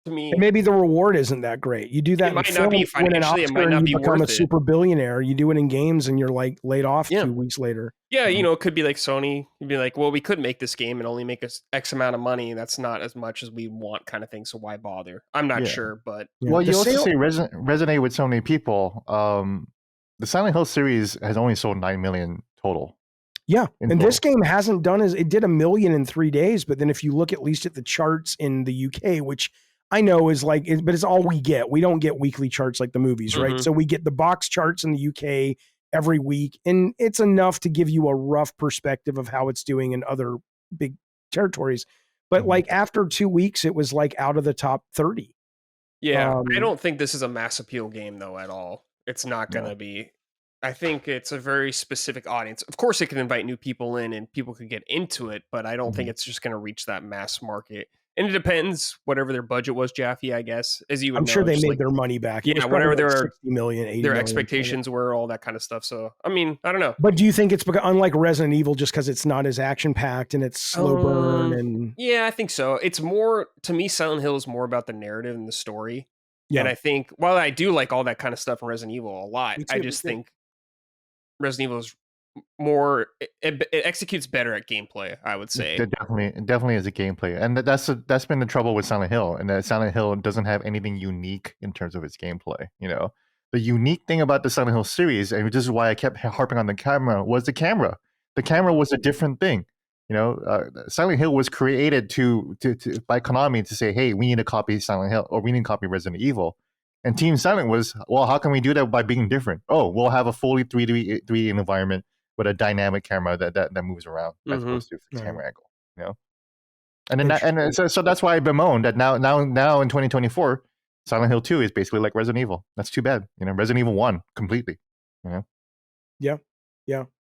Speaker 2: To me,
Speaker 4: and maybe the reward isn't that great. You do that,
Speaker 2: it might not be financially. It might not be
Speaker 4: become
Speaker 2: worth
Speaker 4: a super billionaire. You do it in games, and you're like laid off 2 weeks later.
Speaker 2: Yeah, it could be like Sony. You'd be like, well, we could make this game and only make us X amount of money, and that's not as much as we want, kind of thing. So why bother? I'm not sure, but
Speaker 3: well, you also say resonate with so many people. The Silent Hill series has only sold 9 million total.
Speaker 4: Yeah, and this game hasn't done it did 1 million in 3 days. But then if you look at least at the charts in the UK, which I know is like, but it's all we get. We don't get weekly charts like the movies, right? So we get the box charts in the UK every week, and it's enough to give you a rough perspective of how it's doing in other big territories. But like after 2 weeks, it was like out of the top 30.
Speaker 2: Yeah, I don't think this is a mass appeal game though at all. It's not going to be. I think it's a very specific audience. Of course, it can invite new people in and people could get into it, but I don't think it's just going to reach that mass market. And it depends, whatever their budget was, Jaffee, I guess, as you would
Speaker 4: I'm
Speaker 2: know,
Speaker 4: sure they made their money back.
Speaker 2: Yeah, whatever their
Speaker 4: 60 million, 80
Speaker 2: their
Speaker 4: million,
Speaker 2: expectations were, all that kind of stuff. So, I mean, I don't know.
Speaker 4: But do you think it's unlike Resident Evil just because it's not as action packed and it's slow burn? And
Speaker 2: yeah, I think so. It's more, to me, Silent Hill is more about the narrative and the story. Yeah. And I think, while I do like all that kind of stuff in Resident Evil a lot, I just think Resident Evil is more, it executes better at gameplay, I would say.
Speaker 3: It definitely is a gameplay, and that's been the trouble with Silent Hill, and that Silent Hill doesn't have anything unique in terms of its gameplay. The unique thing about the Silent Hill series, and this is why I kept harping on the camera, was the camera. The camera was a different thing. Silent Hill was created to by Konami to say, hey, we need to copy Silent Hill, or we need to copy Resident Evil. And Team Silent was, well, how can we do that by being different? Oh, we'll have a fully 3D environment with a dynamic camera that moves around as opposed to a camera angle, And so that's why I bemoan that now in 2024, Silent Hill 2 is basically like Resident Evil. That's too bad. Resident Evil 1 completely.
Speaker 4: Yeah.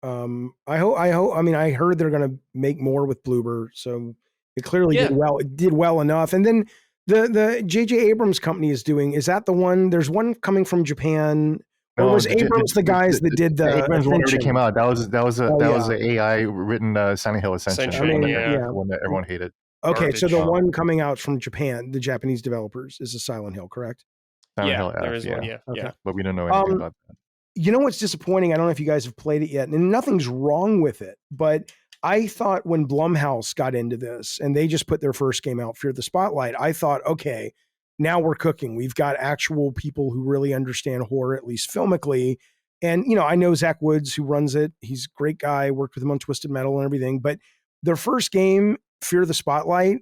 Speaker 4: I hope. I mean, I heard they're going to make more with Bloober, so it clearly did well. It did well enough. And then the J.J. Abrams company is doing. Is that the one? There's one coming from Japan. Or was Abrams the guys that did the
Speaker 3: Abrams one already came out? That was the AI written Silent Hill Ascension. The one that everyone hated.
Speaker 4: Okay, garbage. So the one coming out from Japan, the Japanese developers, is a Silent Hill, correct?
Speaker 3: Silent Hill
Speaker 2: there is one.
Speaker 4: Okay.
Speaker 2: Yeah,
Speaker 3: but we don't know anything about that.
Speaker 4: You know what's disappointing? I don't know if you guys have played it yet, and nothing's wrong with it, but I thought when Blumhouse got into this and they just put their first game out, Fear the Spotlight, I thought, okay, now we're cooking. We've got actual people who really understand horror, at least filmically. And, I know Zach Woods, who runs it. He's a great guy, worked with him on Twisted Metal and everything. But their first game, Fear the Spotlight,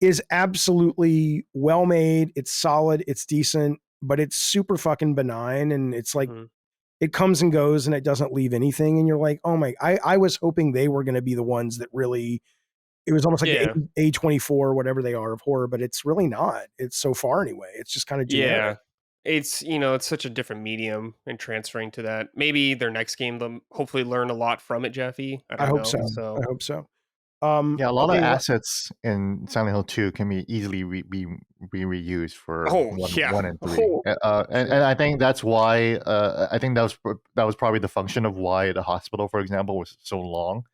Speaker 4: is absolutely well made. It's solid. It's decent, but it's super fucking benign. And it's like, it comes and goes and it doesn't leave anything. And you're like, oh my, I was hoping they were going to be the ones that really, it was almost like A24, whatever they are of horror, but it's really not. It's so far anyway. It's just kind of generic.
Speaker 2: Yeah. It's, it's such a different medium and transferring to that. Maybe their next game, they'll hopefully learn a lot from it, Jaffee. I hope so.
Speaker 4: I hope so.
Speaker 3: A lot of assets in Silent Hill 2 can be easily be reused for 1 and 3. And I think that's why I think that was probably the function of why the hospital, for example, was so long.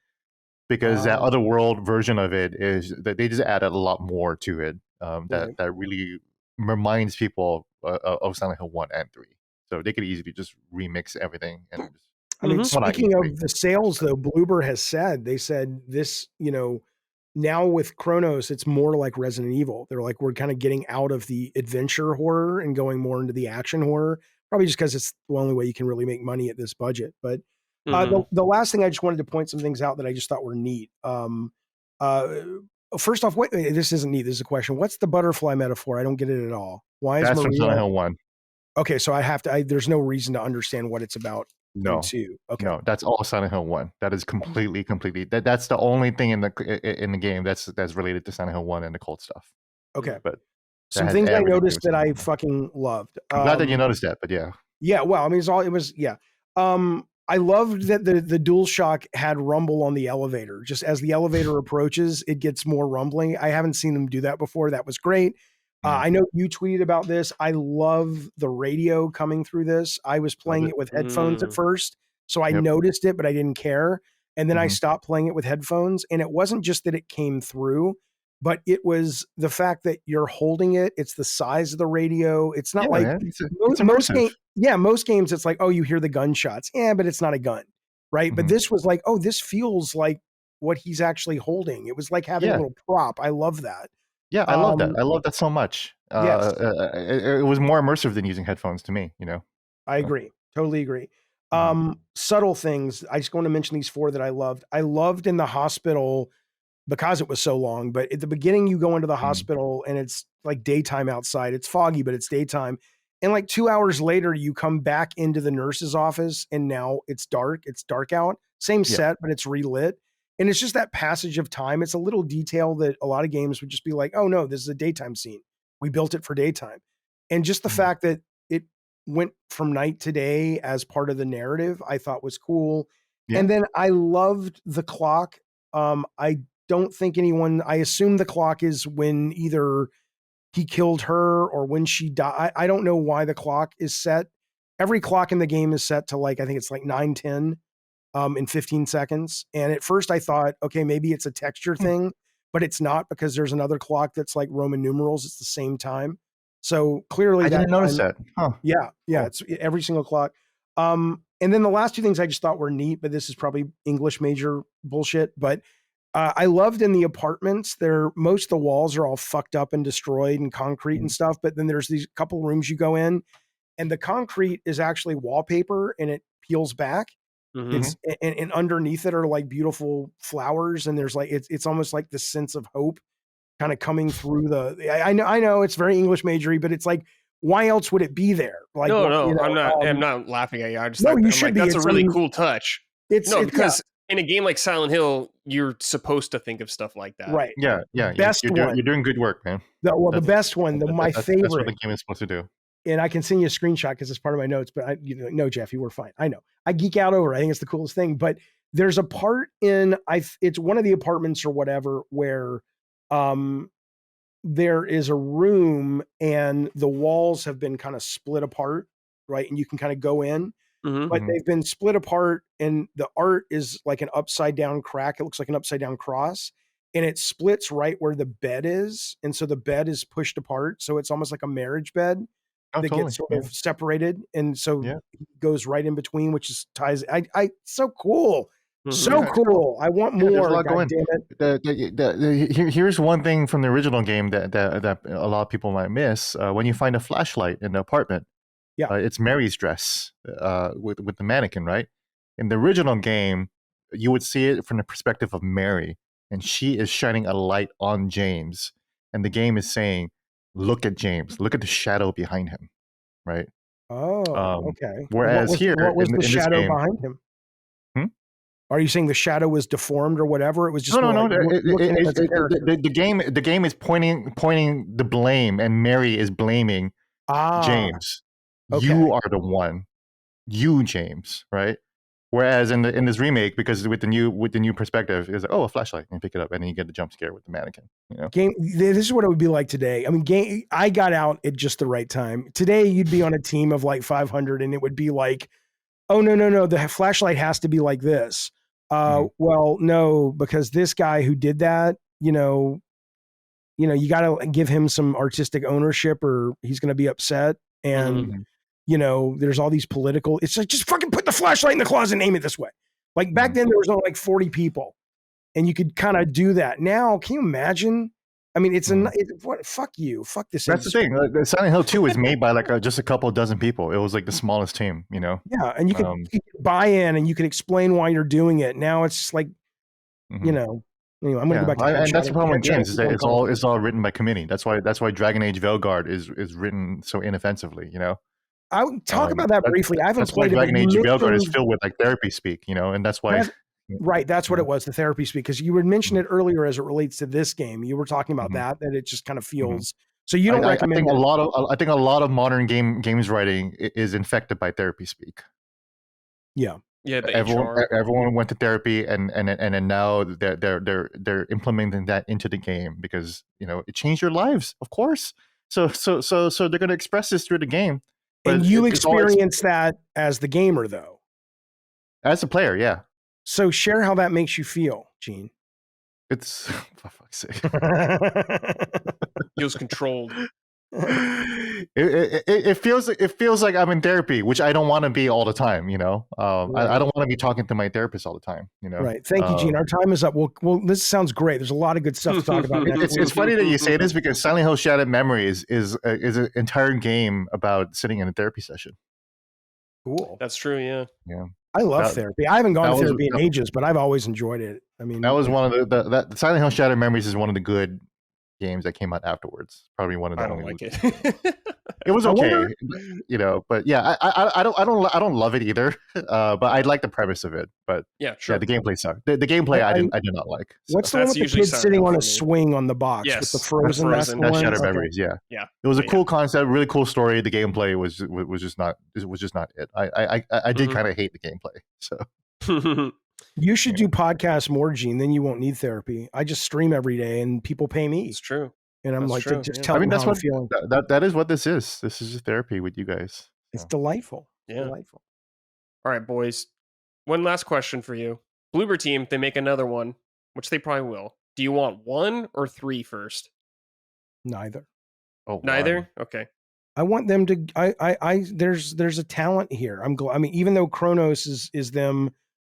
Speaker 3: Because that other world version of it is that they just added a lot more to it that really reminds people of Silent Hill 1 and 3. So they could easily just remix everything. And
Speaker 4: I mean, speaking of the sales, though, Bloober has said, they said this, now with Chronos, it's more like Resident Evil. They're like, we're kind of getting out of the adventure horror and going more into the action horror. probably just because it's the only way you can really make money at this budget. But
Speaker 2: Mhm.
Speaker 4: the last thing I just wanted to point some things out that I just thought were neat. First off, this isn't neat. This is a question. What's the butterfly metaphor? I don't get it at all. Why is
Speaker 3: That's from Silent
Speaker 4: Maria?
Speaker 3: Hill 1.
Speaker 4: Okay, so there's no reason to understand what it's about in
Speaker 3: No,
Speaker 4: 2. Okay.
Speaker 3: no, that's all Silent Hill 1. That is completely. That's the only thing in the game that's related to Silent Hill 1 and the cult stuff.
Speaker 4: Okay.
Speaker 3: But
Speaker 4: Some
Speaker 3: has
Speaker 4: things I
Speaker 3: everything to do
Speaker 4: noticed
Speaker 3: with
Speaker 4: that
Speaker 3: Silent
Speaker 4: I
Speaker 3: Hill 1.
Speaker 4: fucking loved.
Speaker 3: I'm glad that you noticed that, but yeah.
Speaker 4: Yeah, well, I mean, I loved that the DualShock had rumble on the elevator. Just as the elevator approaches, it gets more rumbling. I haven't seen them do that before. That was great. I know you tweeted about this. I love the radio coming through this. I was playing it with headphones at first, so I noticed it, but I didn't care. And then I stopped playing it with headphones. And it wasn't just that it came through, but it was the fact that you're holding it. It's the size of the radio. It's not like
Speaker 3: man. It's
Speaker 4: most
Speaker 3: immersive.
Speaker 4: games. Yeah, most games it's like, oh, you hear the gunshots. Yeah, but it's not a gun, right? But this was like, oh, this feels like what he's actually holding. It was like having a little prop. I love that.
Speaker 3: Yeah, I love that. I love that so much.
Speaker 4: Yes.
Speaker 3: It was more immersive than using headphones to me,
Speaker 4: I agree. Totally agree. Subtle things. I just want to mention these 4 that I loved. I loved in the hospital because it was so long, but at the beginning you go into the hospital and it's like daytime outside. It's foggy, but it's daytime. And like 2 hours later, you come back into the nurse's office and now it's dark. It's dark out. Same set, but it's relit. And it's just that passage of time. It's a little detail that a lot of games would just be like, oh no, this is a daytime scene. We built it for daytime. And just the fact that it went from night to day as part of the narrative, I thought was cool.
Speaker 3: Yeah.
Speaker 4: And then I loved the clock. I don't think I assume the clock is when either he killed her or when she died. I don't know why the clock is set. Every clock in the game is set to I think it's like 9:10 in 15 seconds. And at first I thought, okay, maybe it's a texture thing, but it's not because there's another clock that's like Roman numerals. It's the same time. So clearly
Speaker 3: I didn't notice that. Huh.
Speaker 4: Yeah. Cool. It's every single clock. And then the last 2 things I just thought were neat, but this is probably English major bullshit, but I loved in the apartments most of the walls are all fucked up and destroyed and concrete and stuff. But then there's these couple rooms you go in and the concrete is actually wallpaper and it peels back. It's and underneath it are like beautiful flowers. And there's like, it's almost like the sense of hope kind of coming through I know it's very English majory, but it's like, why else would it be there? Like,
Speaker 2: No, I'm not laughing at you. I just
Speaker 4: no, you should be.
Speaker 2: That's a really cool touch. Because
Speaker 4: yeah.
Speaker 2: In a game like Silent Hill, you're supposed to think of stuff like that.
Speaker 4: Right.
Speaker 3: Yeah. You're doing good work, man.
Speaker 4: The best one, my favorite.
Speaker 3: That's what the game is supposed to do.
Speaker 4: And I can send you a screenshot because it's part of my notes, but no, Jaffee, we're fine. I know. I geek out over it. I think it's the coolest thing. But there's a part it's one of the apartments or whatever where there is a room and the walls have been kind of split apart, right? And you can kind of go in. But they've been split apart and the art is like an upside down crack. It looks like an upside down cross and it splits right where the bed is. And so the bed is pushed apart. So it's almost like a marriage bed that gets sort of separated. And so it goes right in between, which is so cool. So cool. I want more. God damn
Speaker 3: it. Here's one thing from the original game that a lot of people might miss. When you find a flashlight in the apartment, it's Mary's dress with the mannequin, right? In the original game, you would see it from the perspective of Mary, and she is shining a light on James, and the game is saying, "Look at James. Look at the shadow behind him," right?
Speaker 4: Oh, okay.
Speaker 3: Whereas
Speaker 4: what was
Speaker 3: in
Speaker 4: the shadow
Speaker 3: game,
Speaker 4: behind him? Are you saying the shadow was deformed or whatever? It was just
Speaker 3: no. The game is pointing the blame, and Mary is blaming James. Okay. You are the one, you James, right? Whereas in this remake, because with the new perspective, it's like, oh, a flashlight, and you pick it up, and then you get the jump scare with the mannequin.
Speaker 4: Game. This is what it would be like today. I mean, I got out at just the right time. Today, you'd be on a team of like 500, and it would be like, oh no, the flashlight has to be like this. Well, no, because this guy who did that, you got to give him some artistic ownership, or he's going to be upset. And there's all these political. It's like, just fucking put the flashlight in the closet and aim it this way. Like back then, there was only like 40 people, and you could kind of do that. Now, can you imagine I mean, fuck you. Fuck this
Speaker 3: That's
Speaker 4: industry.
Speaker 3: the thing. Silent Hill 2 was made by like just a couple dozen people. It was like the smallest team, you know?
Speaker 4: Yeah, and you can buy in and you can explain why you're doing it. Now it's just like, you know, anyway, I'm going to go back to
Speaker 3: and that's the problem with games is that it's all written by committee. That's why Dragon Age Veilguard is written so inoffensively, you know?
Speaker 4: I would talk about that briefly. I haven't played it.
Speaker 3: Dragon Age Veilguard is filled with like therapy speak, you know, and that's why.
Speaker 4: Right, that's what it was, the therapy speak. Because you would mention it earlier as it relates to this game. You were talking about that it just kind of feels. So you don't recommend.
Speaker 3: I think a lot of modern games writing is infected by therapy speak.
Speaker 4: Yeah.
Speaker 2: Yeah,
Speaker 3: everyone went to therapy, and then now they're implementing that into the game because you know it changed your lives, of course. So they're going to express this through the game.
Speaker 4: And you experience that as the gamer, though.
Speaker 3: As a player, yeah.
Speaker 4: So share how that makes you feel, Gene.
Speaker 3: It's for fuck's sake.
Speaker 2: Feels controlled.
Speaker 3: It feels like I'm in therapy, which I don't want to be all the time. You know, I don't want to be talking to my therapist all the time. You know,
Speaker 4: right? Thank you, Gene. Our time is up. Well, this sounds great. There's a lot of good stuff to talk about.
Speaker 3: It's funny that you say this because Silent Hill Shattered Memories is an entire game about sitting in a therapy session.
Speaker 4: Cool.
Speaker 2: That's true. Yeah.
Speaker 3: Yeah.
Speaker 4: I love therapy. I haven't gone to therapy in ages, but I've always enjoyed it. I mean,
Speaker 3: that was one of the Silent Hill Shattered Memories is one of the good games that came out afterwards. Probably one of the
Speaker 2: I don't like it.
Speaker 3: It was okay, you know, but yeah, I don't love it either. But I like the premise of it. But
Speaker 2: yeah, sure.
Speaker 3: Yeah, the gameplay sucked. The gameplay I did not like. So.
Speaker 4: What's the one with the kid sitting on a swing on the box with the frozen?
Speaker 3: That's Shattered Memories. Yeah,
Speaker 2: yeah.
Speaker 3: It was a cool concept, really cool story. The gameplay was just not it. I did kind of hate the gameplay. So.
Speaker 4: You should do podcasts more, Gene. Then you won't need therapy. I just stream every day, and people pay me.
Speaker 2: It's true.
Speaker 4: And I'm just telling them how I'm feeling.
Speaker 3: That is what this is. This is just therapy with you guys.
Speaker 4: It's delightful.
Speaker 2: Yeah.
Speaker 4: Delightful.
Speaker 2: All right, boys. One last question for you. Bloober team, if they make another one, which they probably will. Do you want 1 or 3 first?
Speaker 4: Neither.
Speaker 2: Oh, neither? Okay.
Speaker 4: I want them to. There's a talent here. I mean, even though Chronos is them.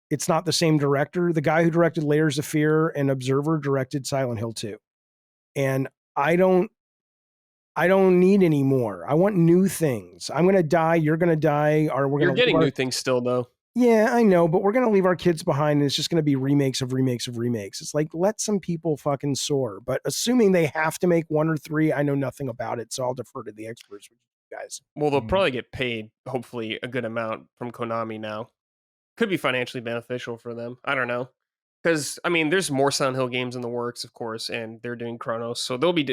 Speaker 4: It's not the same director. The guy who directed Layers of Fear and Observer directed Silent Hill 2. And I don't need any more. I want new things. I'm going to die. You're going to die.
Speaker 2: You're getting new things still, though.
Speaker 4: Yeah, I know, but we're going to leave our kids behind, and it's just going to be remakes of remakes of remakes. It's like, let some people fucking soar. But assuming they have to make 1 or 3, I know nothing about it, so I'll defer to the experts, guys.
Speaker 2: Well, they'll probably get paid, hopefully, a good amount from Konami now. Could be financially beneficial for them. I don't know. Because, I mean, there's more Silent Hill games in the works, of course, and they're doing Chronos. So they'll be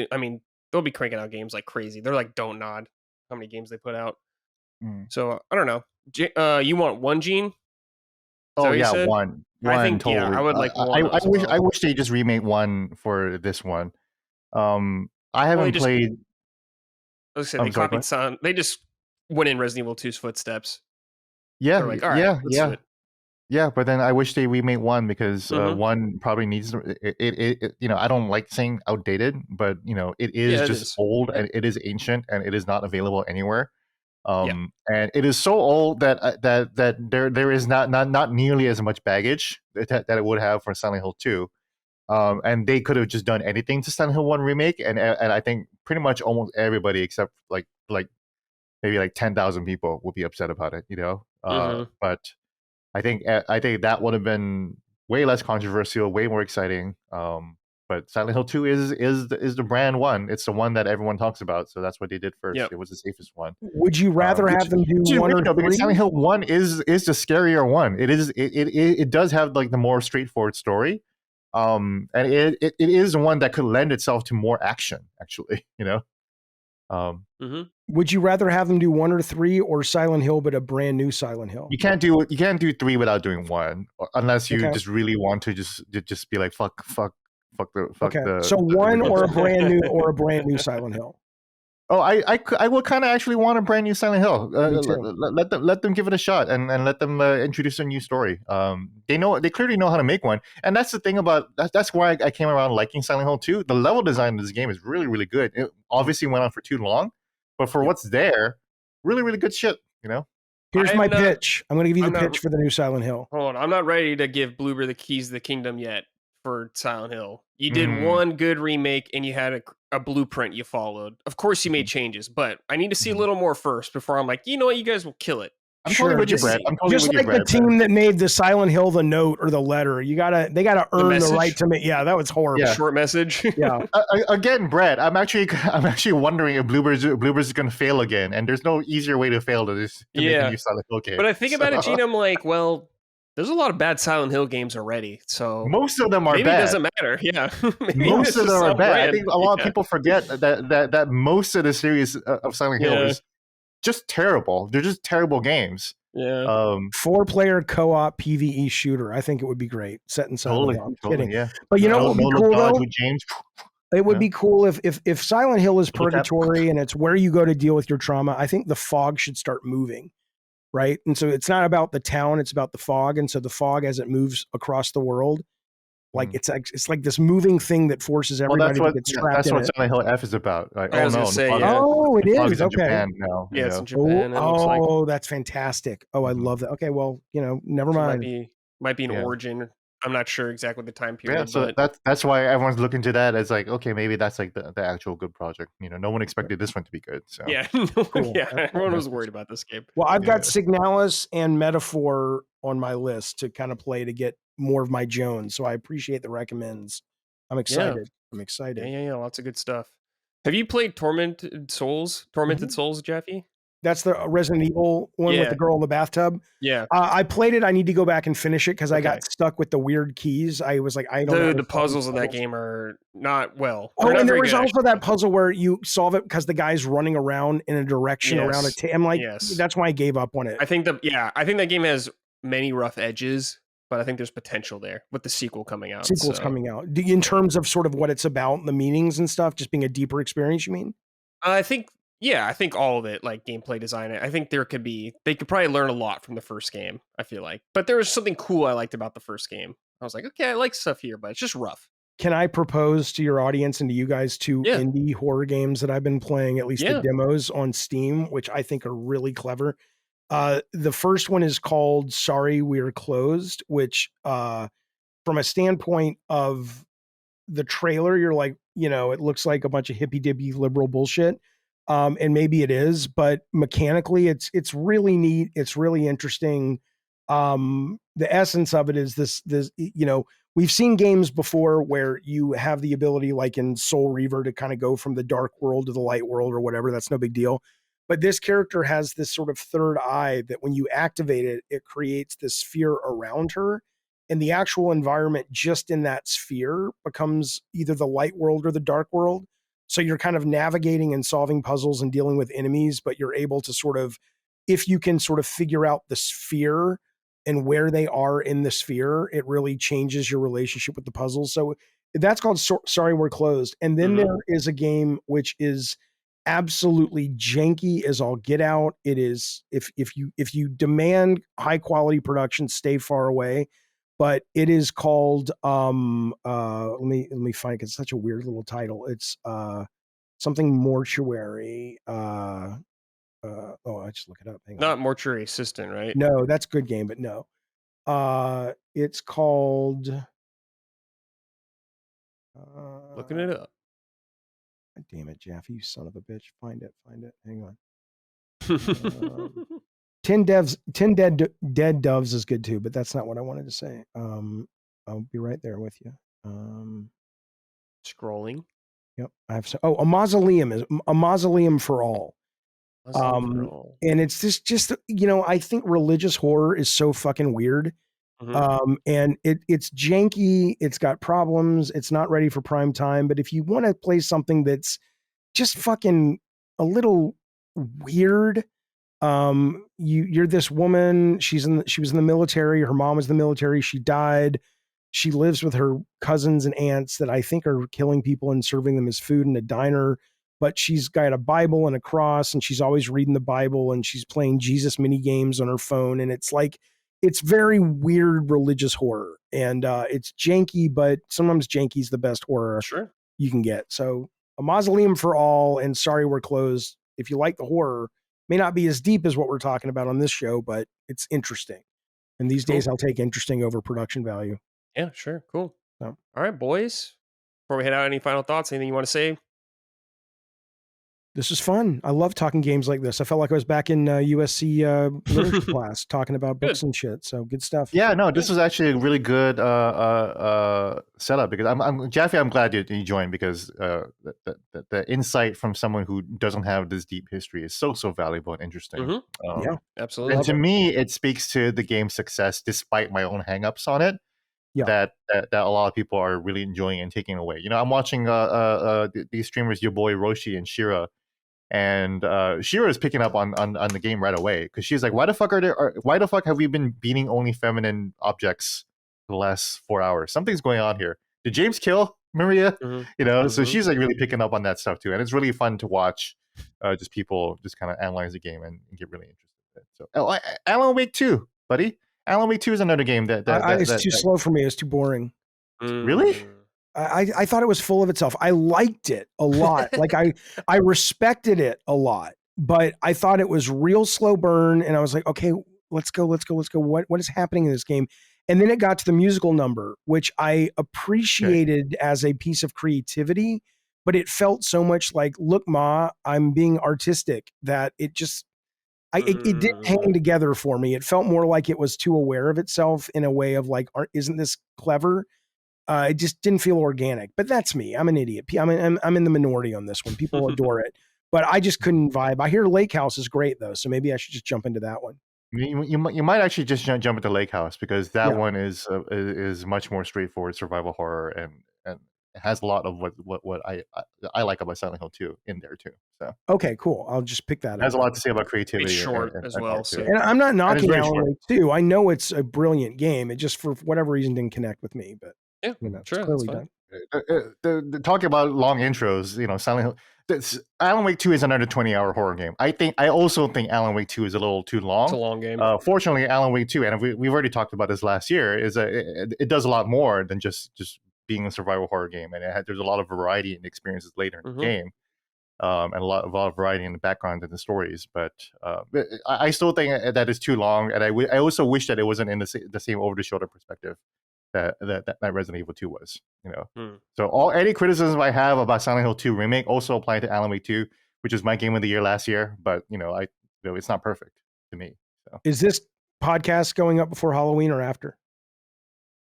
Speaker 2: cranking out games like crazy. They're like, don't nod how many games they put out. So, I don't know. You want 1, Gene?
Speaker 3: Oh, yeah, 1.
Speaker 2: I think,
Speaker 3: totally.
Speaker 2: yeah, I would like 1.
Speaker 3: I wish they just remade 1 for this one. I haven't played...
Speaker 2: I was going to say, they copied Silent... They just went in Resident Evil 2's footsteps.
Speaker 3: Yeah,
Speaker 2: like, all right,
Speaker 3: yeah, but then I wish they remade 1 because 1 probably needs it. You know, I don't like saying outdated, but you know, it is old and it is ancient and it is not available anywhere. And it is so old that there is not nearly as much baggage that it would have for Silent Hill 2. And they could have just done anything to Silent Hill 1 remake, and I think pretty much almost everybody except like maybe like 10,000 people would be upset about it. You know, but. I think that would have been way less controversial, way more exciting. But Silent Hill 2 is the brand one. It's the one that everyone talks about. So that's what they did first. Yep. It was the safest one.
Speaker 4: Would you rather have them do 1 or 3?
Speaker 3: Because Silent Hill 1 is the scarier one. It does have like the more straightforward story. And it is the one that could lend itself to more action, actually, you know.
Speaker 4: Would you rather have them do 1 or 3 or Silent Hill, but a brand new Silent Hill?
Speaker 3: You can't do 3 without doing 1, unless you just really want to just be like fuck the.
Speaker 4: So 1 or a brand new Silent Hill.
Speaker 3: Oh, I would kind of actually want a brand new Silent Hill. Let them give it a shot and let them introduce a new story. They clearly know how to make one, and that's the thing about that's why I came around liking Silent Hill 2. The level design of this game is really, really good. It obviously went on for too long, but for what's there, really, really good shit. You know.
Speaker 4: Here's my pitch. I'm going to give you the pitch for the new Silent Hill.
Speaker 2: Hold on, I'm not ready to give Bloober the keys to the kingdom yet for Silent Hill. You did one good remake and you had a blueprint you followed. Of course, you made changes, but I need to see a little more first before I'm like, you know what, you guys will kill it.
Speaker 3: I'm totally with you, Brad. I'm totally
Speaker 4: just
Speaker 3: with
Speaker 4: like
Speaker 3: you, Brad,
Speaker 4: the team that made the Silent Hill the note or the letter. They gotta earn the right to make. Yeah, that was horrible.
Speaker 3: Yeah.
Speaker 2: Short message.
Speaker 4: Yeah.
Speaker 3: Again, Brad, I'm actually wondering if Bloober's going to fail again, and there's no easier way to fail to make a new Silent Hill game.
Speaker 2: But I think about it, Gene, I'm like, well, there's a lot of bad Silent Hill games already, so
Speaker 3: most of them are
Speaker 2: maybe
Speaker 3: bad.
Speaker 2: It doesn't matter. Yeah,
Speaker 3: most of them are bad. I think a lot of people forget that most of the series of Silent Hill is just terrible. They're just terrible games.
Speaker 2: Yeah.
Speaker 4: 4-player co-op PvE shooter. I think it would be great. Set in Silent Hill. I'm kidding.
Speaker 3: Yeah.
Speaker 4: But you know what would be cool though?
Speaker 3: With James.
Speaker 4: It would be cool if Silent Hill is purgatory and it's where you go to deal with your trauma. I think the fog should start moving, right? And so it's not about the town; it's about the fog. And so the fog, as it moves across the world, like it's like this moving thing that forces everybody to get trapped.
Speaker 3: That's what Silent Hill F is about. Like,
Speaker 2: I was gonna say,
Speaker 4: oh, it is okay.
Speaker 3: Japan now,
Speaker 2: yeah, it's in Japan.
Speaker 4: Oh, that's fantastic. Oh, I love that. Okay, well, never mind.
Speaker 2: Might be an origin. I'm not sure exactly what the time period.
Speaker 3: Yeah, so that's why everyone's looking to that as like, okay, maybe that's like the actual good project. No one expected this one to be good. So
Speaker 2: yeah, everyone was worried about this game.
Speaker 4: Well, I've got Signalis and Metaphor on my list to kind of play to get more of my Jones. So I appreciate the recommends. I'm excited.
Speaker 2: Yeah.
Speaker 4: I'm excited.
Speaker 2: Yeah, lots of good stuff. Have you played Tormented Souls, Jaffee?
Speaker 4: That's the Resident Evil one with the girl in the bathtub.
Speaker 2: Yeah.
Speaker 4: I played it. I need to go back and finish it because I got stuck with the weird keys. I was like, I don't know.
Speaker 2: The puzzles in that game are not well.
Speaker 4: Oh, and there was also that puzzle where you solve it because the guy's running around in a direction around a I'm like, that's why I gave up on it.
Speaker 2: I think that game has many rough edges, but I think there's potential there with the sequel coming out.
Speaker 4: Coming out. In terms of sort of what it's about, the meanings and stuff, just being a deeper experience, you mean?
Speaker 2: I think all of it, like gameplay design. I think they could probably learn a lot from the first game, I feel like. But there was something cool I liked about the first game. I was like, okay, I like stuff here, but it's just rough.
Speaker 4: Can I propose to your audience and to you guys two indie horror games that I've been playing, at least the demos on Steam, which I think are really clever? The first one is called Sorry We're Closed, which from a standpoint of the trailer, you're like, it looks like a bunch of hippy-dippy liberal bullshit. And maybe it is, but mechanically it's really neat. It's really interesting. The essence of it is this, we've seen games before where you have the ability, like in Soul Reaver, to kind of go from the dark world to the light world or whatever. That's no big deal. But this character has this sort of third eye that when you activate it, it creates this sphere around her. And the actual environment just in that sphere becomes either the light world or the dark world. So you're kind of navigating and solving puzzles and dealing with enemies, but you're able to sort of, if you can sort of figure out the sphere and where they are in the sphere, it really changes your relationship with the puzzles. So that's called Sorry We're Closed. And then there is a game which is absolutely janky as all get out. It is, if you demand high quality production, stay far away. But it is called let me find it. It's such a weird little title. It's something mortuary. I just look it up. Hang on.
Speaker 2: Not Mortuary Assistant, right?
Speaker 4: No, that's a good game, but no. It's called
Speaker 2: looking it up.
Speaker 4: Damn it, Jaffee, you son of a bitch. Find it. Hang on. 10 dead doves is good too, but that's not what I wanted to say. I'll be right there with you.
Speaker 2: Scrolling.
Speaker 4: Yep. A mausoleum is a mausoleum for all. And it's just I think religious horror is so fucking weird. And it's janky, it's got problems, it's not ready for prime time. But if you want to play something that's just fucking a little weird, you're this woman, she was in the military, her mom was in the military, she died, she lives with her cousins and aunts that I think are killing people and serving them as food in a diner, but she's got a Bible and a cross and she's always reading the Bible and she's playing Jesus mini games on her phone, and it's very weird religious horror, and it's janky, but sometimes janky is the best horror you can get. So A Mausoleum for All and Sorry We're Closed, if you like the horror, may not be as deep as what we're talking about on this show, but it's interesting. And these days I'll take interesting over production value.
Speaker 2: Yeah, sure. Cool.
Speaker 4: So,
Speaker 2: all right, boys. Before we head out, any final thoughts? Anything you want to say?
Speaker 4: this is fun. I love talking games like this. I felt like I was back in USC literature class talking about books and shit. So good stuff.
Speaker 3: Yeah, no, this was actually a really good setup because I'm Jaffee. I'm glad you joined because the insight from someone who doesn't have this deep history is so valuable and interesting.
Speaker 4: Yeah,
Speaker 2: absolutely.
Speaker 3: And to me, it speaks to the game's success, despite my own hangups on it.
Speaker 4: Yeah.
Speaker 3: That a lot of people are really enjoying and taking away. You know, I'm watching these streamers, your boy Roshi and Shira. And Shira is picking up on the game right away because she's like, why the fuck have we been beating only feminine objects for the last 4 hours? Something's going on here. Did James kill Maria? You know, so she's like really picking up on that stuff too, and it's really fun to watch just people just kind of analyze the game and get really interested in it. So, Alan Wake 2, buddy. Alan Wake 2 is another game that
Speaker 4: it's too slow for me. It's too boring.
Speaker 3: Really?
Speaker 4: I thought it was full of itself. I liked it a lot. Like I respected it a lot, but I thought it was real slow burn. And I was like, okay, let's go. What is happening in this game? And then it got to the musical number, which I appreciated as a piece of creativity, but it felt so much like, look, Ma, I'm being artistic, that it just, it didn't hang together for me. It felt more like it was too aware of itself in a way of like, isn't this clever? It just didn't feel organic, but that's me. I'm an idiot. I'm in the minority on this one. People adore it, but I just couldn't vibe. I hear Lake House is great though, so maybe I should just jump into that one.
Speaker 3: You might actually just jump into Lake House because that one is much more straightforward survival horror and has a lot of what I like about Silent Hill 2 in there too. So
Speaker 4: okay, cool. I'll just pick that up.
Speaker 3: It has a lot to say about creativity.
Speaker 2: It's short as well. So.
Speaker 4: And I'm not knocking Alan Wake 2. I know it's a brilliant game. It just for whatever reason didn't connect with me, but.
Speaker 2: Yeah,
Speaker 4: you know,
Speaker 2: sure.
Speaker 4: clearly done.
Speaker 3: Talking about long intros, you know, Silent Hill. Alan Wake 2 is another 20-hour horror game. I also think Alan Wake 2 is a little too long.
Speaker 2: It's a long game.
Speaker 3: Fortunately, Alan Wake 2, and we've already talked about this last year, it does a lot more than just being a survival horror game, and there's a lot of variety and experiences later in the game, and a lot of variety in the background and the stories. But I still think that is too long, and I also wish that it wasn't in the same over-the-shoulder perspective that Resident Evil 2 was, you know. So any criticism I have about Silent Hill 2 remake also apply to Alan Wake 2, which is my game of the year last year, but you know, it's not perfect to me. So.
Speaker 4: Is this podcast going up before Halloween or after?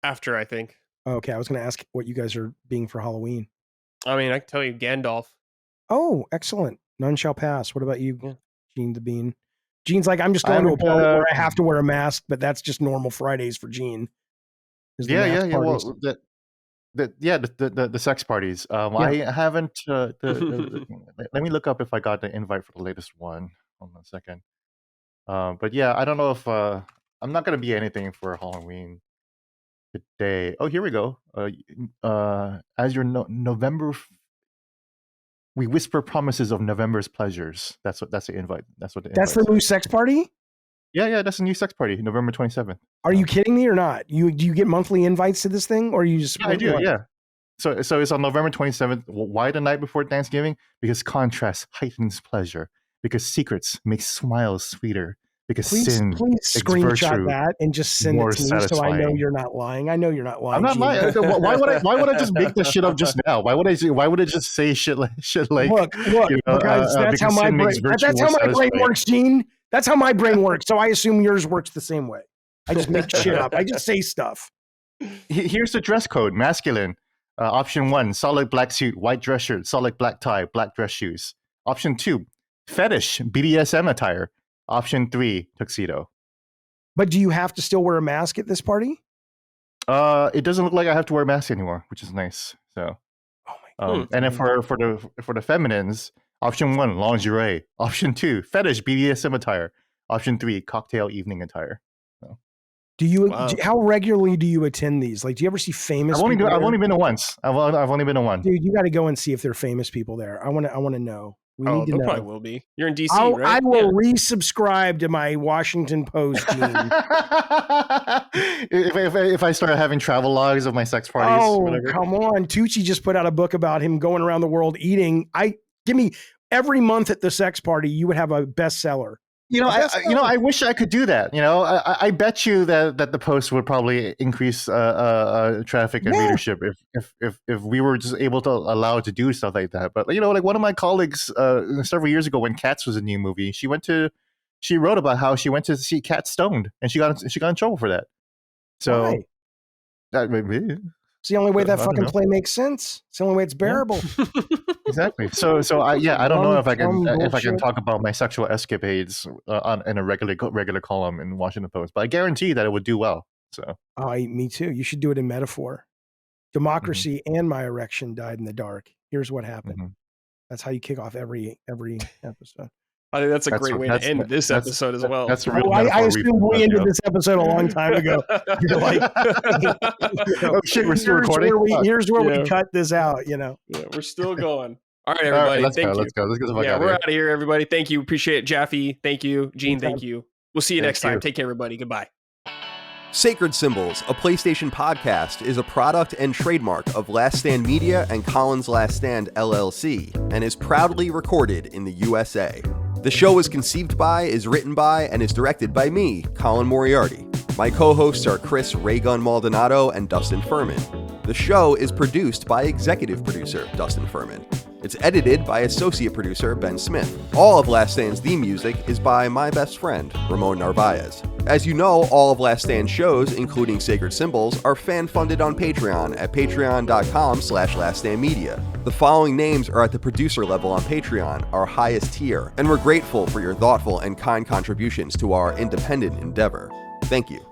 Speaker 2: After, I think.
Speaker 4: Okay, I was going to ask what you guys are being for Halloween.
Speaker 2: I mean, I can tell you Gandalf.
Speaker 4: Oh, excellent. None shall pass. What about you, Gene the Bean? Gene's like, I'm just going to a party where I have to wear a mask, but that's just normal Fridays for Gene.
Speaker 3: Yeah. Well, the sex parties. I haven't. Let me look up if I got the invite for the latest one. Hold on a second. But yeah, I don't know if I'm not going to be anything for Halloween today. Oh, here we go. As your November, we whisper promises of November's pleasures. That's the invite. That's
Speaker 4: the new sex party.
Speaker 3: Yeah, that's a new sex party, November 27th.
Speaker 4: Are you kidding me or not? Do you get monthly invites to this thing, or you just?
Speaker 3: Yeah, I do. Yeah. So it's on November 27th. Why the night before Thanksgiving? Because contrast heightens pleasure. Because secrets make smiles sweeter. Because sin
Speaker 4: please screenshot that and just send it to me so I know you're not lying. I know you're not lying.
Speaker 3: I'm not lying. Why would I just make this shit up just now? Why would I just say shit like
Speaker 4: look, you know, guys, that's how my brain works, Gene. That's how my brain works. So I assume yours works the same way. I just make shit up. I just say stuff.
Speaker 3: Here's the dress code: masculine. Option 1, solid black suit, white dress shirt, solid black tie, black dress shoes. Option 2, fetish, BDSM attire. Option 3, tuxedo.
Speaker 4: But do you have to still wear a mask at this party?
Speaker 3: It doesn't look like I have to wear a mask anymore, which is nice. So, and then for the feminines, option 1, lingerie. Option 2, fetish, BDSM attire. Option 3, cocktail evening attire. So.
Speaker 4: How regularly do you attend these? Like, do you ever see famous?
Speaker 3: I've only been to once. I've only been to one.
Speaker 4: Dude, you got to go and see if they're famous people there. I want to know. We need to know.
Speaker 2: Probably will be. You're in DC, right?
Speaker 4: I will resubscribe to my Washington Post team.
Speaker 3: if I start having travel logs of my sex parties.
Speaker 4: Oh, come on. Tucci just put out a book about him going around the world eating. Give me every month at the sex party, you would have a bestseller.
Speaker 3: I wish I could do that. I bet you that the post would probably increase traffic and readership if we were just able to allow it to do stuff like that. But like one of my colleagues several years ago when Cats was a new movie, she wrote about how she went to see Cats stoned and she got in trouble for that. So
Speaker 4: Why?
Speaker 3: It's
Speaker 4: the only way that fucking play makes sense. It's the only way it's bearable.
Speaker 3: Exactly. So I don't know if I can talk about my sexual escapades in a regular column in Washington Post, but I guarantee that it would do well. So
Speaker 4: me too. You should do it in metaphor. Democracy and my erection died in the dark. Here's what happened. That's how you kick off every episode.
Speaker 2: I think that's a great way to end this episode as well.
Speaker 3: That's a real
Speaker 4: I assumed we ended this episode a long time ago. You're like,
Speaker 3: oh shit, we're still recording.
Speaker 4: Here's where we cut this out.
Speaker 2: Yeah, we're still going. All right, everybody.
Speaker 3: Let's go. Let's get the fuck out of here.
Speaker 2: We're out of here, everybody. Thank you. Appreciate it, Jaffee. Thank you, Gene. Thank you. We'll see you next time. Take care, everybody. Goodbye.
Speaker 1: Sacred Symbols, a PlayStation podcast, is a product and trademark of Last Stand Media and Collins Last Stand LLC, and is proudly recorded in the USA. The show is conceived by, is written by, and is directed by me, Colin Moriarty. My co-hosts are Chris Raygun Maldonado and Dustin Furman. The show is produced by executive producer Dustin Furman. It's edited by associate producer Ben Smith. All of Last Stand's theme music is by my best friend, Ramon Narvaez. As you know, all of Last Stand's shows, including Sacred Symbols, are fan-funded on Patreon at patreon.com/laststandmedia. The following names are at the producer level on Patreon, our highest tier, and we're grateful for your thoughtful and kind contributions to our independent endeavor. Thank you.